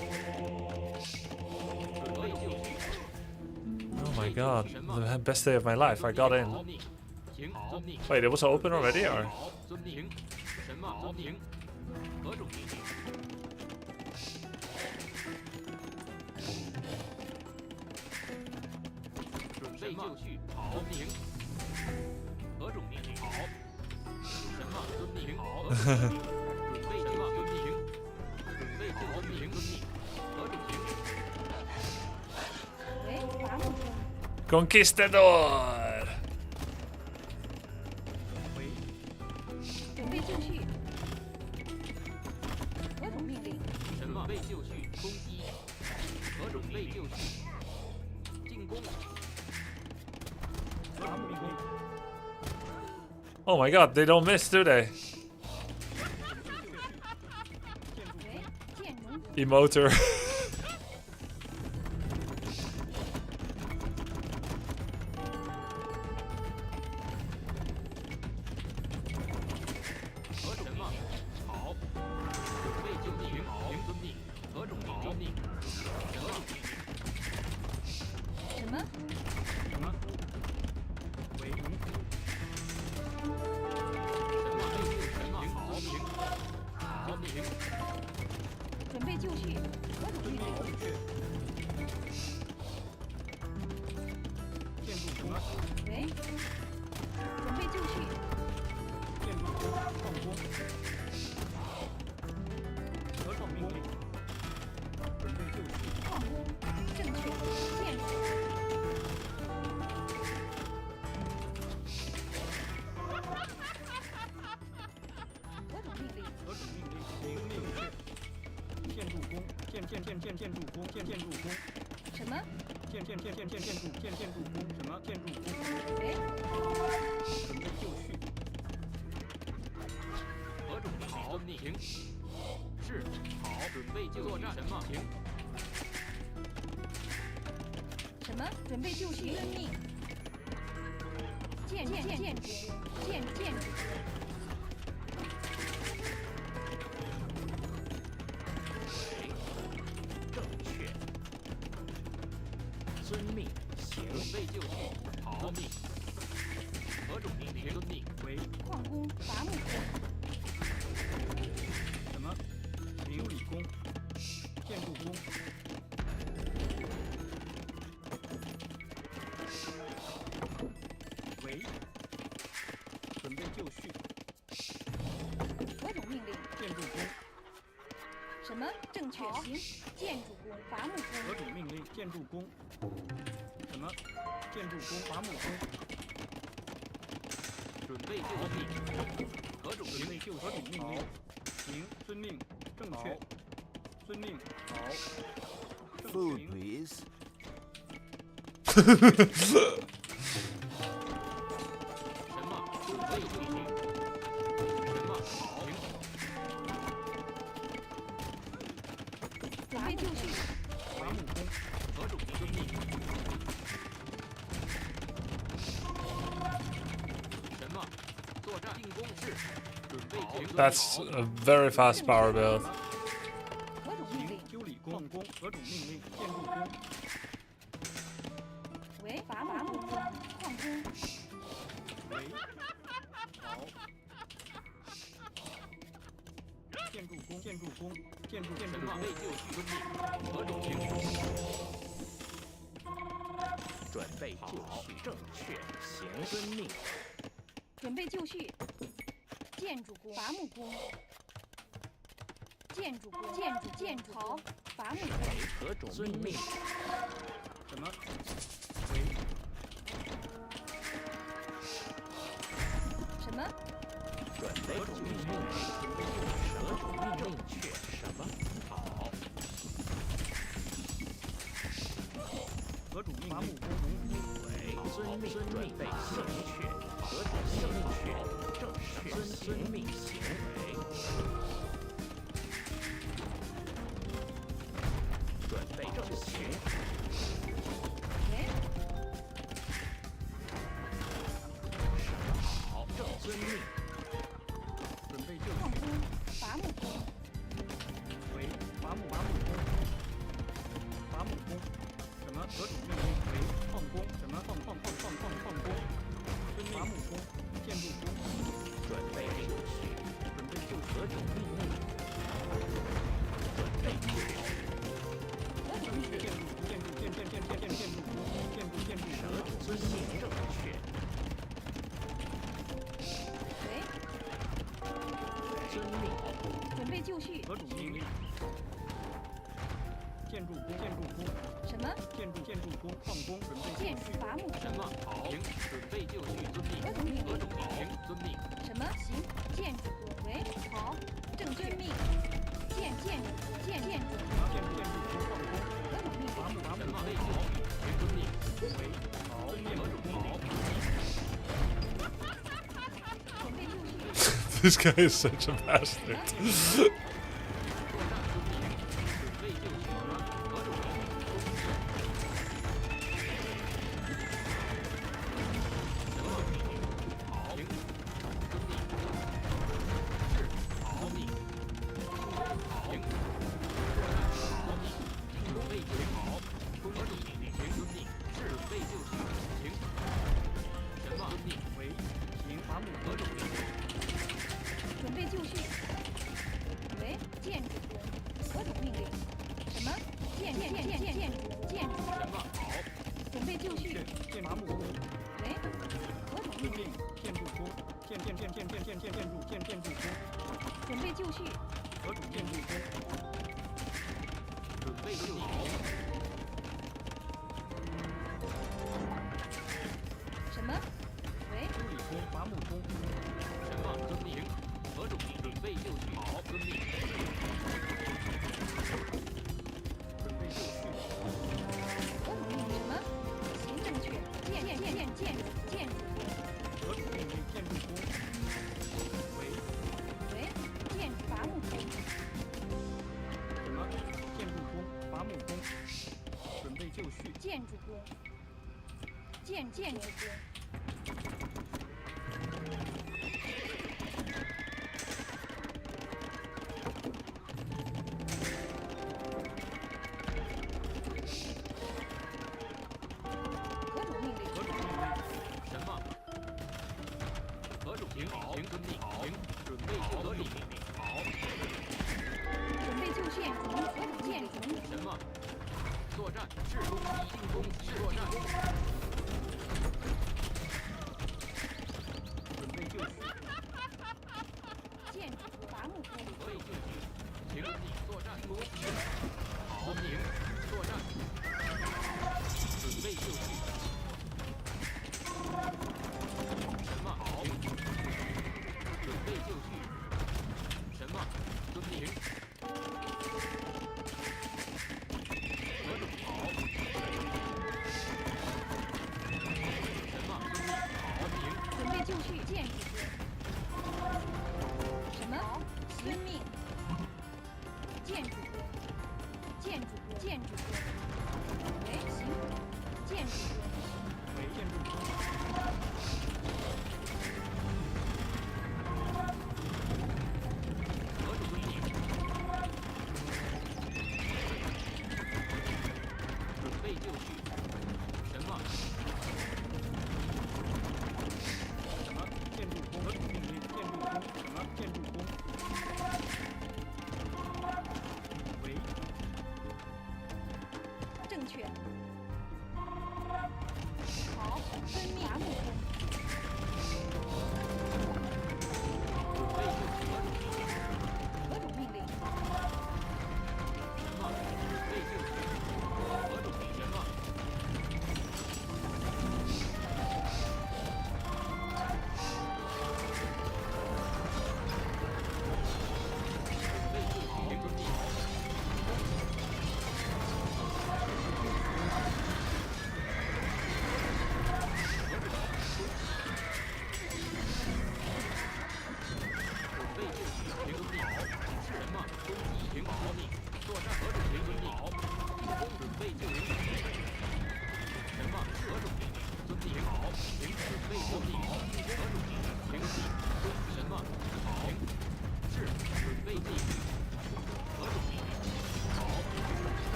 准备就绪， Oh my god, the best day of my life. I got 好 in. 命，行，遵命。 Wait, it was open already, or? 好，遵命。什么？遵命。何种命令？准备就绪，好，遵命。何种命令？好。什么？遵命。好。准备就绪，遵命。准备就绪，遵命。何种命令？为伐木工。 Conquistador! 为，准备就绪。何种命令？什么？准备就绪，攻击。何种备就绪？进攻。伐木工。 Oh my god, they don't miss, do they? 为建农夫。 Emoter. 何种命令？好。准备就绪，好，遵命。何种命令？什么命令？什么？什么？为，什么什么？好命。好命。准备就绪。何种命令？正确。建筑工，为准备就绪。建筑工，放工。何种命令？准备就绪，矿工。正确。建筑。何种命令？何种命令？行，明确。建筑工，建筑工，建筑工。什么？建筑工，什么建筑工？为准备就绪，何种命令？好，行。是，好，准备就绪。什么？行。什么？准备就绪。遵命。建筑建筑。正确。遵命。行。准备就绪。好命。何种命令？遵命。为矿工。伐木工。什么？修理工，建筑工。为准备就绪，何种命令？建筑工。什么？正确。行。建筑工。伐木何工。种命令？建筑工。什么？建筑工，伐木工。准备就绪。何种准备命令？就绪，命令。行，遵命，正确。遵命，好。正 Food, 行， please. 什么？准备就绪。什么？好。准备就绪。伐木工。何种命令？什么？作战进攻是。准备就绪。 That's a very fast power build. 何种命令？修理工，放工。何种命令？建筑工。建筑什工么？备就绪，遵命。何种情况？准备就绪，正确，行，遵命。准备就绪。建筑工，伐木工。建筑工，建筑好，伐木工。何种命令？什么？喂，什么？准备就绪，何种命令？确什么？好。何种命令？为遵命，准备正确。何种命令？确，正确，遵命行为。准备正行。喂，好，正遵命。准备就绪。矿工，伐木工。喂，伐木工。伐木工。什么？何种命令？喂，矿工。什么？矿工。遵命。伐木工。建筑工。准备就绪。准备就绪。何种命令？准备就绪。建筑何种遵命正确？喂，遵命。准备就绪。何种命令？建筑工。什么？建筑工。矿工。准备建筑伐木工。什么？好，行，准备就绪，遵命。何种命令？何种行，遵命。什么？行，建筑工。喂，好，正遵命。建筑工。建筑工。矿工。何种命令？什么？备就绪，行，遵命。喂，好，何种好？准备就绪。This guy is such a bastard. 作战遵命。准备就绪，何种命令？什么命令？好，行，遵命。是，好命。好，行。好命。准备就绪，好。何种命令？行，遵命。是，准备就绪，行。什么命？喂，行，伐木何种命令？准备就绪。喂，建筑工。何种命令？什么？建筑。什么？好。准备就绪。建伐木工。喂，何种命令？建筑工。建筑工。准备就绪。何种建筑工？准备就绪。什么？喂，修理工。伐木工。什么？遵命。何种命？准备就绪。好，遵命。准备就绪。何种命令？什么？行，正确。建筑工。何种命令？建筑工。喂，喂，建筑伐木工。什么？建筑工。伐木工。准备就绪。建筑工。建筑工。何种命令？何种命令？什么？何种行？行，遵命。行，准备就何种命令？好。准备就绪。何种建筑？什么？作战是攻击，攻击作战。准备就绪。建筑伐木工。准备就绪。行，你作战攻击。好，行，作战。准备就绪。什么？好。准备就绪。什么？遵命。何种好？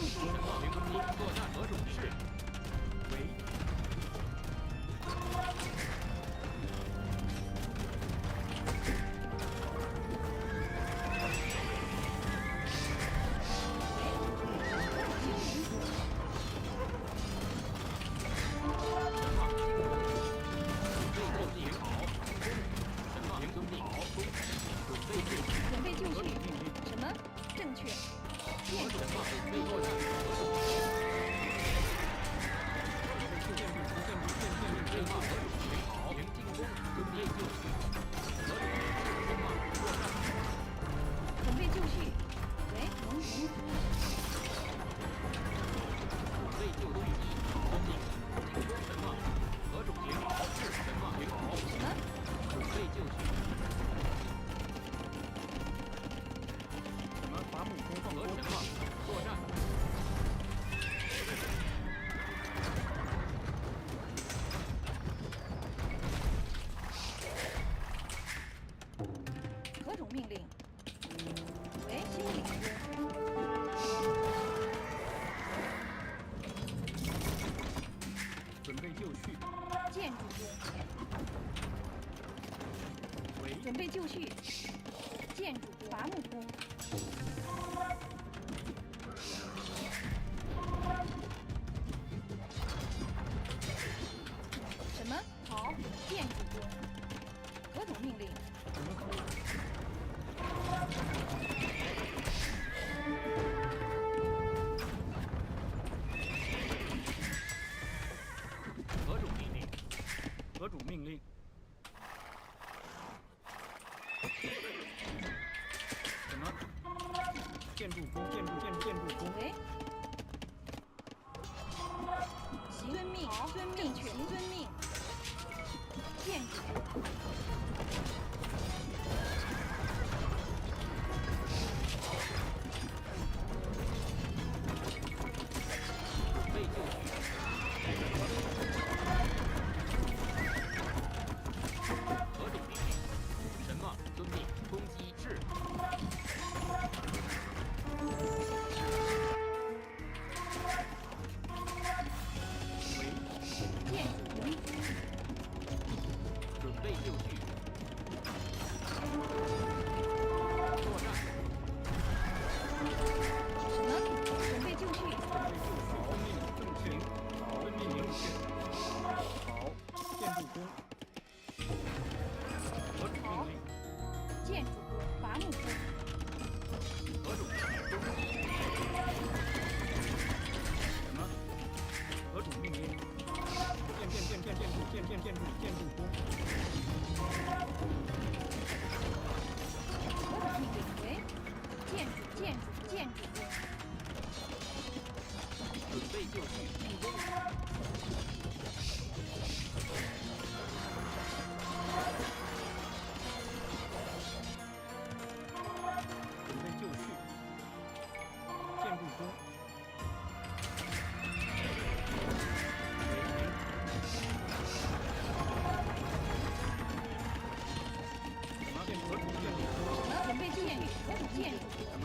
绪，什么？平攻击作战何种是？为准备就绪，什么？正确，建筑，准备作战何种是？准备何种是？好，迎进攻，准备就绪。何种是？什么？作战。准备就绪，喂，龙族，准备就绪。好，进攻什么？何种挺好？是什么？挺好。什么？准备就绪。什么？伐木工放工和什么？作战。何种命令？喂，修理工，准备就绪，建筑工，为准备就绪，建筑工，伐木工，什么？好，建筑工，何种命令？什么可以？何种命令？何种命令？什么？建筑工，建筑工，喂，行，遵命，遵命，全遵命，建筑工，准备就绪。何种命令？什么？遵命。攻击是。建筑工，准备就绪。作战。什么？准备就绪，遵命正确，遵命正确。好，建筑工。何种命令？建筑工，伐木工，何种命令？攻击。什么？何种命令？建筑工。何种命令？喂，建筑工，准备就绪。进攻。准备就绪，建筑工。什么？何种建筑工？准备就绪，何种建筑？什么？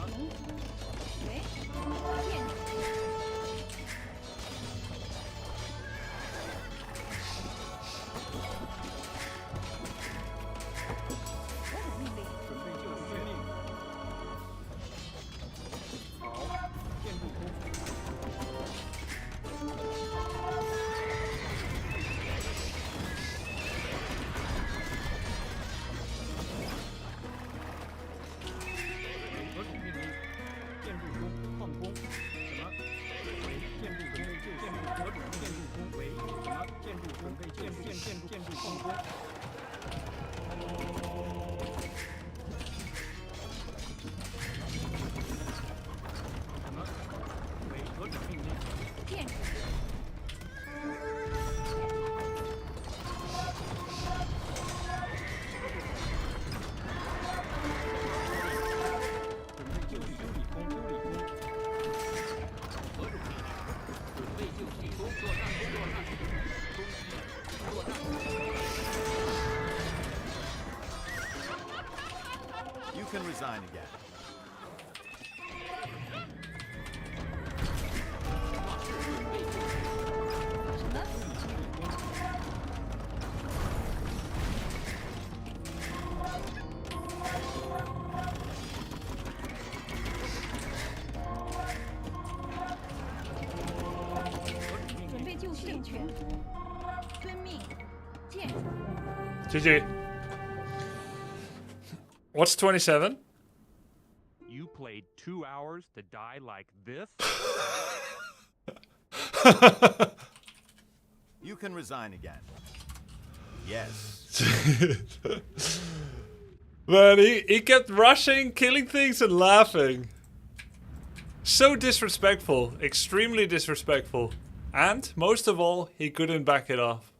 喂，建筑工。何种命令？准备就绪，命。好，建筑工。何种命令？建筑工放工。什么？为建筑准备就建筑何种建筑工为什么？建筑准备建筑放工。什么？为何种命令？建筑准备就绪，修理工。何种命令？准备就绪。作战。攻击。作战。You can resign again. 健全，遵命，见。 GG. What's 27? You played 2 hours to die like this? You can resign again. Yes. Man, he kept rushing, killing things, and laughing. So disrespectful. Extremely disrespectful. And, most of all, he couldn't back it off.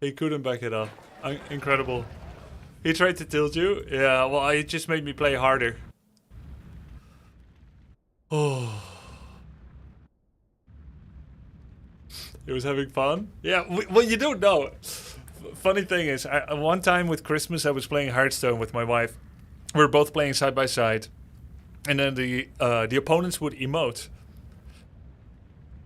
He couldn't back it up. Incredible. He tried to tilt you. Yeah, well, it just made me play harder. Oh. He was having fun? Yeah, well, you don't know. Funny thing is, one time with Christmas, I was playing Hearthstone with my wife. We were both playing side by side. And then the opponents would emote.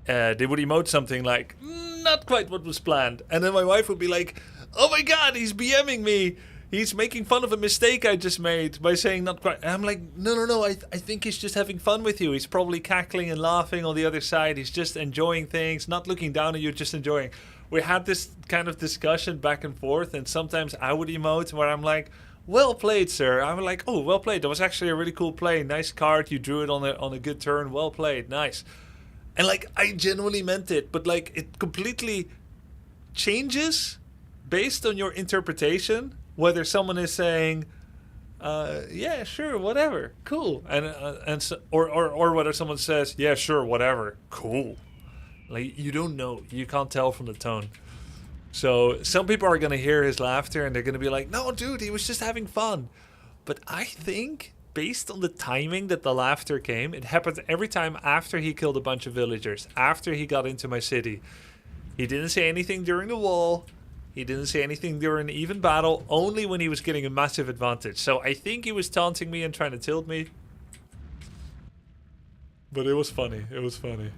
They would emote something like, not quite what was planned. And then my wife would be like, oh my god, he's BMing me. He's making fun of a mistake I just made by saying not quite. And I'm like, no, I think he's just having fun with you. He's probably cackling and laughing on the other side. He's just enjoying things, not looking down at you, just enjoying. We had this kind of discussion back and forth, and sometimes I would emote where I'm like, well played, sir. I'm like, oh, well played. That was actually a really cool play. Nice card. You drew it on a good turn. Well played. Nice. And like, I genuinely meant it, but like, it completely changes based on your interpretation. Whether someone is saying, yeah, sure, whatever, cool, and so, or whether someone says, yeah, sure, whatever, cool. Like, you don't know, you can't tell from the tone. So some people are gonna hear his laughter and they're gonna be like, no, dude, he was just having fun. But I think, based on the timing that the laughter came, it happened every time after he killed a bunch of villagers, after he got into my city. He didn't say anything during the wall. He didn't say anything during an even battle, only when he was getting a massive advantage. So I think he was taunting me and trying to tilt me. But it was funny. It was funny.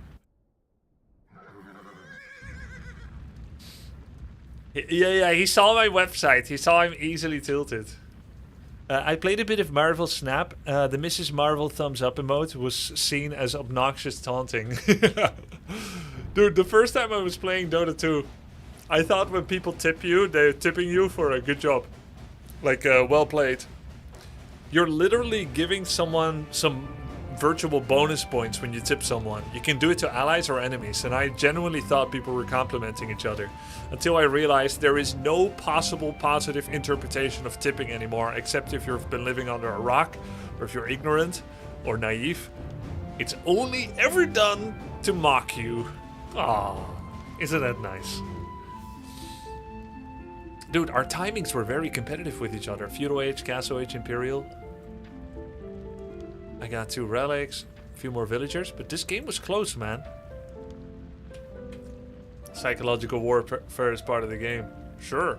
Yeah, he saw my website. He saw I'm easily tilted. I played a bit of Marvel Snap. The Mrs. Marvel thumbs up emote was seen as obnoxious taunting. Dude, the first time I was playing Dota 2, I thought when people tip you, they're tipping you for a good job. Like, well played. You're literally giving someone some virtual bonus points when you tip someone. You can do it to allies or enemies, and I genuinely thought people were complimenting each other. Until I realized there is no possible positive interpretation of tipping anymore, except if you've been living under a rock, or if you're ignorant, or naive. It's only ever done to mock you. Aww, isn't that nice? Dude, our timings were very competitive with each other. Feudal Age, Castle Age, Imperial. I got 2 relics, a few more villagers, but this game was close, man. Psychological warfare is part of the game. Sure.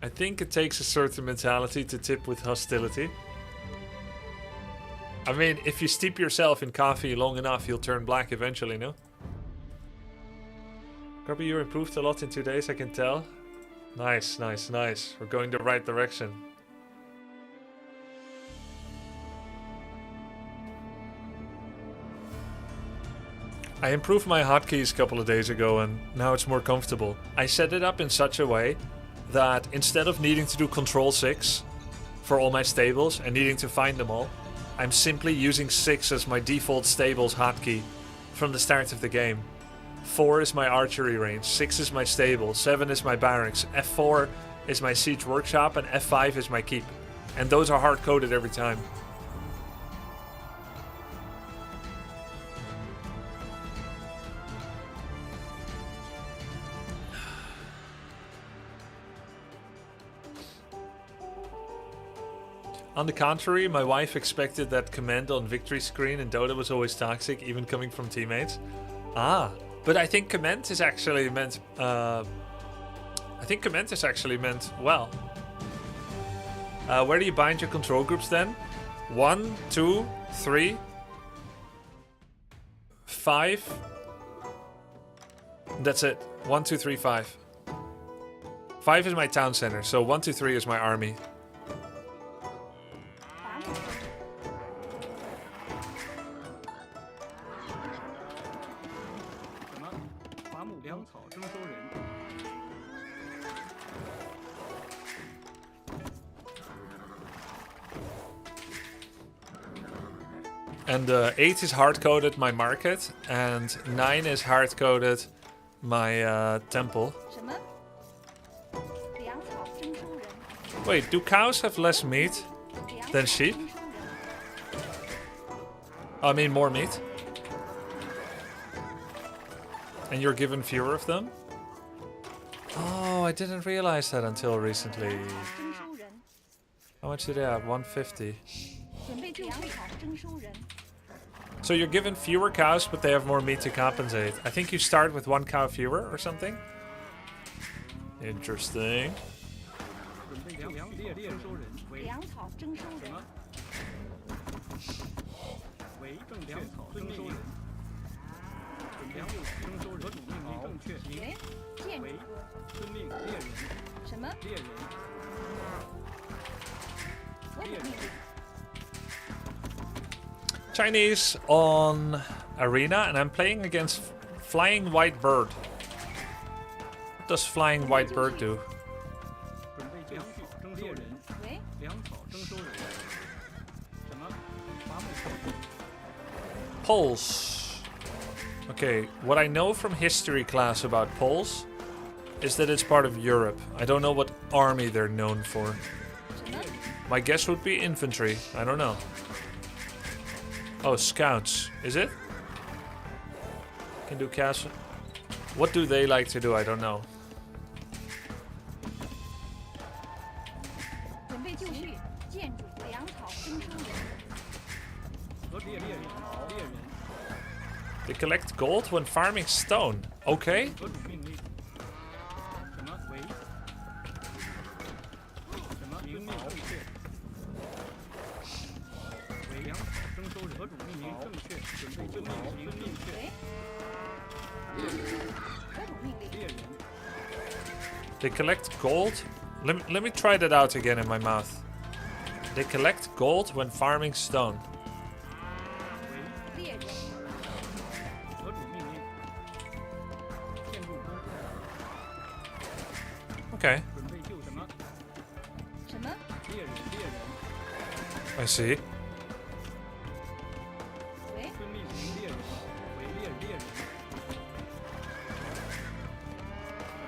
I think it takes a certain mentality to tip with hostility. I mean, if you steep yourself in coffee long enough, you'll turn black eventually, no? Grubby, you improved a lot in 2 days, I can tell. Nice, nice, nice. We're going the right direction. I improved my hotkeys a couple of days ago and now it's more comfortable. I set it up in such a way that instead of needing to do Control 6 for all my stables and needing to find them all, I'm simply using 6 as my default stables hotkey from the start of the game. 4 is my archery range, 6 is my stable, 7 is my barracks, F4 is my siege workshop, and F5 is my keep. And those are hard-coded every time. On the contrary, my wife expected that command on victory screen in Dota was always toxic, even coming from teammates. Ah, but I think command is actually meant... well. Where do you bind your control groups then? 1, 2, 3, 5. That's it. 1, 2, 3, 5. 5 is my town center, so 1, 2, 3 is my army. 伐木工，什么？伐木粮草征收人。 And 8 is hard-coded my market, and 9 is hard-coded my temple. 什么？粮草征收人， Wait, do cows have less meat? 粮 Then 草 sheep? 征收人， I mean, more meat. And you're given fewer of them? Oh, I didn't realize that until recently. 粮草征收人， How much do they have? 150. 准备粮草征收人， So you're given fewer cows, but they have more meat to compensate. I think you start with 1 cow fewer or something. Interesting. 准备粮猎征收人为粮草征收人，为正粮草征收人。准备征收人何种命令正确？行。喂，建筑为工，遵命猎人什么？猎人何种命令？ Chinese on Arena, and I'm playing against Flying White Bird. What does Flying White Bird do? 准备粮草征收人喂，粮草征收人。什么？伐木工。 Poles. Okay, what I know from history class about Poles is that it's part of Europe. I don't know what army they're known for. 什么？ My guess would be infantry. I don't know. Oh, scouts. Is it? Can do castle. What do they like to do? I don't know. 准备就绪，建筑粮草征收人，和猎人。 They collect gold when farming stone. Okay. 何种命令？什么为？什么明命正确？为粮草征收人何种命令正确？准备遵命明确。喂，何种命令？猎人 They collect gold. Let me try that out again in my mouth. They collect gold when farming stone. 为猎人，何种命令？建筑工 Okay, 准备救什么？什么？猎人 I see. 喂，遵命行猎人为猎人。什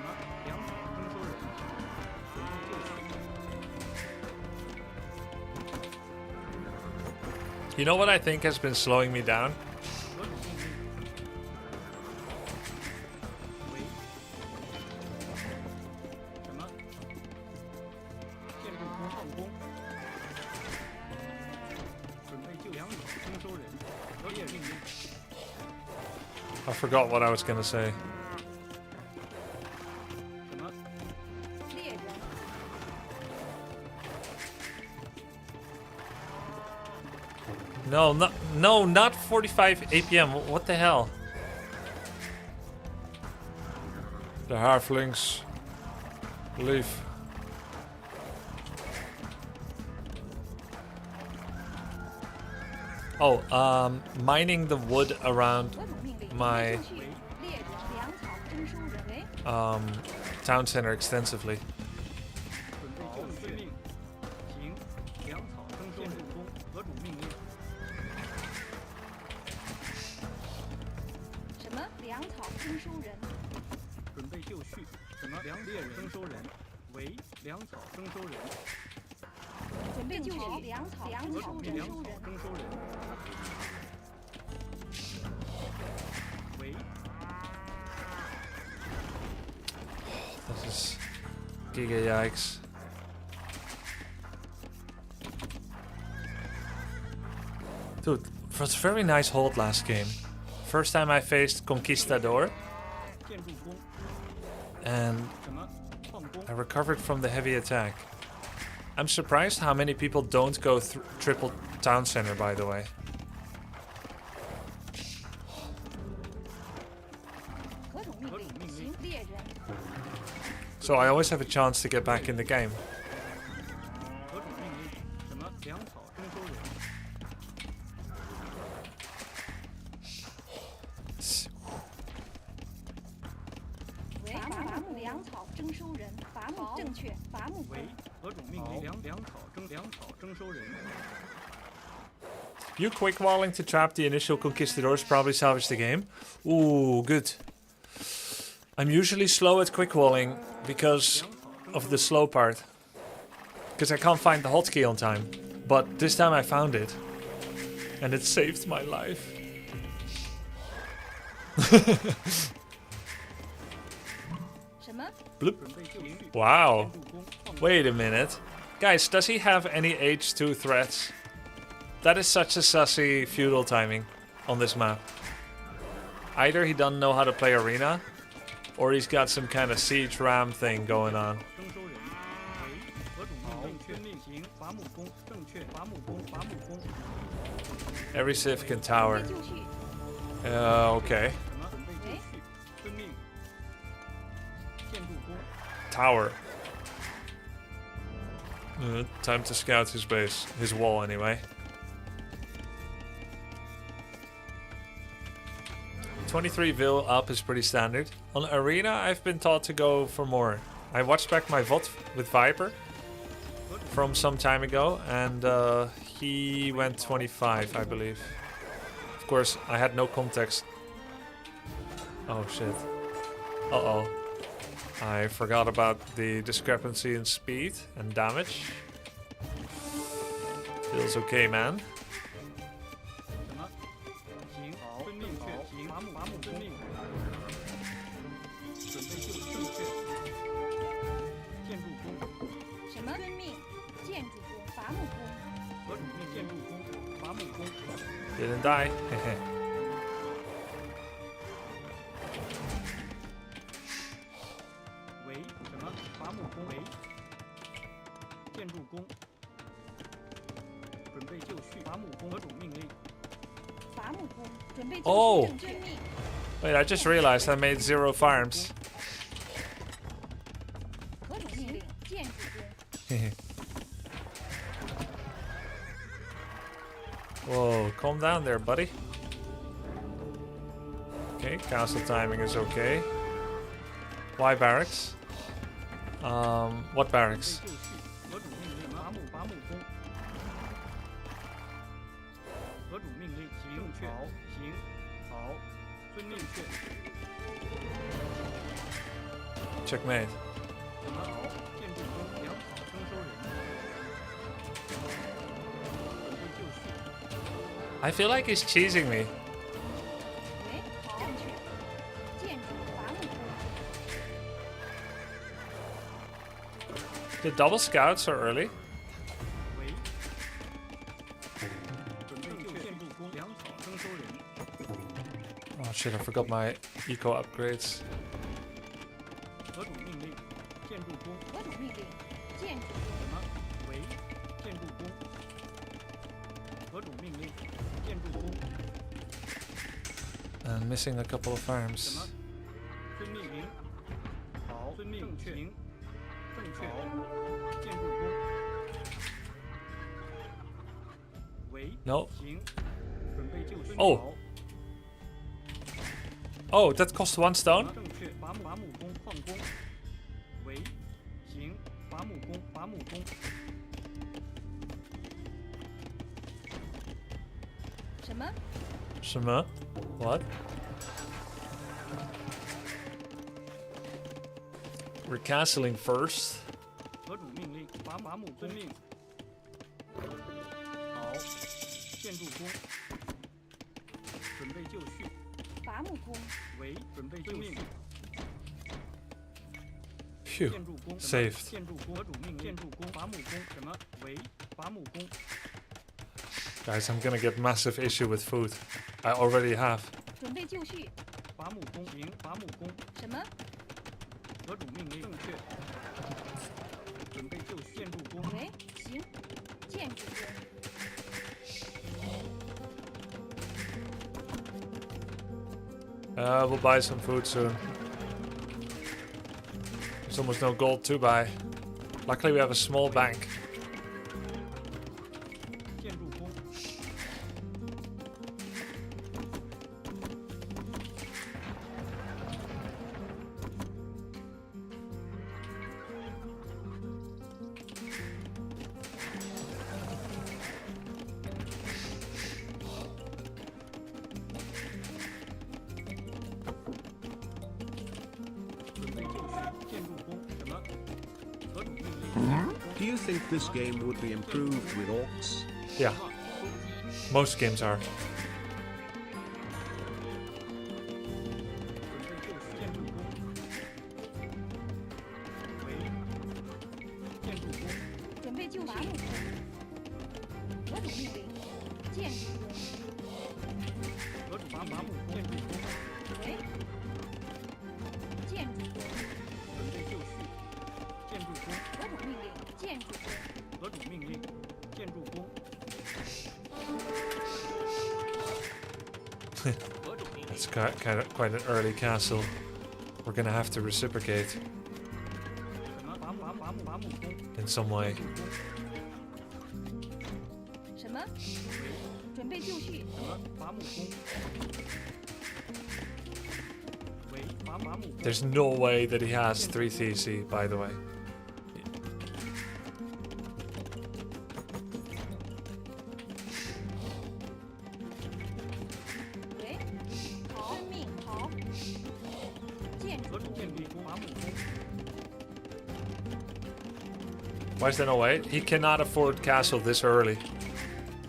么？粮草征收人准备救绪。 You know what I think has been slowing me down? 何种命令？为什么？建筑工矿工。准备救粮草征收人和猎命令。 I forgot what I was gonna say. 什么？猎人， No, not 45 APM. What the hell? The halflings. Leave. Oh, mining the wood around 何种命令？ My- 准备就绪，猎人，粮草征收人，喂， town center extensively. 准备救遵命行粮草征收人工何种命令？什么？粮草征收人，准备就绪。什么？猎人征收人为粮草征收人。准备就绪，粮草征收征粮草收人，征收人为 This is giga yikes. Dude, it was a very nice hold last game. First time I faced Conquistador, 建筑工 and 什么？矿工 I recovered from the heavy attack. I'm surprised how many people don't go triple town center, by the way. 何种命令？行，猎人， So I always have a chance to get back in the game. 何种命令？什么粮草征收人？喂，伐木粮草征收人，伐木正确，伐木工。喂，何种命令？粮草征收人。 You quick walling to trap the initial conquistadors probably salvage the game. Ooh, good. I'm usually slow at quick walling because of the slow part. Because I can't find the hotkey on time. But this time I found it. And it saved my life. Bloop. Wow. Wait a minute. Guys, does he have any H2 threats? That is such a sussy feudal timing on this map. Either he doesn't know how to play arena, or he's got some kind of siege ram thing going on. 征收人。喂，何种命令？行，伐木工，正确，伐木工。 Every civ can tower. 就绪。 Okay. 什么？准备就绪。遵命。建筑工。 Tower. Time to scout his base. His wall, anyway. 23 vil up is pretty standard. On arena, I've been taught to go for more. I watched back my VOD with Viper from some time ago, and he went 25, I believe. Of course, I had no context. Oh shit. Uh-oh. I forgot about the discrepancy in speed and damage. Feels okay, man. 什么？行，好，遵命，确行，伐木遵命。准备就绪，正确。建筑工。什么？遵命。建筑工，伐木工。何种命？建筑工，伐木工。 Didn't die. 为什么？伐木工为建筑工。准备就绪，伐木工。何种命令？伐木工，准备就绪， Oh. 正遵命。 Wait, I just realized I made 0 farms. 何种命令？建筑工。 Whoa, calm down there, buddy. Okay, castle timing is okay. Why barracks? What barracks? 就绪。何种命令？伐木工。何种命令？行，确。好，行，好，遵命确。 Checkmate. 什么？好，建筑工，粮草征收人。准备就绪。 I feel like he's cheesing me. 喂，正确。建筑伐木工。 The double scouts are early. 为准备就建筑工，粮草征收人。 Oh shit, I forgot my eco upgrades. 何种命令？建筑工。何种命令？建筑工。什么？为建筑工。何种命令？建筑工。 And missing a couple of 什 farms. 么？遵命令。好，遵命正确。正确。建筑工。为 No. 行。准备就绪。 Oh. 好 Oh, that cost 1 stone? 正确。伐木工，矿工。为行。伐木工，伐木工。什么？ Shema? What? We're castling first. 何种命令？伐木遵命。好，建筑工。准备就绪。伐木工。为准备就绪。 Phew. 建筑工。 Saved. 建筑工。何种命令？建筑工。伐木工。什么？为伐木工。 Guys, I'm gonna get massive issue with food. I already have. 准备就绪。伐木工。行。伐木工。什么？何种命令？正确。准备就绪。建筑工。喂，行。建筑工。 We'll buy some food soon. There's almost no gold to buy. Luckily, we have a small bank. 建筑工，准备就绪，建筑工什么？何种命令？ Do you think this game would be improved with orcs? Yeah, most games are. 准备就绪，建筑工，喂，建筑工，准备就绪。何种命令？建筑工。何种伐木工，建筑工，喂。建筑工。准备就绪，建筑工，何种命令？建筑工。何种命令？建筑工，何种命令？ It's quite an early castle. We're gonna have to reciprocate 什么伐木工， in some way. 什么？准备就绪。什么伐木工？喂，伐木工， There's no way that he has 3 TC, by the way. 喂。好。遵命。好。建筑何种建筑工，伐木工， Why is there no way? He cannot afford castle this early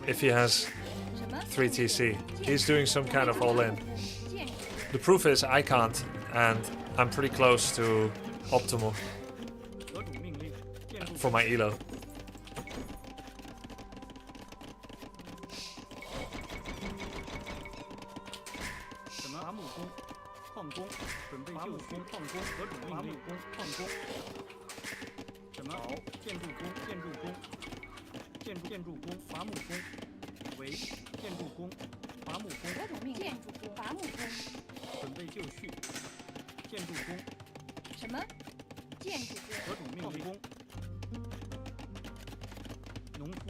if he has 什么？ 3 TC. He's doing some kind of all in. 建筑。 The proof is I can't, and I'm pretty close to optimal 何种命令？建筑 for my elo. 什么伐木工，矿工，准备就绪，矿工，何种命令？工，矿工，什么？建筑工，建筑工，建筑工，伐木工，喂，建筑工，伐木工，何种命令？建筑工。伐木工。准备就绪，建筑工，什么？建筑工。何种命令？工，农夫，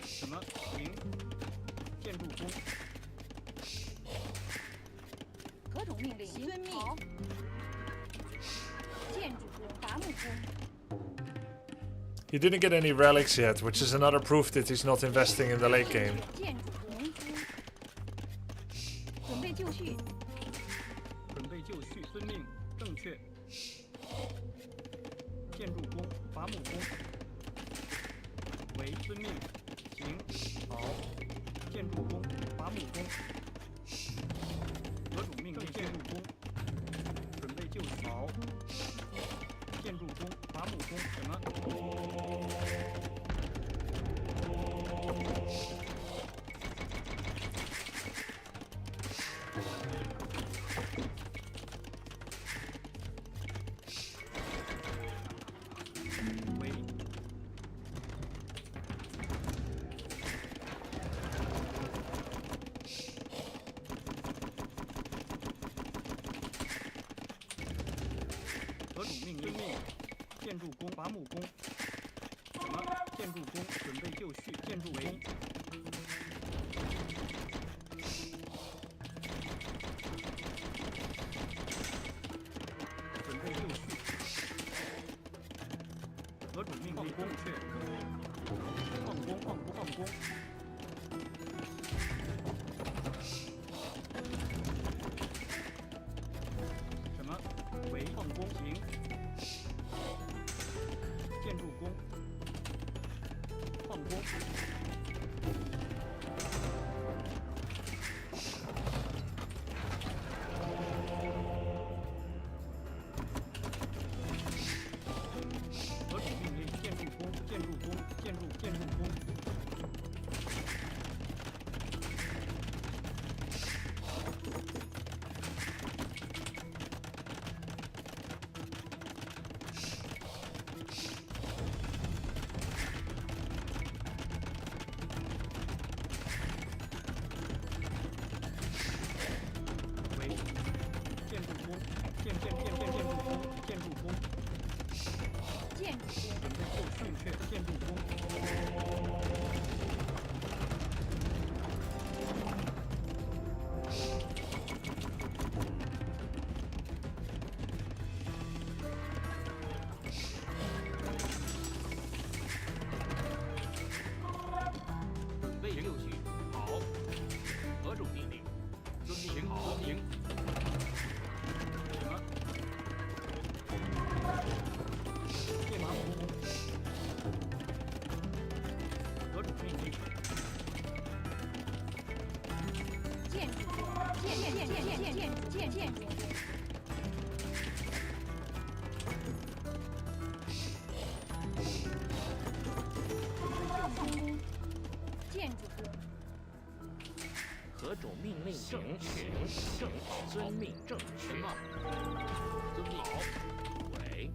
什么？行，建筑工，何种命令？遵命。好。建筑工。伐木工。 He didn't get any relics yet, which is another proof that he's not investing in the late game. 建筑工。农夫。准备就绪。准备就绪，遵命，正确。建筑工，伐木工，为遵命，行，好。建筑工，伐木工，何种命令？建筑工，准备就绪，好。建筑工，伐木工，什么？喂，何种命令？建筑工，伐木工，什么？建筑工，准备就绪，建筑工。准备就绪。何种命令？正确。矿工，矿工。什么？为矿工，行。建筑工，矿工，行。什么？电马步弓。何种命令？建筑工，建筑工。建筑工。何种命令？行，遵命正确。什么？遵命。喂。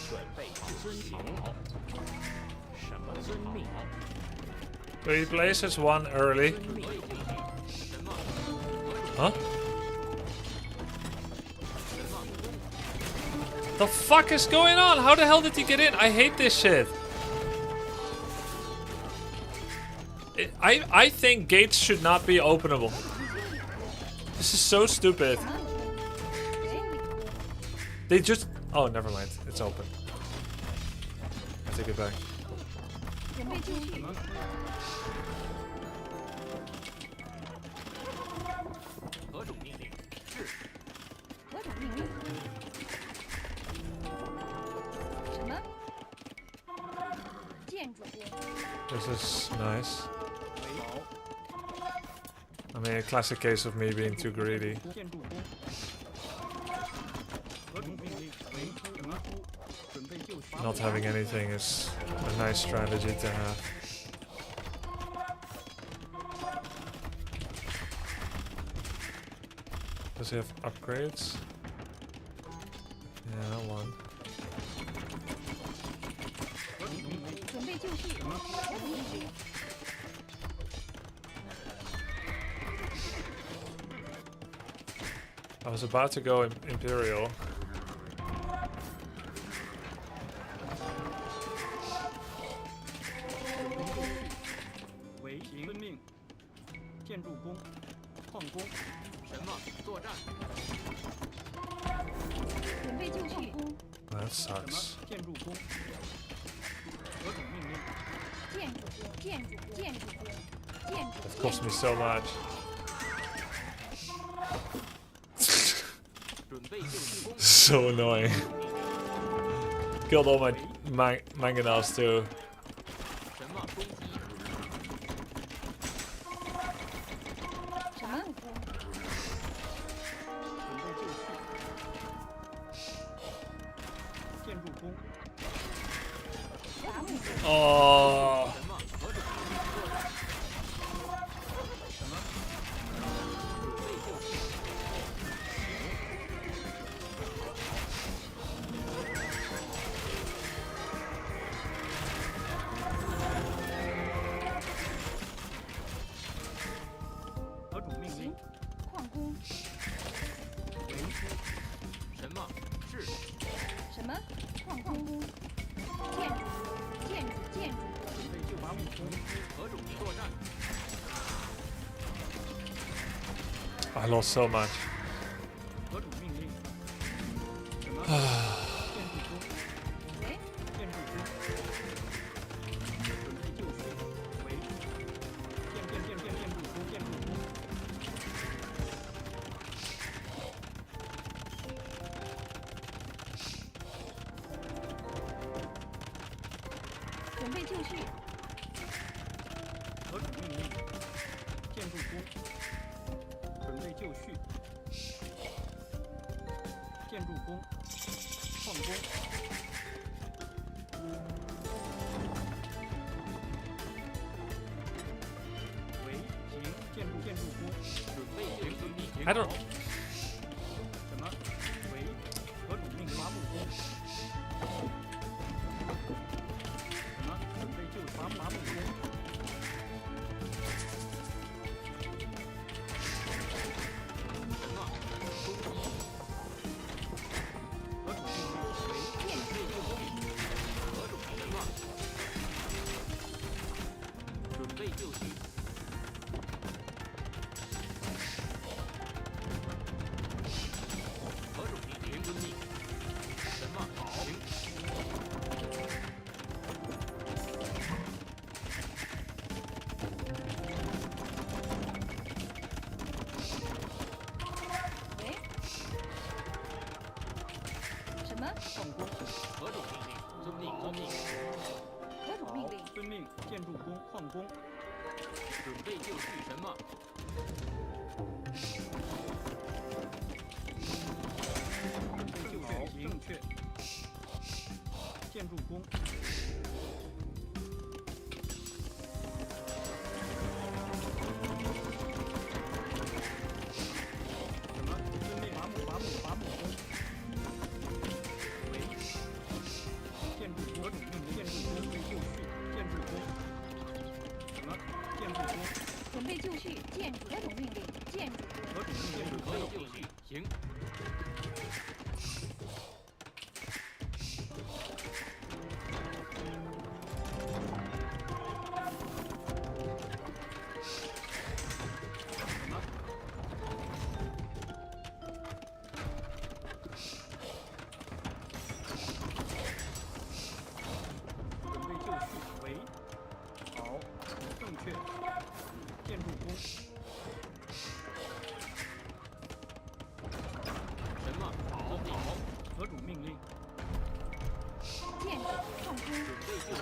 准备遵行。什么遵命？ So he places one early. Huh? The fuck is going on? How the hell did he get in? I hate this shit. I think gates should not be openable. This is so stupid. They just... Oh, never mind. It's open. I take it back. 准备就绪。何种命令？是。何种命令？什么？建筑工。 This is nice. I mean, a classic case of me being too greedy. 建筑工。何种命令？为什么？准备就绪。 Not having anything is a nice strategy to have. Does he have upgrades? Yeah, one. 准备就绪。何种命令？ I was about to go Imperial. 为遵命。建筑工。矿工。什么？作战。准备就绪。 That 什么 sucks.？建筑工。何种命令？建筑工，建筑工，建筑工，建筑。 It cost me so much. 准备就绪。 So annoying. Killed all my mangonels too. 什么攻击？什么？准备就绪。建筑工。伐木工。 Oh. 什么？何种命令？作战。什么？准备就绪。 何种命令？矿工。为什么？是。什么？矿工。建筑工，建筑工。准备就伐木工。何种作战？ I lost so much. 何种命令？什么？建筑工。喂，建筑工。准备就绪。为建筑工，建筑工。准备就绪。何种命令？建筑工。准备就绪。建筑工。矿工。为行建筑工。准备就绪。 I don't. 什么？为何种命令？伐木工。什么？准备就伐木工。什么？攻击。何种命令？为建筑工。何种什么？准备就绪。何种命令？遵命。什么？行。遵命。何种命令？遵命。建筑工、矿工。准备就绪。什么？准备就绪。正确。建筑工。什么？遵命。伐木工。喂。建筑工。何种命令？建筑工。准备就绪。建筑工。什么？建筑工。准备就绪。建筑。何种命令？建筑工。何种命令？准备就绪。行。准备就绪。喂。好。正确。建筑工。什么？好。何种命令？建筑矿工。准备就绪。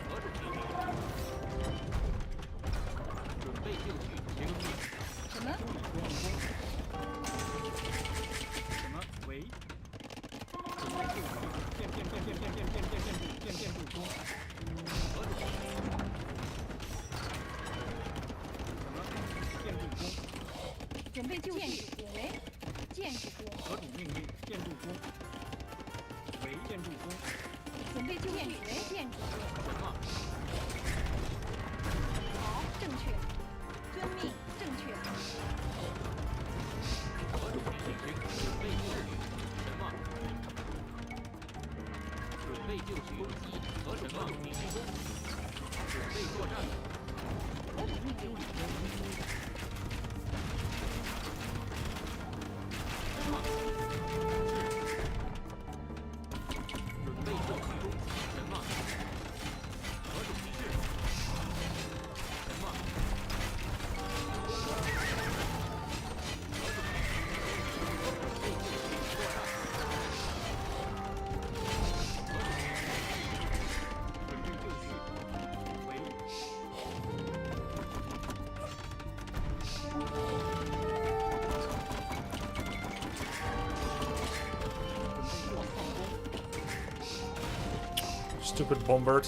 何种命令？准备就绪。行。什么？修理工。什么？喂。准备就绪。建筑工。何种命令？什么？建筑工。准备就绪。喂。建筑工。何种命令？建筑工。喂。建筑工。准备就绪。喂。建筑工。什么？好，正确。遵命，正确。何种命令？准备就绪。什么？准备就绪。攻击和什么？命令？准备作战。何种命令？什么？准备就绪。攻击什么？何种命令？什么？准备就绪。喂。准备做矿工。Stupid bombard.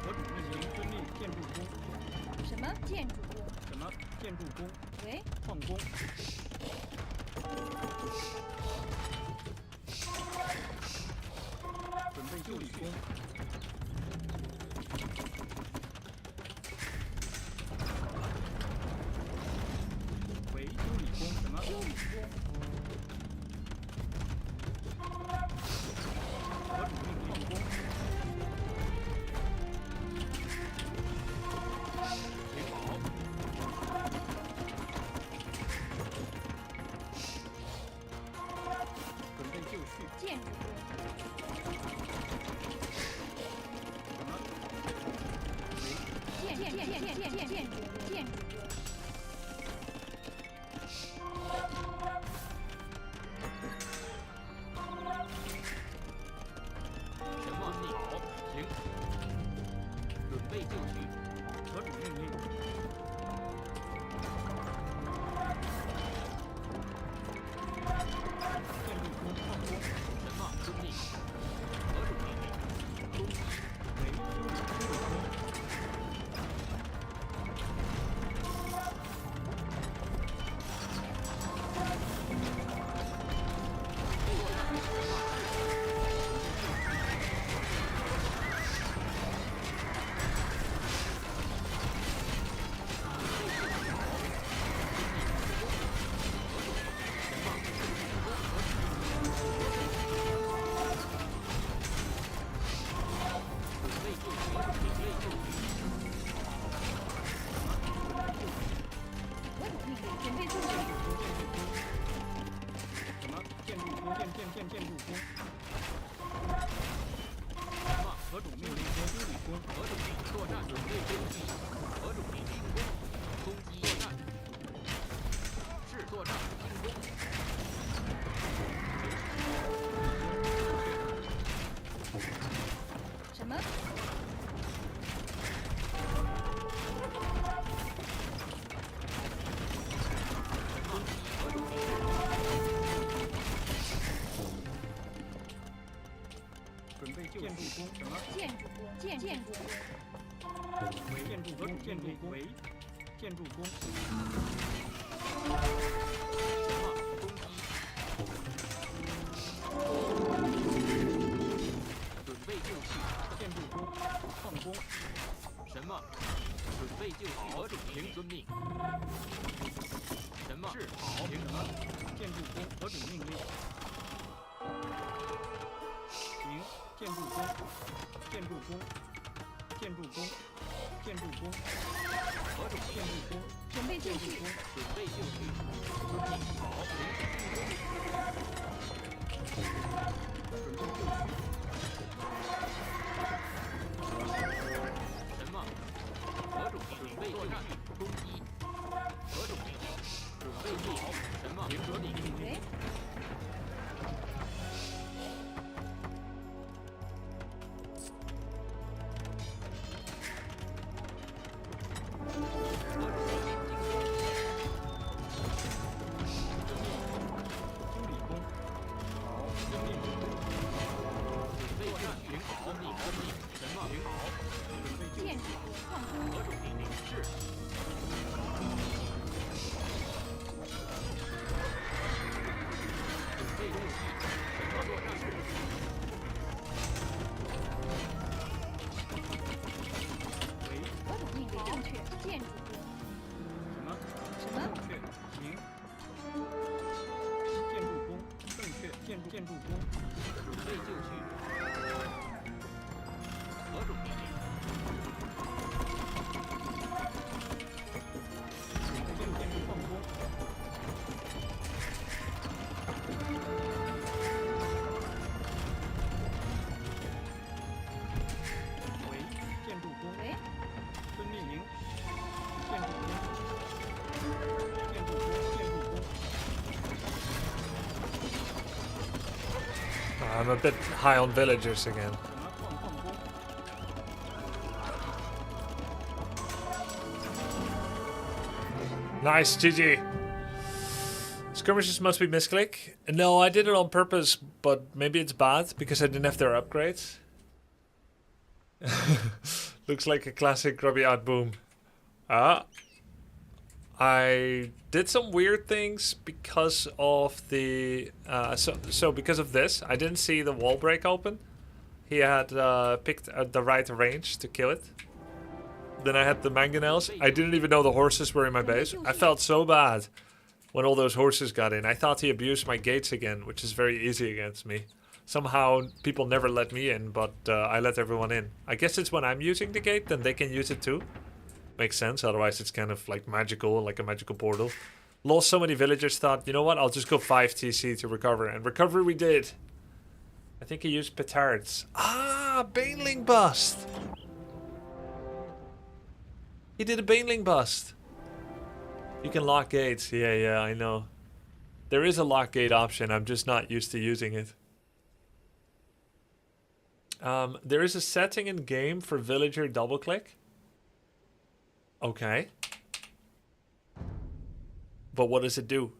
何种命令？遵命。建筑工。什么？建筑工。什么？建筑工。喂。矿工。准备修理工。喂，修理工。什么？修理工。何种命令？矿工。挺好。准备就绪。建筑工。什么？建筑工。什么？好。行。准备就绪。何种命令？建筑工。矿工。什么？遵命。何种命令？攻击。喂，修理工。筑工，建筑工，为建筑工，什么攻击？准备就绪。建筑工，矿工，什么？准备就绪。何种命令？遵命。什么？是好。凭什么？建筑工，何种命令？行，建筑工，建筑工，建筑工，建筑工，何种建筑工，准备就绪，准备就绪。遵命。好。准备就绪，什么？何种命令？准备就绪。攻击。何种命令？准备就绪。什么？凭何命令？喂，修理工，好，遵命，准备就绪。凭好。遵命。遵命。什么？凭好。准备就绪，建筑矿工，何种命令？是。准备就绪。什么作战？是。为何种命令正确？建筑工，什么？什么？正确，行。建筑工，正确，建筑工，准备就绪。何种命令？建筑矿工，为建筑工，喂，遵命令，建筑工，建筑工，建筑工， I'm a bit high on villagers again. 什么矿工， Nice, GG. Skirmishes must be misclick. No, I did it on purpose, but maybe it's bad because I didn't have their upgrades. Looks like a classic Grubby out boom. I did some weird things because of the so because of this. I didn't see the wall break open. He had picked the right range to kill it. Then I had the mangonels. I didn't even know the horses were in my base. I felt so bad when all those horses got in. I thought he abused my gates again, which is very easy against me. Somehow people never let me in, but I let everyone in. I guess it's when I'm using the gate, then they can use it too. Makes sense, otherwise it's kind of like magical, like a magical portal. Lost so many villagers, thought, you know what, I'll just go 5 TC to recover. And recover we did. I think he used petards. Ah, Baneling bust. He did a Baneling bust. You can lock gates. Yeah, I know. There is a lock gate option. I'm just not used to using it. There is a setting in game for villager double click. Okay. But what does it do?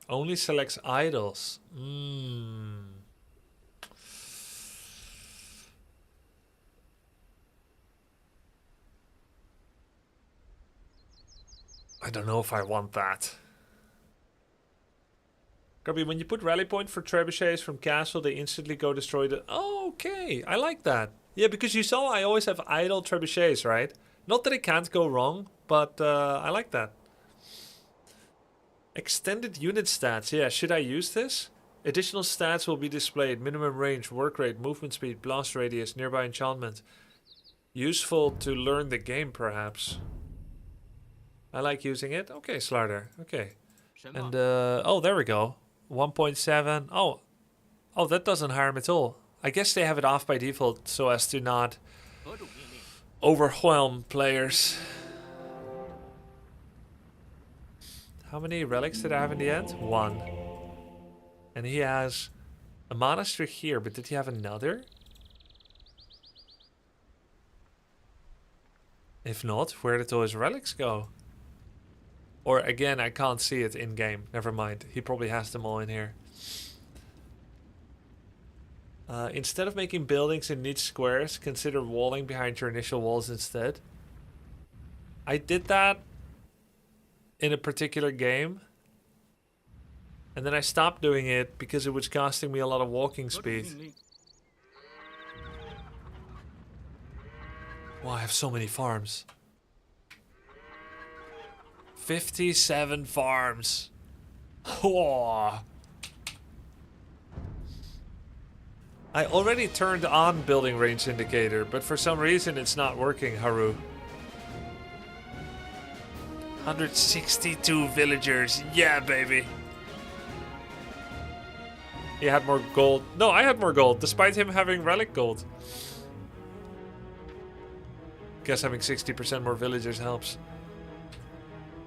Only selects idols. I don't know if I want that. Grubby, when you put rally point for trebuchets from castle, they instantly go destroy the... Oh, okay, I like that. Yeah, because you saw I always have idle trebuchets, right? Not that it can't go wrong, but I like that. Extended unit stats. Yeah, should I use this? Additional stats will be displayed. Minimum range, work rate, movement speed, blast radius, nearby enchantment. Useful to learn the game, perhaps. I like using it. Okay, Slarder. Okay. And, oh, there we go. 1.7. Oh, that doesn't harm at all. I guess they have it off by default so as to not overwhelm players. How many relics did I have in the end? 1. And he has a monastery here, but did he have another? If not, where did all his relics go? Or again, I can't see it in game. Never mind. He probably has them all in here. Instead of making buildings in neat squares, consider walling behind your initial walls instead. I did that in a particular game. And then I stopped doing it because it was costing me a lot of walking 合主 speed. 命令， Wow, I have so many farms. 57 farms. Whoa. I already turned on building range indicator, but for some reason it's not working, Haru. 162 villagers. Yeah, baby. He had more gold. No, I had more gold, despite him having relic gold. Guess having 60% more villagers helps.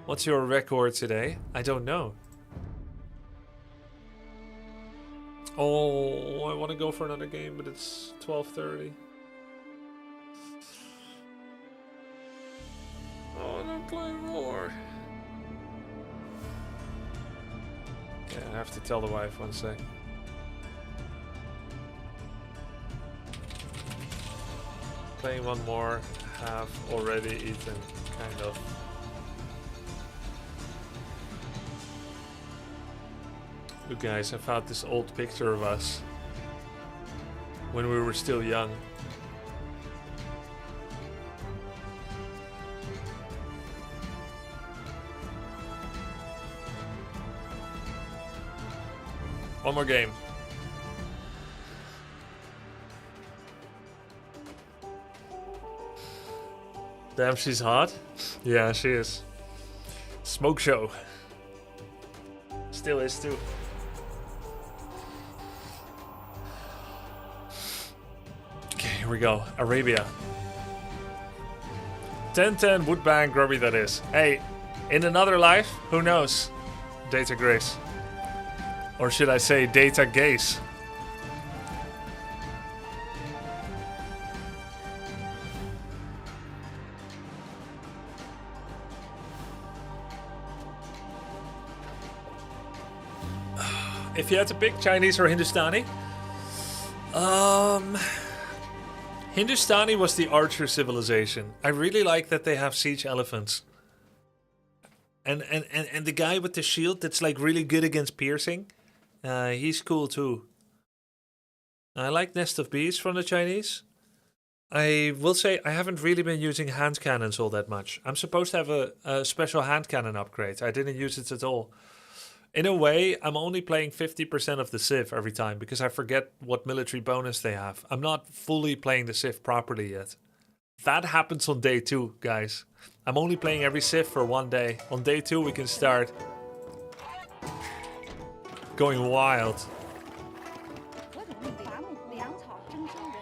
What's your record today? I don't know. Oh, I want to go for another game, but it's 12:30. Oh, don't play more. Yeah, I have to tell the wife 1 sec. Playing one more, have already eaten, kind of. Look guys, I found this old picture of us when we were still young. One more game. Damn, she's hot. Yeah, she is. Smoke show. Still is too. Okay, here we go. Arabia. 1010 Woodbang Grubby, that is. Hey, in another life, who knows? Data Grace. Or should I say Data Gaze? If you had to pick Chinese or Hindustani, Hindustani was the archer civilization. I really like that they have siege elephants. And the guy with the shield that's like really good against piercing, he's cool too. I like Nest of Bees from the Chinese. I will say I haven't really been using hand cannons all that much. I'm supposed to have a special hand cannon upgrade. I didn't use it at all. In a way, I'm only playing 50% of the Civ every time because I forget what military bonus they have. I'm not fully playing the Civ properly yet. That happens on day 2, guys. I'm only playing every Civ for 1 day. On day 2, we can start going wild. 何种命令？伐木粮草征收人。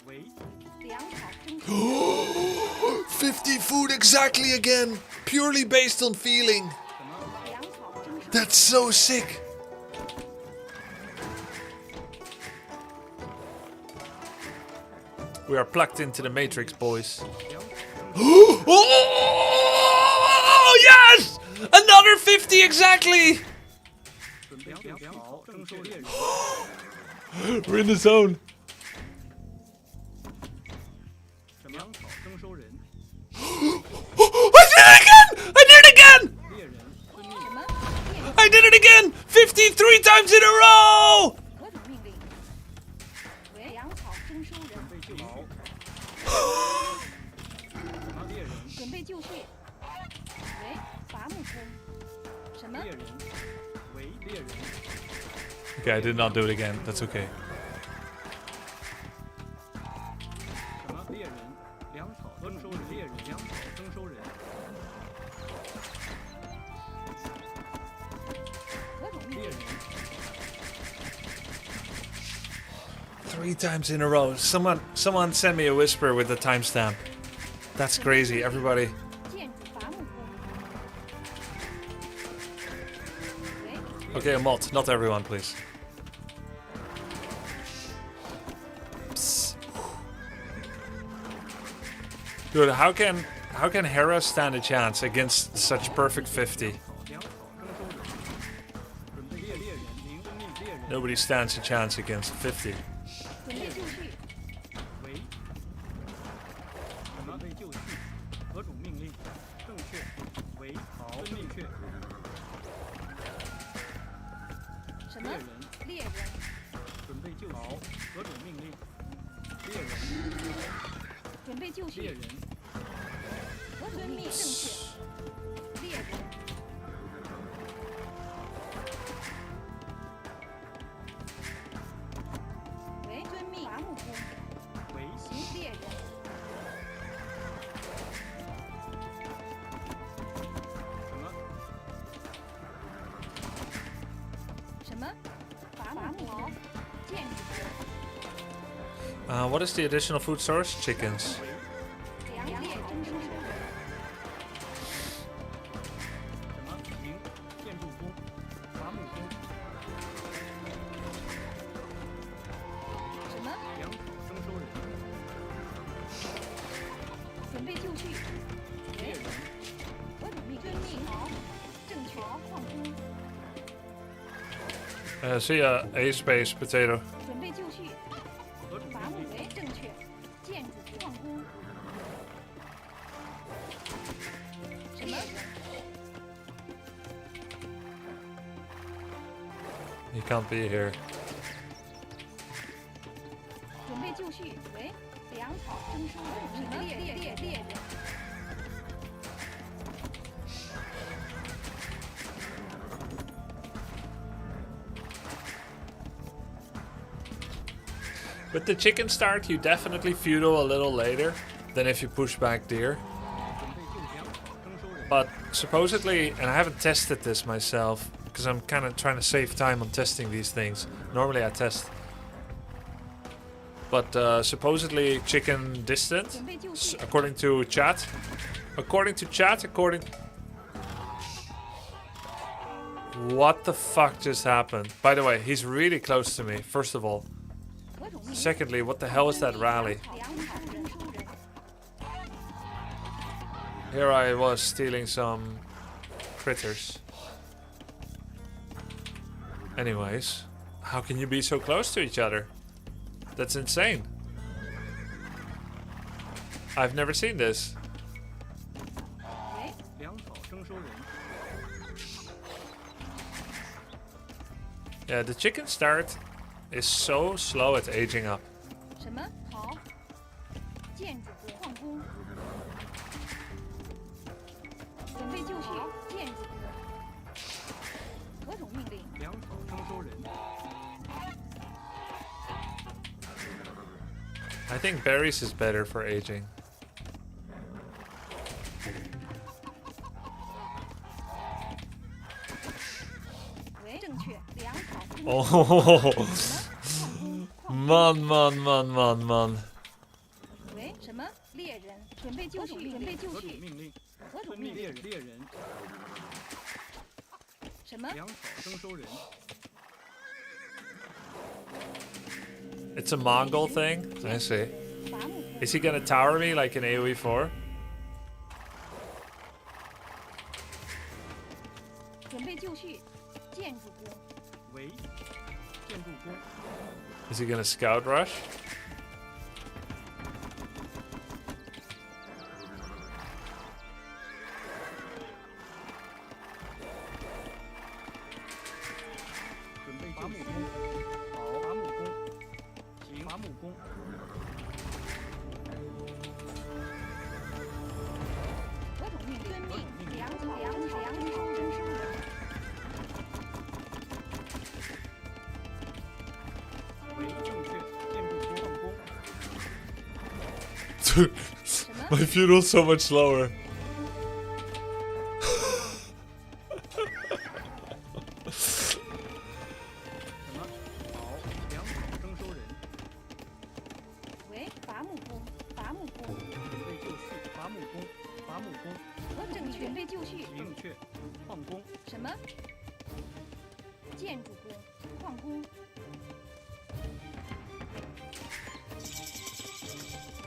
为 粮草征收。 50 food exactly again. Purely based on feeling. 什么？ 粮草征收。 That's so sick. We are plugged into the Matrix, boys. 粮草征收。 Oh, yes! Another 50 exactly! 准备粮草征收猎人。 We're in the zone. 粮草征收人。 I did it again! I did it again! 猎人遵命。什么？猎人 I did it again! 53 times in a row! 何种命令？为粮草征收人。 准备就绪。什么猎人？ 准备就绪。为伐木工。什么？ 猎人。为猎人。 Okay, I did not do it again. That's okay. 什么猎人？粮草征收人。猎人。粮草征收人。 何种命令？ 3 times in a row. Someone send me a whisper with the timestamp. That's crazy, everybody. 建筑伐木工。Okay, a mod, not everyone, please. Psst. Dude, how can Hera stand a chance against such perfect 50? 粮草征收人，准备猎人，零生命猎人， Nobody stands a chance against 50. 准备就绪，为准备就绪，何种命令？正确，为好，正确。什么猎人，猎人？准备就绪，何种命令？猎人，准备就绪，猎人，何种命令？正确，猎人。为遵命，伐木工，为行猎人。什么？什么？伐木工，建筑工。 What is the additional food source? Chickens. 良猎征收人。什么？零建筑工，伐木工，什么？粮草征收人，准备就绪。猎人，何种命？遵命。好，正确。矿工。 See ya, A space potato. 准备就绪。何种伐木命令？为正确。建筑矿工。什么？ He can't be here. 准备就绪为粮草征收人。什么？猎人。 With the chicken start, you definitely feudal a little later than if you push back deer. 准备就粮草征收人， But supposedly, and I haven't tested this myself, because I'm kind of trying to save time on testing these things. Normally I test. But supposedly chicken distant, 准备就绪。 according to chat. According... What the fuck just happened? By the way, he's really close to me, first of all. 何种命令？ Secondly, what the hell is that rally? 粮草征收人。 Here I was stealing some critters. Anyways, how can you be so close to each other? That's insane. I've never seen this. 为粮草征收人， Yeah, the chicken start is so slow at aging up. 什么？好。建筑工。矿工。准备就绪。建筑工。何种命令？粮草征收人， I think berries is better for aging. 为正确。粮草征收。 Oh, 什么？ man. 为什么？猎人。准备就绪。准备就何种绪。命令？何种遵命命令？猎人，什么？粮草征收人， It's a Mongol thing? I see. 伐木工。 Is he gonna tower me like in AoE 4? 准备就绪。建筑工。为建筑工， Is he gonna scout rush? 准备伐木工，好，伐木工，行，伐木工，何种命令？遵命。粮草征收人。 为正确，建筑工，矿工， Dude, 什么？ my feudal's so much slower. 什么？好，粮草征收人，为伐木工。伐木工。准备就绪，伐木工，伐木工，何正确。准备就绪。正确，矿工，什么？建筑工、矿工。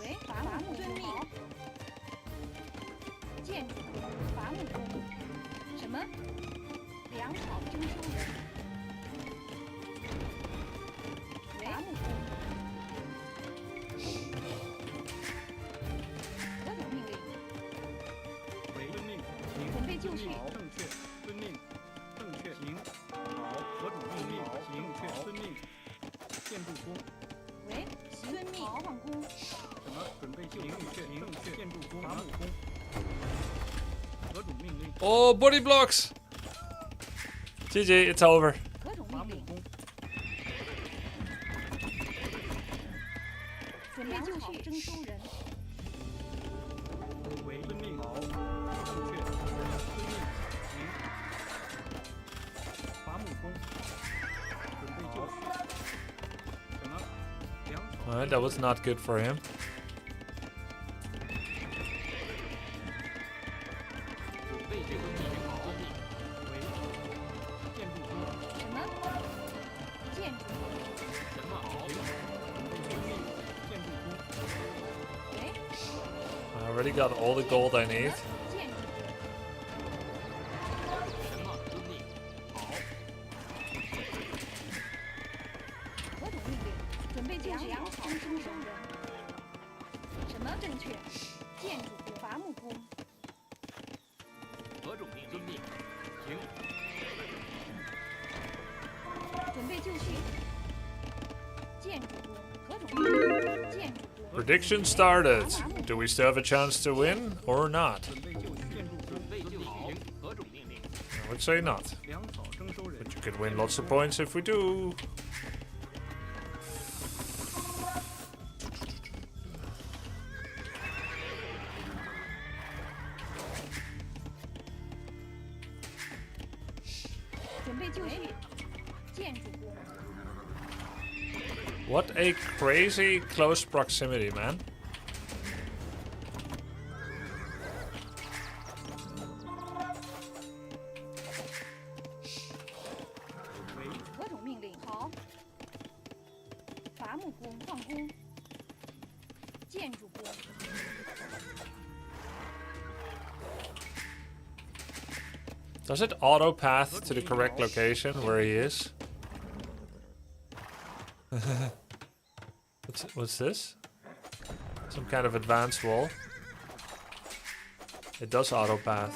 喂，伐木遵命。建筑工、伐木工。什么？粮草征收人。喂，伐木工。何种命令？为遵命，行。准备就绪。正确，遵命，正确，行。好，何种命令？行，正确，遵命。建筑工。喂，遵命。矿工。什么？准备就绪，行，正确，建筑工，伐木工。何种命令？ Oh, body blocks! GG, it's over. 何种伐木命令？工。准备就绪。征收人。为遵命，好，正确，遵命，行。伐木工。准备就绪。什么？粮草。 Alright, that was not good for him. 准备就绪，好，遵命。为建筑工。什么？建筑工。什么？好，准备就绪，建筑工。喂， I already got all the gold I need. 建筑工。什么？遵命。好，何种命令？准备就绪。粮草征收人。什么？正确。建筑工、伐木工。何种命令？遵命。行。准备就绪。建筑工。何种命令？建筑工。 Prediction started. Do we still have a chance to win or not? 准备就绪，建筑工。准备就绪，行。何种命令？ I would say not. 粮草征收人。 But you could win lots of points if we do. 准备就绪。建筑工。 What a crazy close proximity, man. 为何种命令？好。伐木工、矿工。建筑工。 Does it auto path to the correct location where he is? What's this? Some kind of advanced wall. It does auto path.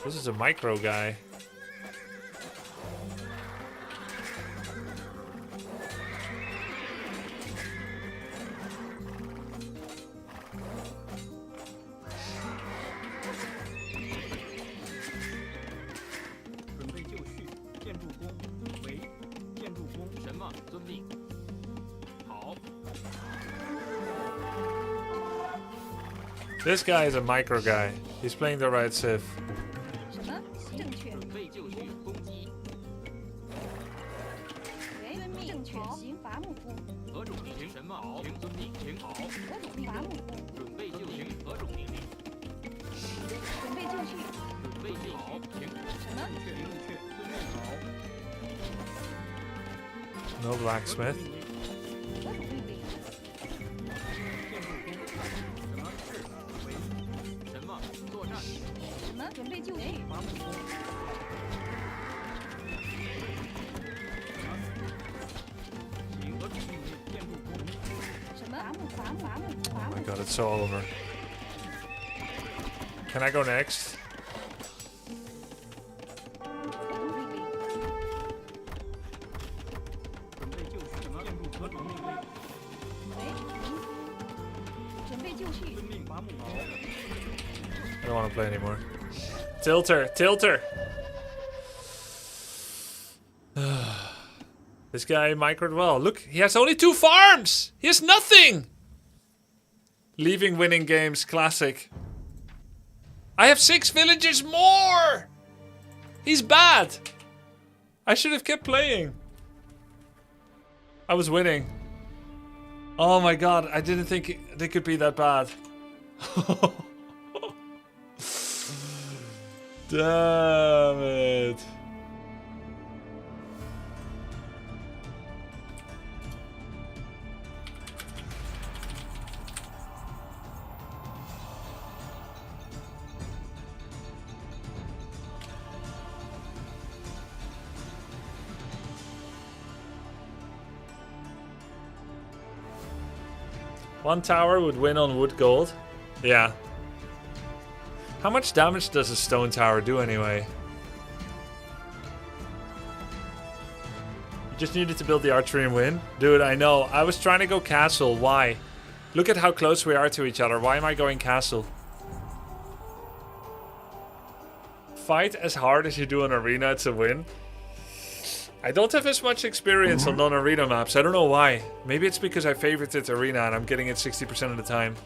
This is a micro guy. This guy is a micro guy. He's playing the right civ. 什么？正确。准备就绪，攻击。喂，遵命。正确。行，伐木工。何种命令？什么？好，请遵命，请好。何种命令？伐木工。准备就绪，何种命令？准备就绪。准备就好，请。什么？正确，遵命，好。 No blacksmith. 何种命令？什么？作战。什么？准备就绪。伐木工。行，何种命令？建筑工。什么？伐木。 Oh my god, it's so over. Can I go next? 何种命令？准备就绪，什么？建筑何种命令？喂，准备就绪。遵命，伐木好。 I don't want to play anymore. Tilter, tilter. This guy microed well. Look, he has only 2 farms. He has nothing. Leaving winning games, classic. I have 6 villages more. He's bad. I should have kept playing. I was winning. Oh my god, I didn't think they could be that bad. Damn it. One tower would win on wood gold. Yeah. How much damage does a stone tower do anyway? You just needed to build the archery and win? Dude, I know. I was trying to go castle. Why? Look at how close we are to each other. Why am I going castle? Fight as hard as you do on arena to win. I don't have as much experience on non-arena maps. I don't know why. Maybe it's because I favorited arena and I'm getting it 60% of the time.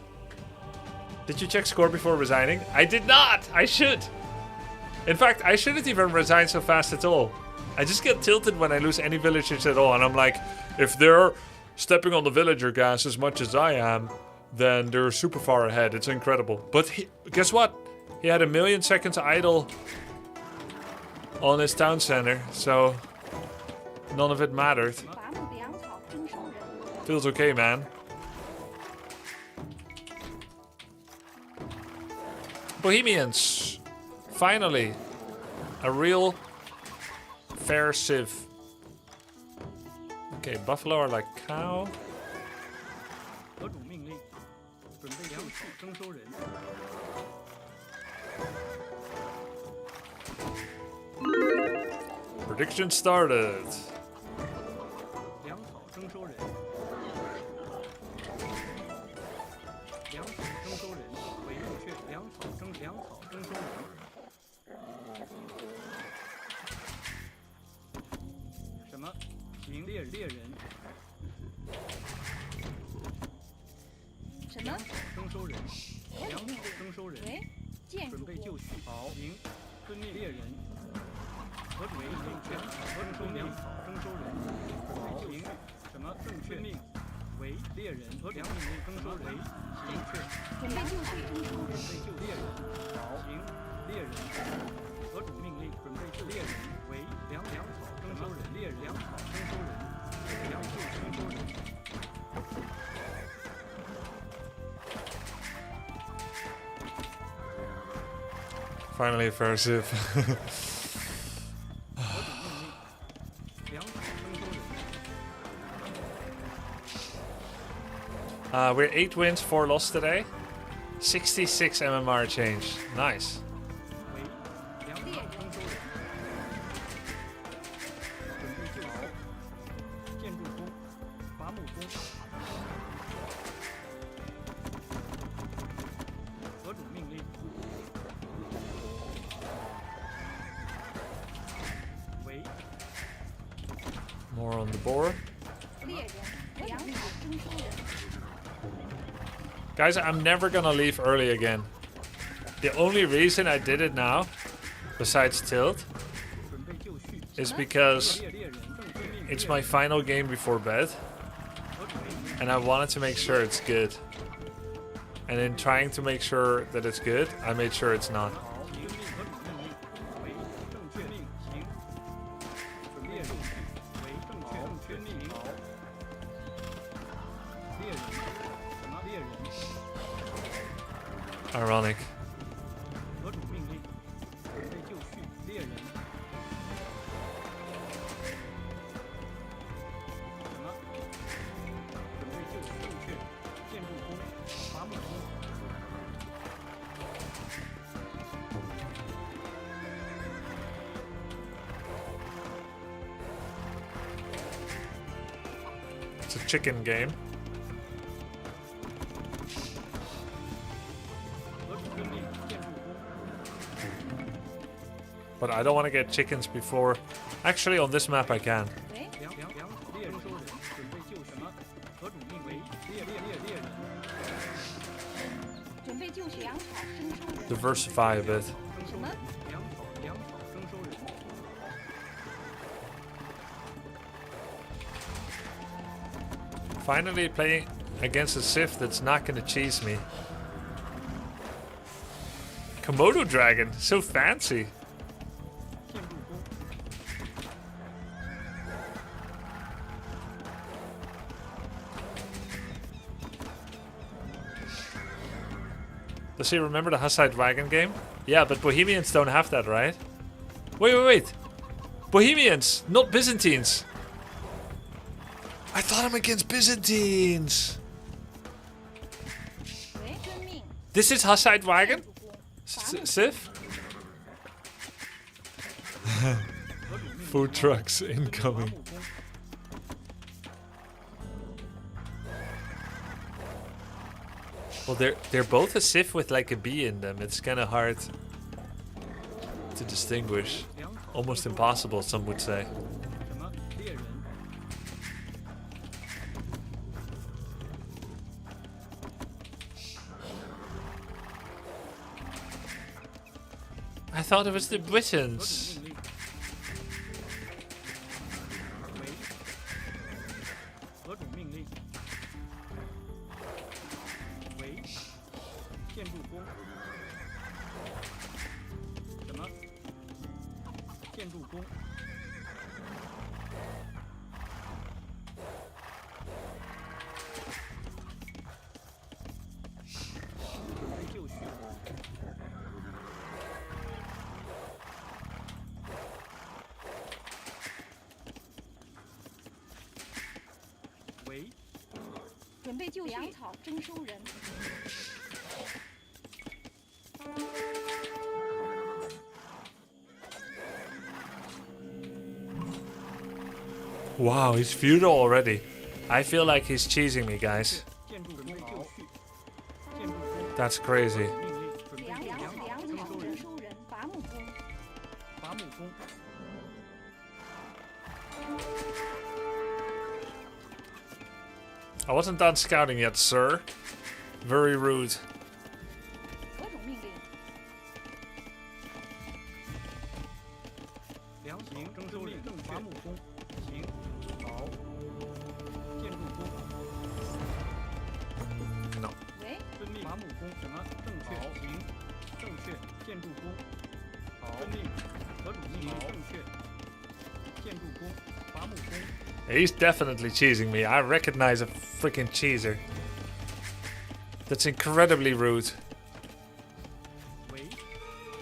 Did you check score before resigning? I did not! I should! In fact, I shouldn't even resign so fast at all. I just get tilted when I lose any villagers at all. And I'm like, if they're stepping on the villager gas as much as I am, then they're super far ahead. It's incredible. But guess what? He had 1,000,000 seconds idle on his town center. So none of it mattered. 伐木粮草征收人， Feels okay, man. Bohemians. Finally. A real fair civ. Okay, buffalo are like cow. 得主命令，准备粮草征收人。 Prediction started. 粮草征收人。粮草征收人，为正确。粮草征收人。什么？行猎人。 什么？征收人，粮草征收人，喂，建筑工准备就绪。好，行，遵命猎人。何主命令全何征收粮草征收人。好，行，什么正确命？为猎人和粮命令征收人。行，确。准备就绪征收人，准备就猎人。好，行，猎人。何主命令准备就猎人为粮草征收人。猎人粮草征收人。粮就征收人。 Finally a fair civ. We're 8 wins, 4 lost today. 66 MMR change. Nice. 猎人，准备就好。建筑工，伐木工。何主命令？为 More on the board. 猎人，粮草征收人， Guys, I'm never gonna leave early again. The only reason I did it now, besides tilt, 准备就绪。 is because 猎人正遵命。 it's my final game before bed. 何主命令？ And I wanted to make sure it's good. And in trying to make sure that it's good, I made sure it's not. 好，行命何主命令？为正确命行。准备就绪。为正确命好。猎人，什么猎人？ Ironic. 何主命令？准备就绪。猎人。什么？准备就绪。正确。建筑工，伐木工。 It's a chicken game. 何主遵命？建筑工。 But I don't want to get chickens before... Actually, on this map I can. 喂，粮草猎收人，准备就什么？何主命为猎人。 准备就绪粮草征收人， Diversify a bit. 什么？粮草征收人。 Finally playing against a civ that's not gonna cheese me. Komodo dragon, so fancy. Does he remember the Hussite Wagon game? Yeah, but Bohemians don't have that, right? Wait. Bohemians, not Byzantines. I thought I'm against Byzantines. 喂，遵命。 This is Hussite Wagon? 主公，伐木 Sif? Food trucks incoming. Well, they're both a Sif with like a B in them. It's kind of hard to distinguish. Almost impossible, some would say. 什么猎人？ I thought it was the Britons. 命令。喂，何种命令？喂，建筑工。什么？建筑工。准备就绪。喂，准备就绪。粮草征收人。 Wow, he's feudal already. I feel like he's cheesing me, guys. 建筑工好。建筑工 That's crazy. 命令，准备粮粮草草征收人。征收人。伐木工。伐木工。 I wasn't done scouting yet, sir. Very rude. 何种命令？粮草征收人。伐木工。行。好。建筑工。 No. 喂，遵命。伐木工什么？正确。行。正确。建筑工。好。遵命。何种命令？正确。建筑工。伐木工。 He's definitely cheesing me. I recognize a freaking cheeser. That's incredibly rude. 喂，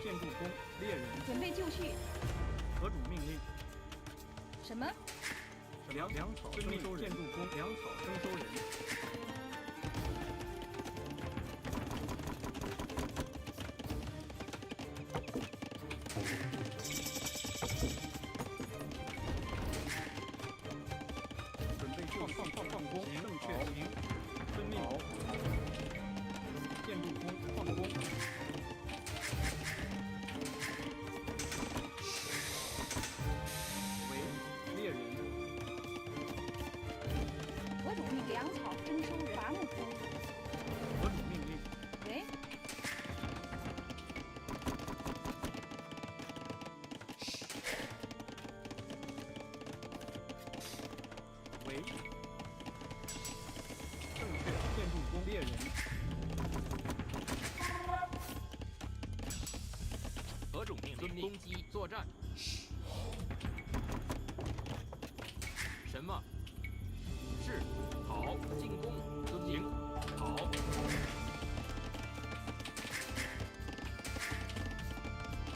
建筑工。猎人。准备就绪。何种命令？什么？粮草征收人。建筑工。粮草征收人。 准备就矿工，正确。行，遵命。建筑工，矿工。喂，猎人。何种命令？粮草征收人。伐木工。何种命令？喂，喂。正确，建筑工。猎人。何种命令？攻击作战。什么？是。好，进攻。遵命。好。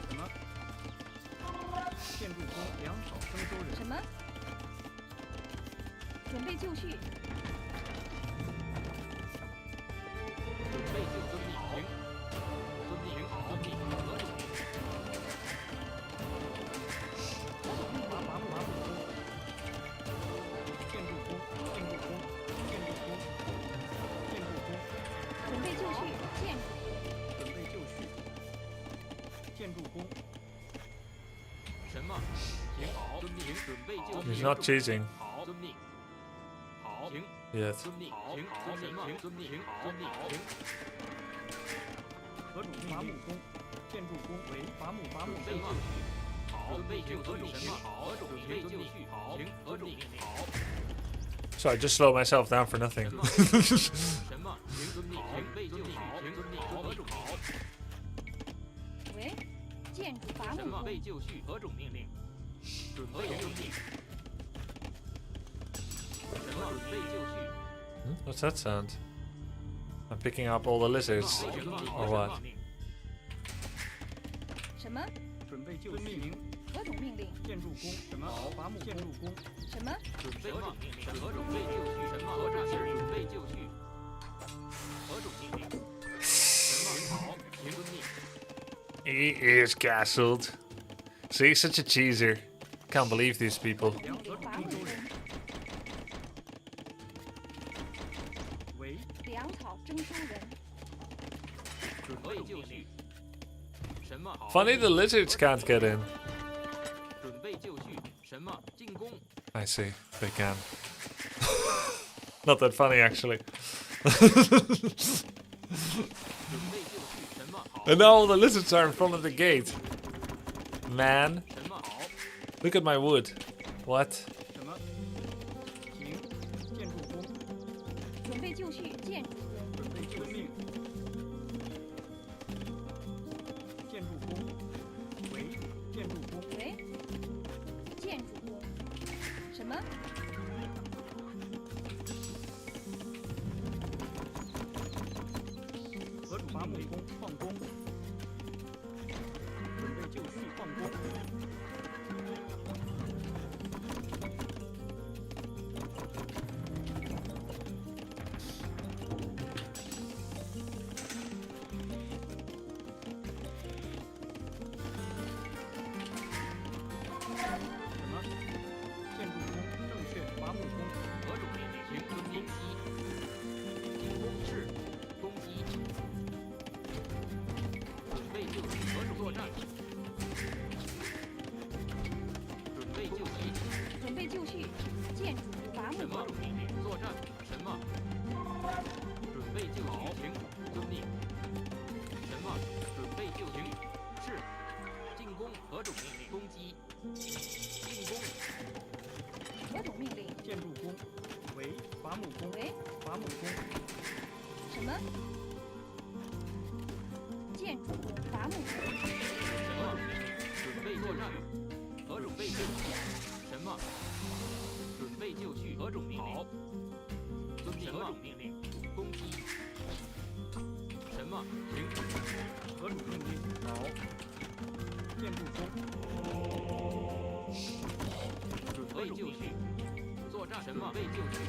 什么？建筑工，粮草征收人。什么？准备就绪。准备就遵命。行。遵命。好。遵命。何种命令？伐木工。建筑工，建筑工，建筑工，建筑工。准备就绪。建筑。准备就绪。建筑工。什么？行。好。遵命。准备就绪。 He's not cheesing 好。遵命。好。行。 yet. 遵命。行。好。什么？遵命。遵命。行。何种伐木工？建筑工为伐木准备就绪。好。准备就绪。什么？好。何种命令？就绪。好。行。何种命令？好。 So I just slow myself down for nothing. 什么？行。遵命。准备就绪。行。遵命。何种好？喂，建筑伐什么？木工。备就绪。何种命令？准备就绪。什么？准备就绪。What's that sound? I'm picking up all the lizards, or what? 什么？准备就绪。何种命令？建筑工什么？伐木建筑工什么？准备何种命令？何种被就绪？什么？作战是准备就绪。何种命令？什么？好，行遵命。 He is castled. See, such a cheeser. Can't believe these people. 命令伐木工。为粮草征收人。准备就绪。什么？好。 Funny the lizards can't get in. 准备就绪。什么？进攻。 I see, they can. Not that funny, actually. 准备就绪。什么？好。 And now all the lizards are in front of the gate. Man, 什么？好。 look at my wood. What? 什么？行，建筑工准备就绪，建筑工。准备就命。建筑工为建筑工喂，建筑工。什么？何种伐木工矿工。准备就绪矿工。 什么？建筑工正确伐木工何种命令？行攻击。进攻是攻击。准备就绪。何种作战？准备就绪。准备就绪，建筑伐木什么工。种命令？作战。什么？准备就绪。行，遵命。什么？准备就绪。是。进攻。何种命令？攻击。进攻。何种命令？建筑工为伐木工喂，伐木工什么？建筑工，伐木工。什么？准备作战。何种被就绪？什么？准备就绪。何种命令？好。遵命。何种命令？攻击。什么？行。何种命令好建筑工准备就绪。作战。什么？被就绪。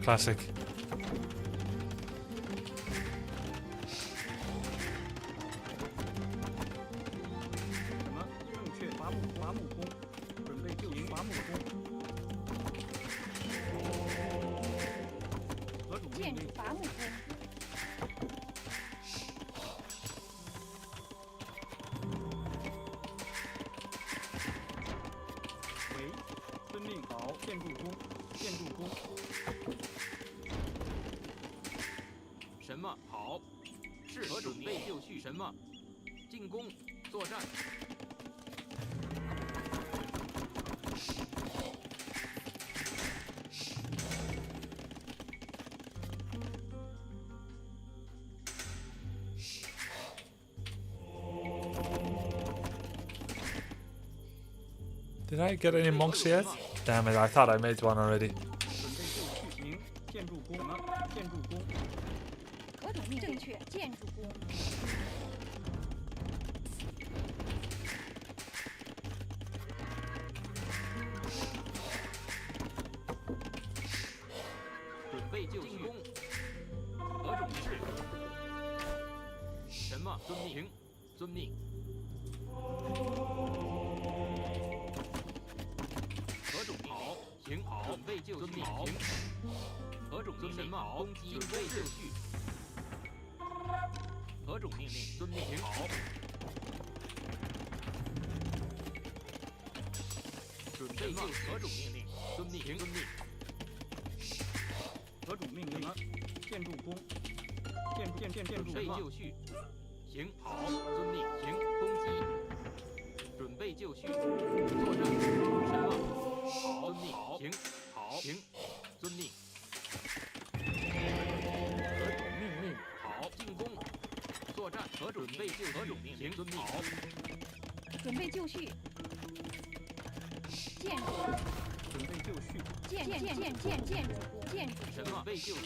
Classic. 什么正确伐木工准备就绪伐木工何种命建筑令伐木工。为遵命好建筑工建筑工什么？好。是何种被就绪？什么？进攻。作战。 Did I get any monks yet? Damn it, I thought I made one already. 准备就绪行建筑工什么建筑工何种命令？正确，建筑工。准备就绪。何种是？什么？遵命。行，遵命。何种命令？好，行，好。准备就绪。好。何种命令？什么？攻击。准备就绪。何种命令？遵命。行，好。准备就绪。何种命令？遵命。行，遵命。 何种命令建筑工建筑准备就绪。行，好，遵命。行，攻击。准备就绪。作战。什么？好，遵命。行，好，行，遵命。何种命令？好，进攻。作战。何种备就绪？行，遵命。好。准备就绪。建筑准备就绪，建筑工什么备就绪？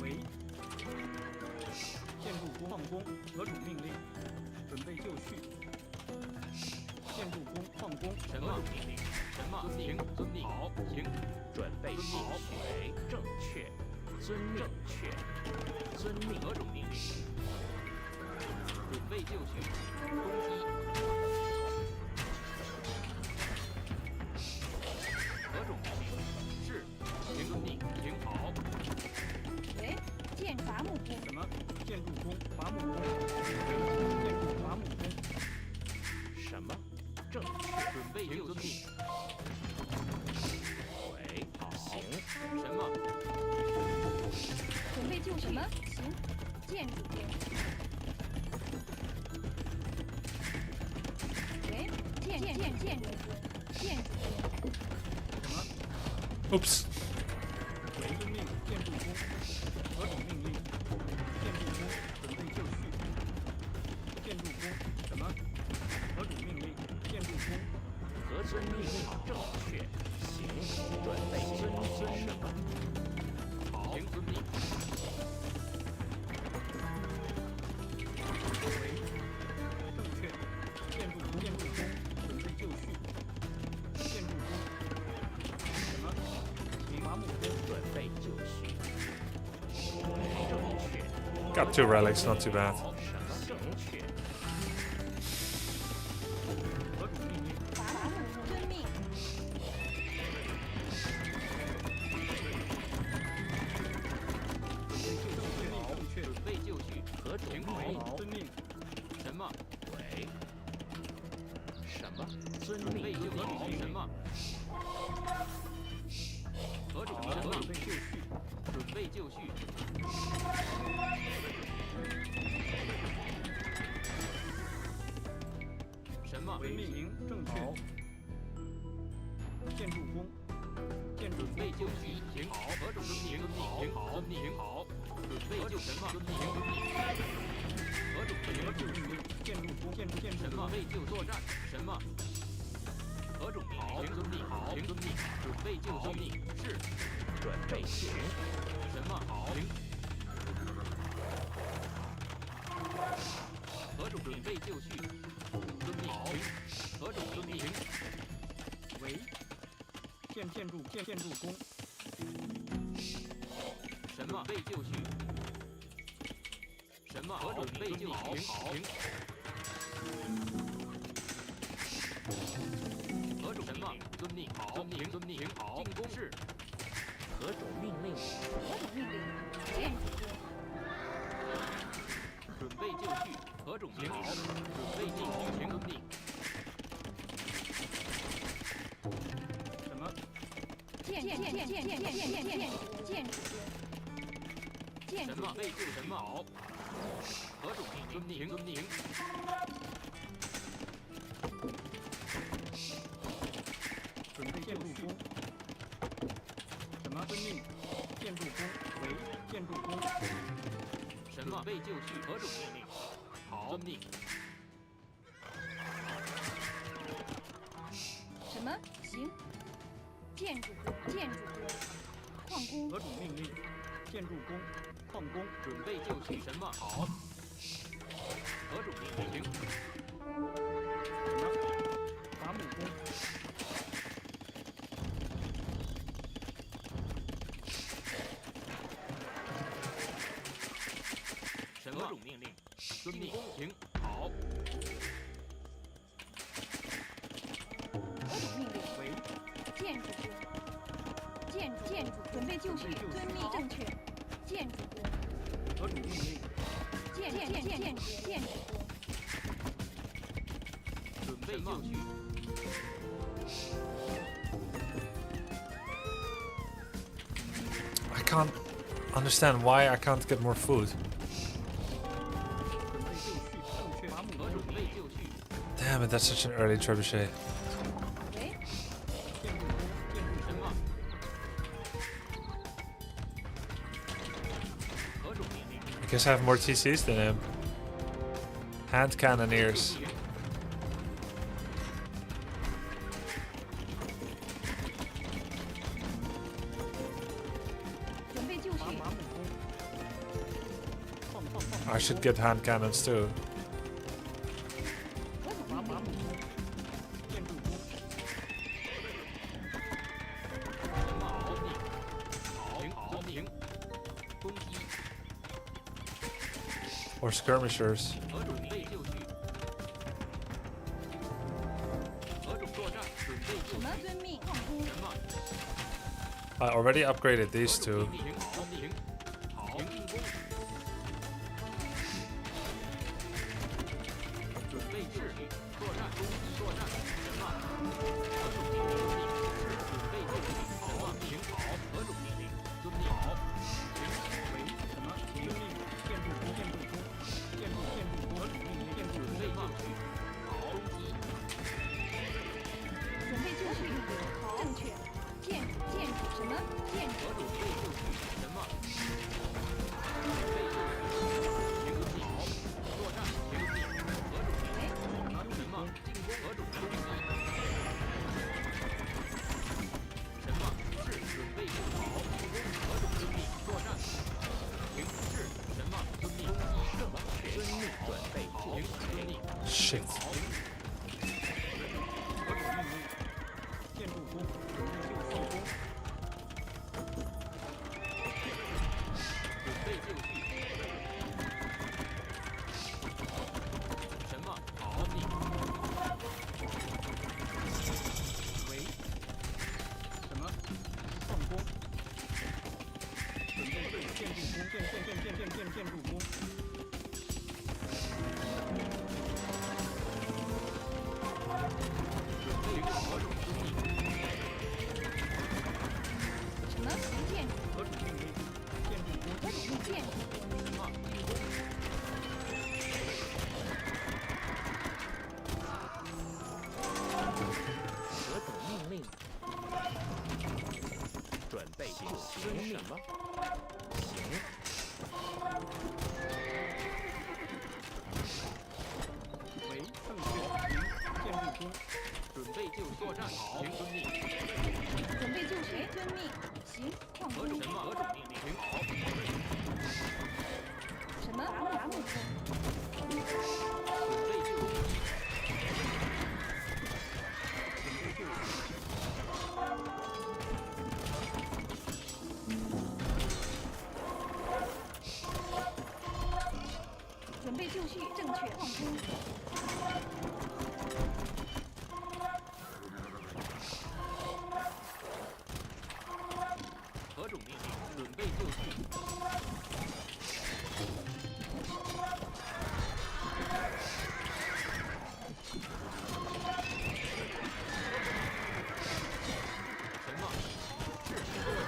为建筑工矿工何种命令？准备就绪。建筑工矿工什么命令？什么行？遵命。好，行。准备好。为正确。遵命。正确。遵命。何种命令？准备就绪。攻击。何种命令？是。行遵命。行好。为建伐木工什么？建筑工伐木工为建筑伐木工。什么？正确。准备就绪。为好。行。什么？准备就绪行建筑工为建筑工建筑工什么？ Oops. 为遵命。建筑工何种命令？建筑工准备就绪。建筑工什么？何种命令？建筑工何遵命令？正确。行。准备遵什么？好。行遵命。为正确。建筑工准备就绪。建筑工什么？伐木工准备就绪。正确。 Got 2 relics, not too bad. 什么正确？何种命令？伐木遵命准备就绪。准备就绪。何种好，遵命。什么？为什么？遵命就绪。什么？何种什么？准备就绪。准备就绪。什么？为命令正确。建筑工，建筑准备就绪。行好。何种遵命？行好。行好。准备就什么？行遵命。何种何种命令？建筑工，建筑什么？为就作战。什么？何种命令？行遵命。好。行遵命。准备就遵命。是。准备行。什么？好。行。何种准备就绪？遵命。行。何种遵命？行。为建筑工，什么？备就绪。什么？何准备就行。行。何种什么？遵命。好。遵命。遵命。好。进攻是。何种命令？何种命令建筑工准备就绪。何种行好？准备进行行遵命。什么？建筑建什么？备就什么好？何种命令？行遵命。准备建筑工。什么？遵命。建筑工为建筑工。什么？备就绪。何种命令？好。遵命。什么行建筑工矿工何种命令？建筑工，矿工准备就绪。什么？好。何种命令？行。什么？伐木工。什么？何种命令？遵命。行。好。何种命令为建筑工建筑准备就绪遵命正确建筑工何种命令？建筑工准备就绪。I can't understand why I can't get more food. 准备就绪，正确。伐木何种备就绪？ Damn it, that's such an early trebuchet. 为建筑工，建筑什么？何种命令？ I guess I have more TCs than him. Hand cannoneers. 马母弓，放 I should get hand cannons too. 马母弓，建筑弓，神马好命，好，停，攻击， Or skirmishers. 何准备就绪，何种作战，准备就绪，什么遵命？放弓。什么？ I already upgraded these two. 停，好，进攻，准备就绪，作战，作战，什么？何种命令？准备就绪，好，停，好，何种命令？遵命，好，为什么？遵命，建筑弓，建筑弓，建筑弓，何种命令？建筑准备就绪，好，攻击，准备就绪。好，正确。建筑什么？建筑何种备就绪，什么？准备就绪，停止，好，作战，停止，何种命令？什么？进攻，何种攻击？什么？是准备就好，进攻，何种遵命？作战，停是什么？遵命，攻击，什么？遵命，准备，停，遵命， Shit. 好，何种命令？建筑弓，准备就放弓，准备就绪。什么？好命，为什么？放弓，准备对建筑弓，建筑弓，准备何种遵命？什么？建筑。何种命令？建筑弓，何种建筑？什么？进攻。何种命令？准备就绪，什么？行。为正确，建筑弓，准备就作战，好，遵命。准备就绪。遵命。行，放弓。何种什么？何种命令？停好。什么？伐木工。准备就绪。准备就绪，正确。放弓。何种命令？准备就绪。什么？是作战。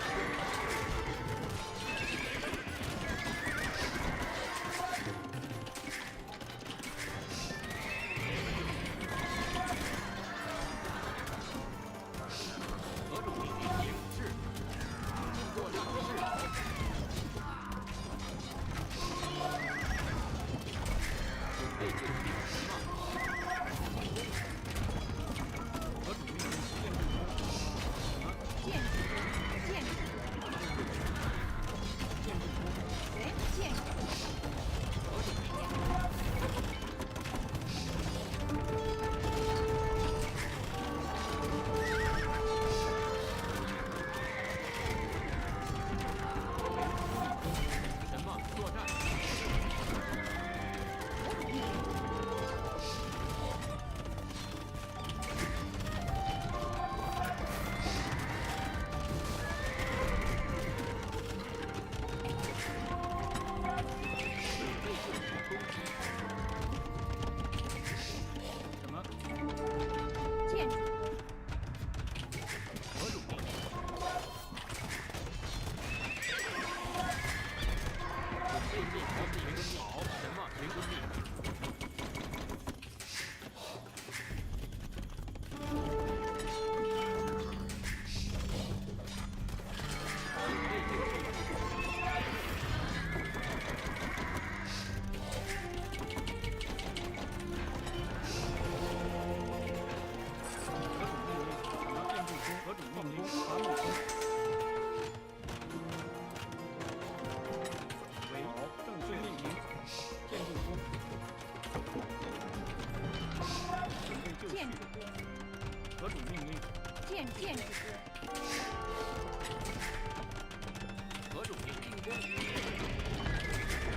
主命令。建筑工，何种命令？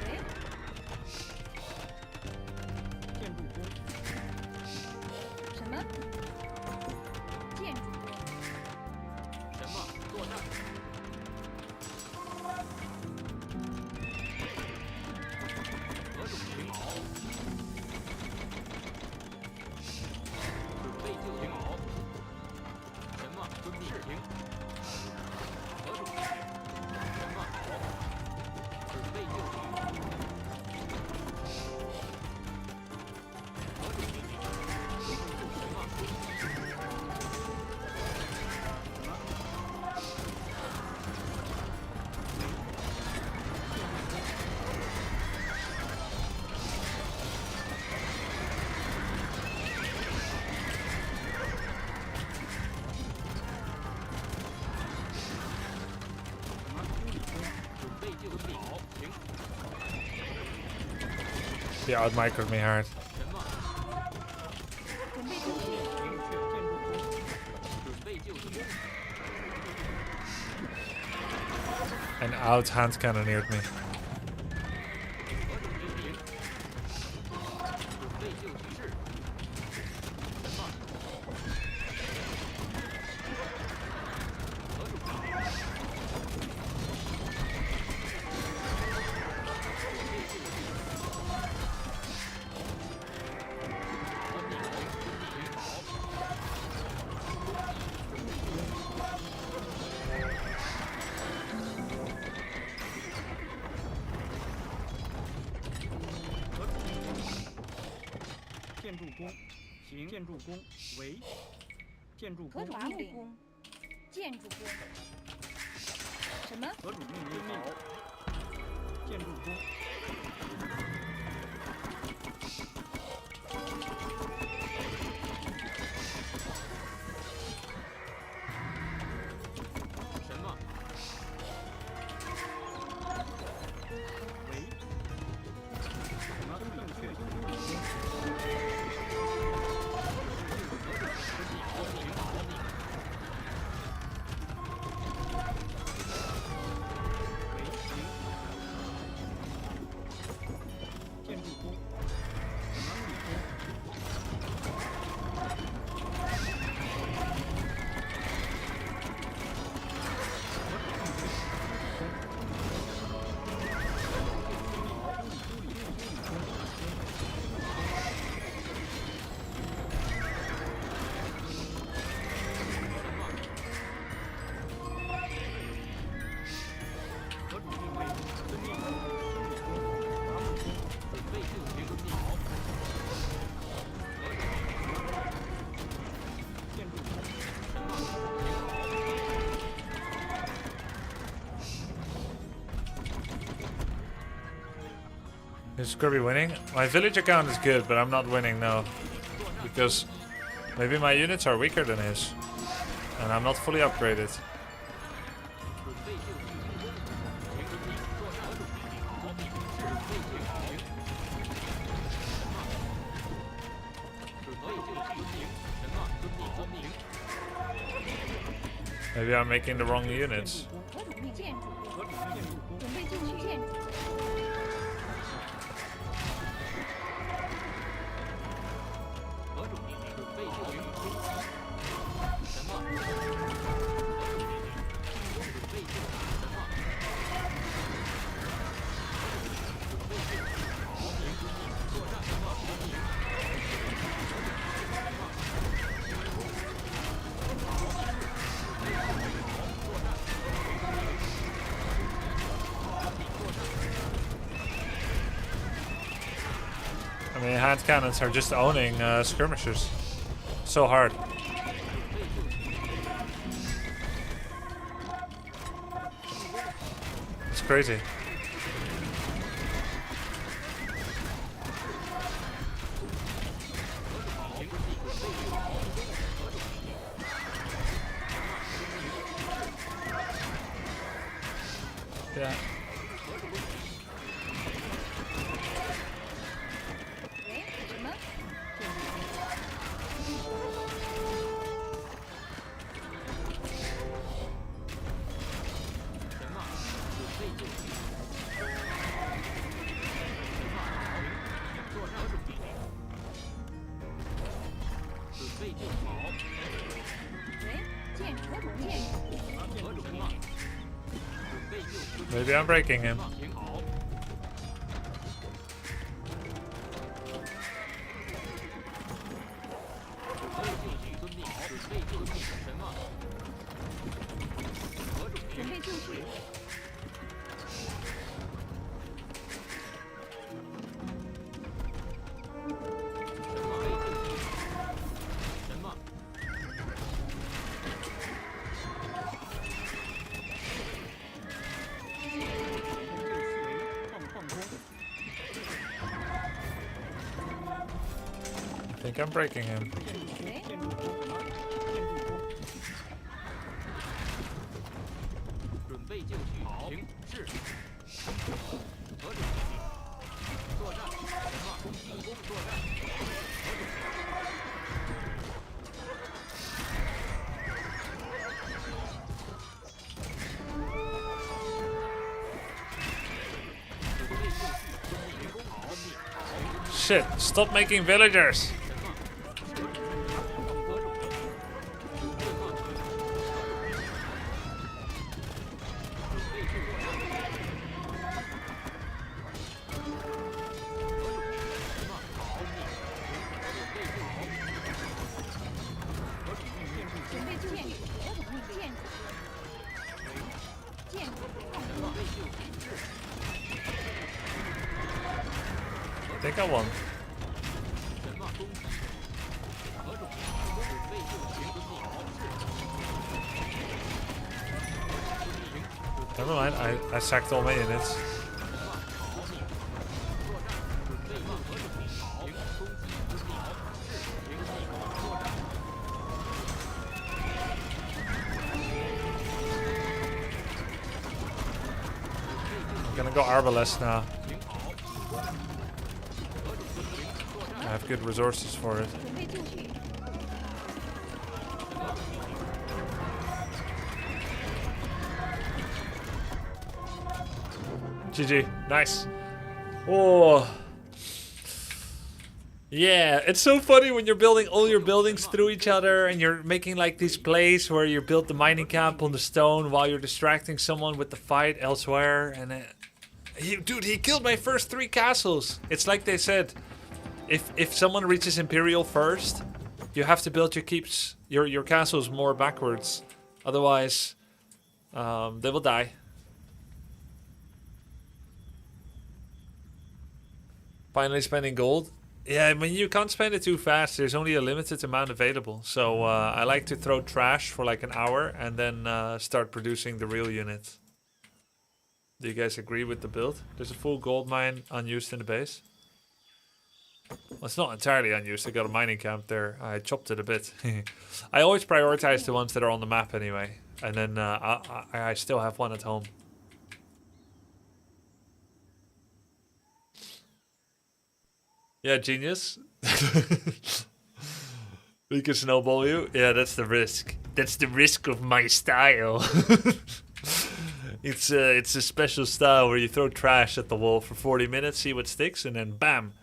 喂，建筑工，什么？建筑工，什么？作战。何种情报？准备就绪。什么？遵命。是停。何种命令？什么？好。准备就绪。何种命令？什么？准备就绪。好，停。 He outmicroed me hard. 什么？准备就绪，明确建筑工，准备就绪。 And out hand cannoneered me. 何种命令？准备就绪。是。什么？何种命令？建筑工，行。建筑工，为。建筑工，何种命令？建筑工，什么？何种命令？建筑工，什么？为。什么？正确。为行。建筑工，什么理工？何种命令？遵命。修理工，伐木工，准备就绪。好。何种命令？建筑工，什么？ Is Grubby winning? My village account is good, but I'm not winning now. Because maybe my units are weaker than his. And I'm not fully upgraded. 准备就绪。停止命。作战。何种命令？好。准备停。停。什么？准备就绪。停。什么？遵命。遵命。 Maybe I'm making the wrong units. 何种命？建筑工，何种建筑工？准备就绪，建筑工，何种命令？准备就绪。什么？何种命令？准备就绪。什么？准备就绪。好。停止命。作战。什么？停。I mean, hand cannons are just owning skirmishers. So hard. It's crazy. Yeah. 喂，什么？何种情况？准备就绪。 Maybe I'm breaking him. 挺好。准备就绪，遵命。准备就绪，什么？何种命令？就绪。什么被就绪？什么？放空。 I think I'm breaking him. 建筑工，建筑工。 准备就绪，停是。何种命令？作战。什么？进攻作战。何种命令？ Shit, stop making villagers. I think I won. Never mind, I sacked all my units. I'm gonna go Arbalest now. I have good resources for it. GG. Nice. Oh. Yeah, it's so funny when you're building all your buildings through each other and you're making like these plays where you build the mining camp on the stone while you're distracting someone with the fight elsewhere. And dude, he killed my first 3 castles. It's like they said, if someone reaches Imperial first, you have to build your keeps, your castles more backwards. Otherwise, they will die. Finally spending gold. Yeah, I mean, you can't spend it too fast. There's only a limited amount available. So I like to throw trash for like an hour and then start producing the real unit. Do you guys agree with the build? There's a full gold mine unused in the base. Well, it's not entirely unused. I got a mining camp there. I chopped it a bit. I always prioritize the ones that are on the map anyway. And then I still have one at home. Yeah, genius. We can snowball you. Yeah, that's the risk. That's the risk of my style. It's a special style where you throw trash at the wall for 40 minutes, see what sticks, and then bam.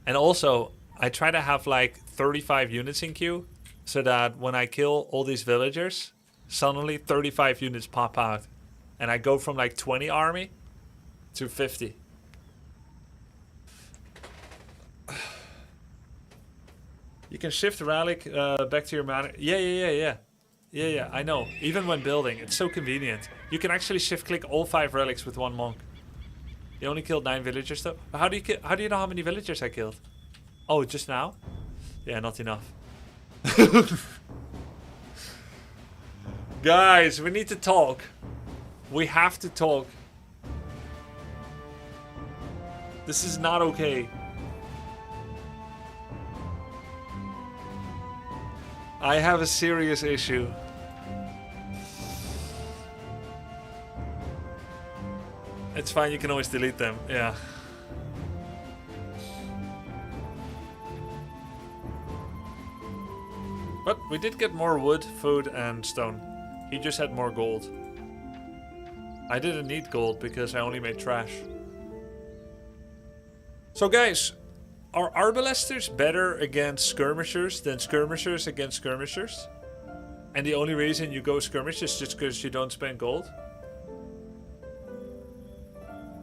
And also, I try to have like 35 units in queue, so that when I kill all these villagers, suddenly 35 units pop out. And I go from like 20 army to 50. You can shift relic back to your mana. Yeah, I know. Even when building, it's so convenient. You can actually shift click all 5 relics with 1 monk. You only killed 9 villagers though. How do you know how many villagers I killed? Oh, just now? Yeah, not enough. Guys, we need to talk. We have to talk. This is not okay. I have a serious issue. It's fine, you can always delete them, yeah. But we did get more wood, food, and stone. He just had more gold. I didn't need gold because I only made trash. So guys, are arbalesters better against skirmishers than skirmishers against skirmishers? And the only reason you go skirmish is just because you don't spend gold?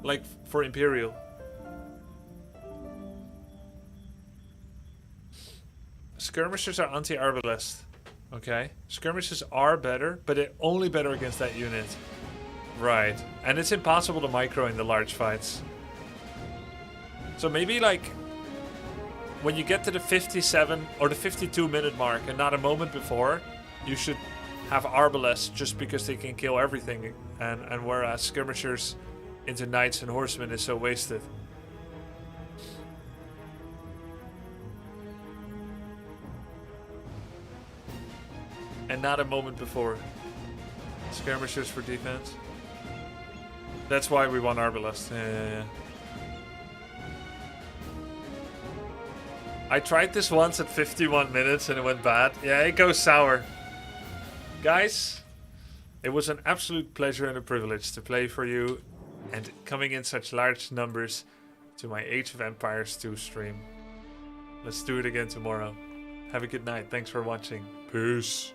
Like for Imperial. Skirmishers are anti-arbalest. Okay. Skirmishers are better, but they're only better against that unit. Right. And it's impossible to micro in the large fights. So maybe like when you get to the 57 or the 52 minute mark and not a moment before, you should have arbalest just because they can kill everything. And whereas skirmishers into knights and horsemen is so wasted. And not a moment before. Skirmishers for defense. That's why we want arbalest. Yeah. I tried this once at 51 minutes and it went bad. Yeah, it goes sour. Guys, it was an absolute pleasure and a privilege to play for you and coming in such large numbers to my Age of Empires 2 stream. Let's do it again tomorrow. Have a good night. Thanks for watching. Peace.